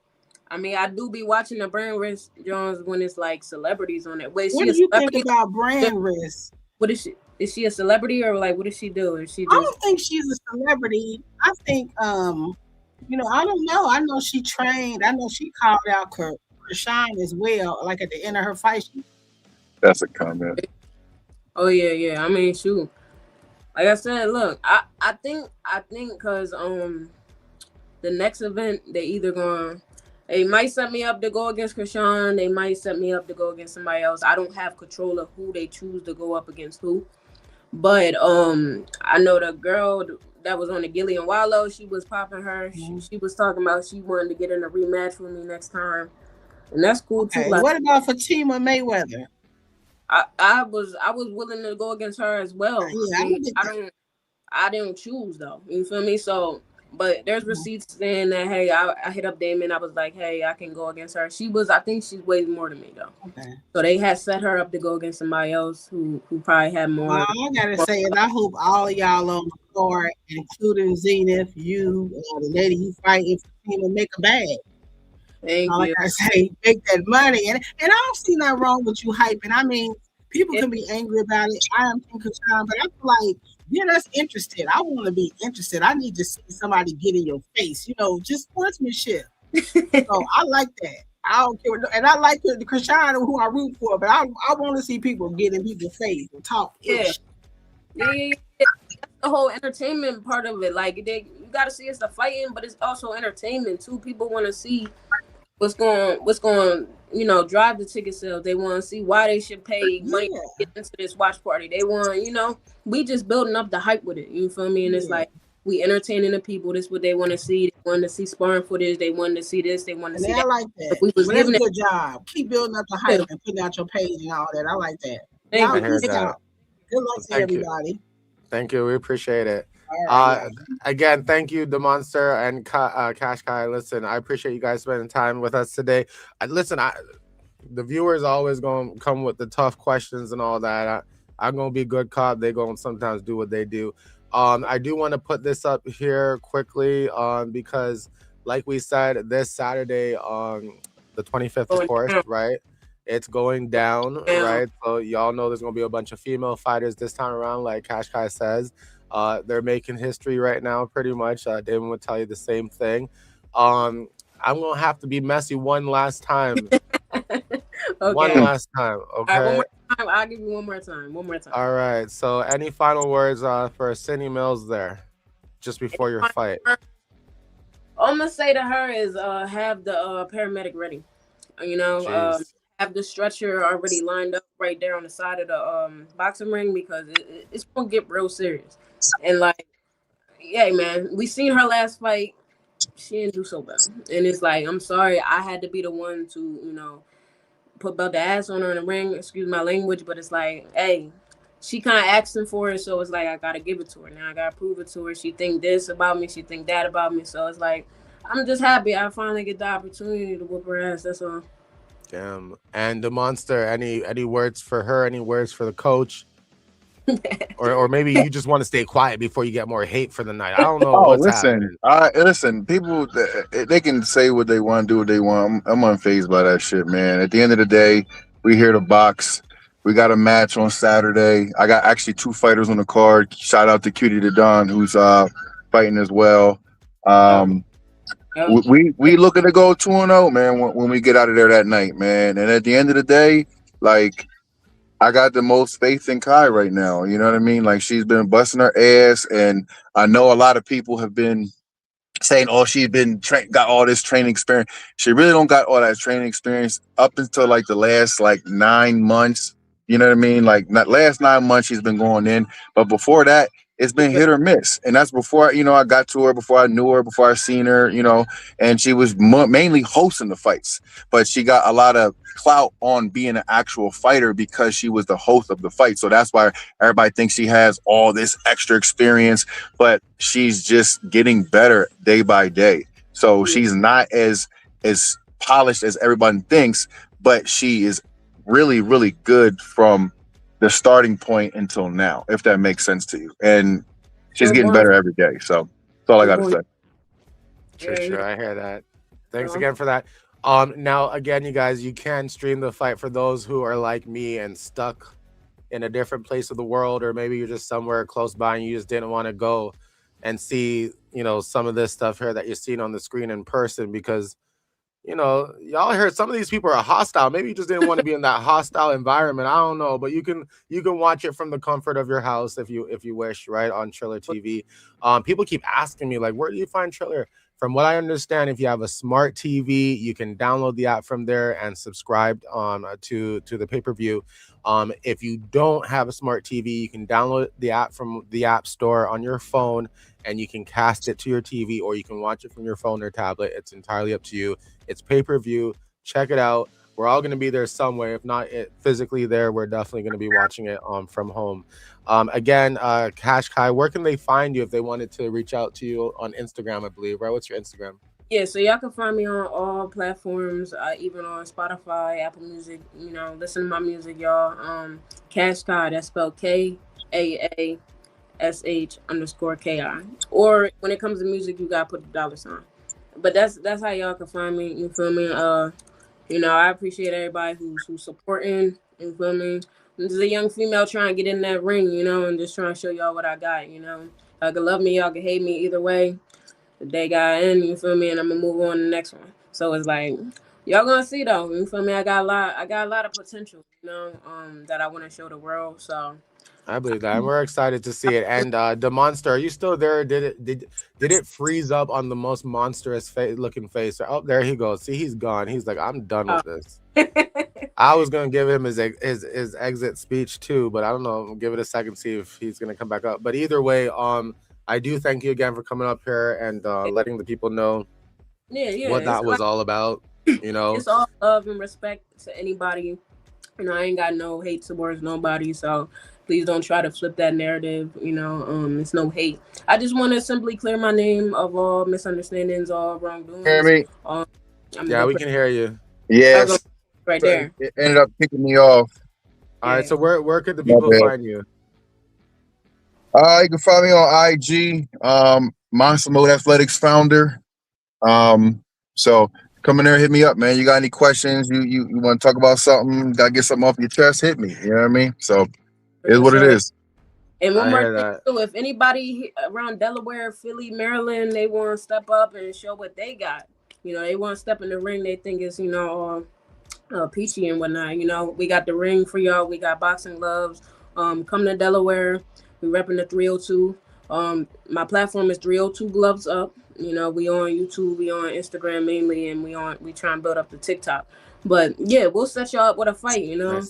I mean, I do be watching the brand risk Jones when it's like celebrities on it. Wait, what do you think about brand risk? What is she? Is she a celebrity or like what does she do? Is she? I don't think she's a celebrity. I think I don't know. I know she trained. I know she called out Chrisean as well. Like at the end of her fight, that's a comment. Oh yeah. I mean, shoot. Like I said, look, I think because the next event they might set me up to go against Chrisean. They might set me up to go against somebody else. I don't have control of who they choose to go up against who. But I know the girl that was on the Gillian Wallow, she was popping her. She was talking about she wanted to get in a rematch with me next time, and that's cool too. Like, what about Fatima Mayweather? I was willing to go against her as well. Yeah, I didn't choose though. You feel me? So, but there's receipts saying that hey, I hit up Damon. I was like, hey, I can go against her. I think she's way more than me though. Okay. So they had set her up to go against somebody else who probably had more. Well, I gotta say is I hope all of y'all on the card, including Zenith, you, the lady you fighting for, Fatima, make a bag. Thank you. Like I say, make that money, and I don't see nothing wrong with you hyping. I mean, people can be angry about it. I am thinking, but I feel like get us interested. I want to be interested. I need to see somebody get in your face. Just sportsmanship. So I like that. I don't care, and I like the Chrisean who I root for, but I want to see people get in people's face and talk. Yeah. That's the whole entertainment part of it. Like you got to see it's the fighting, but it's also entertainment too. People want to see what's going drive the ticket sales. They want to see why they should pay money to get into this watch party. They want, we just building up the hype with it. You feel me? And it's like we entertaining the people. This is what they want to see. They want to see sparring footage. They want to see this. They want to see that. I like that. That's a good job. Keep building up the hype and putting out your page and all that. I like that. Thank you. Good luck to everybody. Thank you. We appreciate it. Right. Again, thank you, the Monster and Kaash Ki. Listen, I appreciate you guys spending time with us today. The viewers always gonna come with the tough questions and all that. I'm gonna be good cop. They gonna sometimes do what they do. I do want to put this up here quickly because, like we said, this Saturday on the 25th, of course, right? It's going down, right? So y'all know there's gonna be a bunch of female fighters this time around, like Kaash Ki says. They're making history right now, pretty much. Damon would tell you the same thing. I'm gonna have to be messy one last time. Okay. One last time, All right, one okay? more time. I'll give you one more time. One more time. All right. So, any final words for Cindy Mills there, just before your fight? All I'm gonna say to her is have the paramedic ready. You know, Jeez. have the stretcher already lined up right there on the side of the boxing ring because it's gonna get real serious. And like, yeah, man, we seen her last fight. She didn't do so well, and it's like I'm sorry, I had to be the one to put about the ass on her in the ring. Excuse my language, but it's like, hey, she kind of asking for it, so it's like I gotta give it to her. Now I gotta prove it to her. She think this about me, she think that about me. So it's like I'm just happy I finally get the opportunity to whoop her ass. That's all. Damn. And the monster, any words for her? Any words for the coach? or maybe you just want to stay quiet before you get more hate for the night. I don't know what's happening. Listen. People, they can say what they want, do what they want. I'm unfazed by that shit, man. At the end of the day, we here to box. We got a match on Saturday. I got actually 2 fighters on the card. Shout out to Cutie the Don, who's fighting as well. We looking to go 2-0, man. When we get out of there that night, man. And at the end of the day, like, I got the most faith in Kai right now. You know what I mean? Like, she's been busting her ass, and I know a lot of people have been saying, "Oh, she's been got all this training experience." She really don't got all that training experience up until like the last 9 months. You know what I mean? Like, not last 9 months she's been going in, but before that, it's been hit or miss. And that's before I got to her, before I knew her, before I seen her. And she was mainly hosting the fights, but she got a lot of clout on being an actual fighter because she was the host of the fight. So that's why everybody thinks she has all this extra experience, but she's just getting better day by day. So she's not as polished as everyone thinks, but she is really, really good from the starting point until now, if that makes sense to you. And she's getting better every day. So that's all I got to say. Sure, I hear that. Thanks again for that. Now again, you guys, you can stream the fight for those who are like me and stuck in a different place of the world, or maybe you're just somewhere close by and you just didn't want to go and see, some of this stuff here that you're seeing on the screen in person because, y'all heard some of these people are hostile. Maybe you just didn't want to be in that hostile environment. I don't know, but you can watch it from the comfort of your house if you wish, right, on Triller TV. People keep asking me, like, where do you find Triller? From what I understand, if you have a smart TV, you can download the app from there and subscribe to the pay-per-view. If you don't have a smart TV, you can download the app from the App Store on your phone, and you can cast it to your TV, or you can watch it from your phone or tablet. It's entirely up to you. It's pay-per-view. Check it out. We're all going to be there somewhere. If not physically there, we're definitely going to be watching it from home. Again, Kaash Ki, where can they find you if they wanted to reach out to you on Instagram, I believe, right? What's your Instagram? Yeah, so y'all can find me on all platforms, even on Spotify, Apple Music. Listen to my music, y'all. Kaash Ki, that's spelled KAASH_KI. Or when it comes to music, you gotta put the $. But that's how y'all can find me. You feel me? I appreciate everybody who's supporting. You feel me? I'm just a young female trying to get in that ring, and just trying to show y'all what I got. Y'all can love me, y'all can hate me, either way. The day got in, you feel me, and I'm gonna move on to the next one. So it's like y'all gonna see though. You feel me? I got a lot of potential, that I want to show the world. So I believe that. And we're excited to see it. And the monster, are you still there? Did it freeze up on the most monstrous looking face? Oh, there he goes. See, he's gone. He's like, I'm done with this. I was gonna give him his exit speech too, but I don't know. We'll give it a second, see if he's gonna come back up. But either way, I do thank you again for coming up here and letting the people know what that was all about. It's all love and respect to anybody. I ain't got no hate towards nobody, so please don't try to flip that narrative. It's no hate. I just want to simply clear my name of all misunderstandings, all wrongdoings. Hear me? Yeah, we can hear you. Yes. Right there. It ended up kicking me off. All right, so where could the people find you? You can find me on IG, Monster Mode Athletics founder. So come in there, hit me up, man. You got any questions? You want to talk about something? Got to get something off your chest? Hit me. You know what I mean? So it is what it is. And one more thing too, if anybody around Delaware, Philly, Maryland, they want to step up and show what they got, You know, they want to step in the ring. They think it's, you know, peachy and whatnot. You know, we got the ring for y'all. We got boxing gloves. Come to Delaware. We repping the 302. My platform is 302 Gloves Up. You know, we on YouTube, we on Instagram mainly, and we try and build up the TikTok. But yeah, we'll set y'all up with a fight. You know,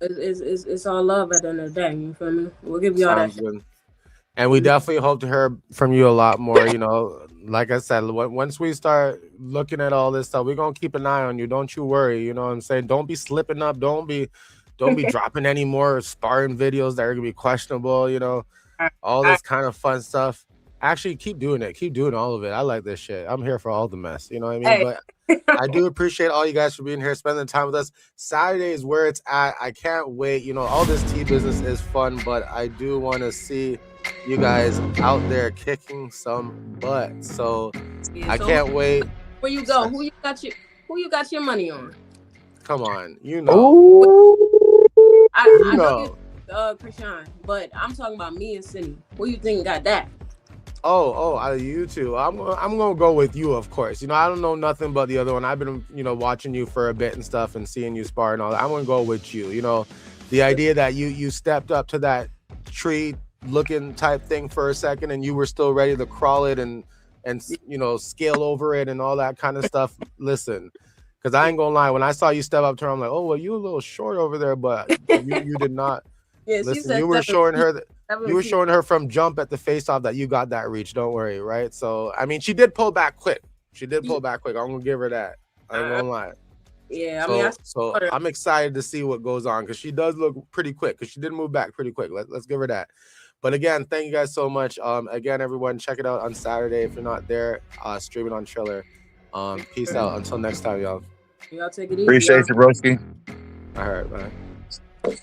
it's all love at the end of the day. You feel me? We'll give y'all that. Good. And we definitely hope to hear from you a lot more. You know, like I said, once we start looking at all this stuff, we're gonna keep an eye on you. Don't you worry. You know what I'm saying? Don't be slipping up. Don't be dropping any more sparring videos that are gonna be questionable. You know, all this kind of fun stuff. Actually, keep doing it. Keep doing all of it. I like this shit. I'm here for all the mess. You know what I mean? Hey. But I do appreciate all you guys for being here, spending time with us. Saturday is where it's at. I can't wait. You know, all this tea business is fun, but I do want to see you guys out there kicking some butt. So I can't wait. Where you go? Who you got your money on? Come on, you know. I know you, Chrisean, but I'm talking about me and Cindy. Who you think got that? Oh, out of you two. I'm gonna go with you, of course. You know, I don't know nothing but the other one. I've been, you know, watching you for a bit and stuff and seeing you spar and all that. I'm gonna go with you. You know, the idea that you stepped up to that tree looking type thing for a second and you were still ready to crawl it and you know, scale over it and all that kind of stuff. Listen, because I ain't gonna lie, when I saw you step up to her, I'm like, oh well, you a little short over there, but you did not. Yeah, listen, you were showing her that. You were showing her from jump at the face-off that you got that reach. Don't worry, right? So, I mean, she did pull back quick. I'm gonna give her that. I ain't gonna lie. Yeah, I'm excited to see what goes on because she does look pretty quick. Because she did move back pretty quick. Let's give her that. But again, thank you guys so much. Again, everyone, check it out on Saturday if you're not there. Streaming on Triller. Peace out. Until next time, y'all. Y'all take it easy. Appreciate you, broski. All right, bye.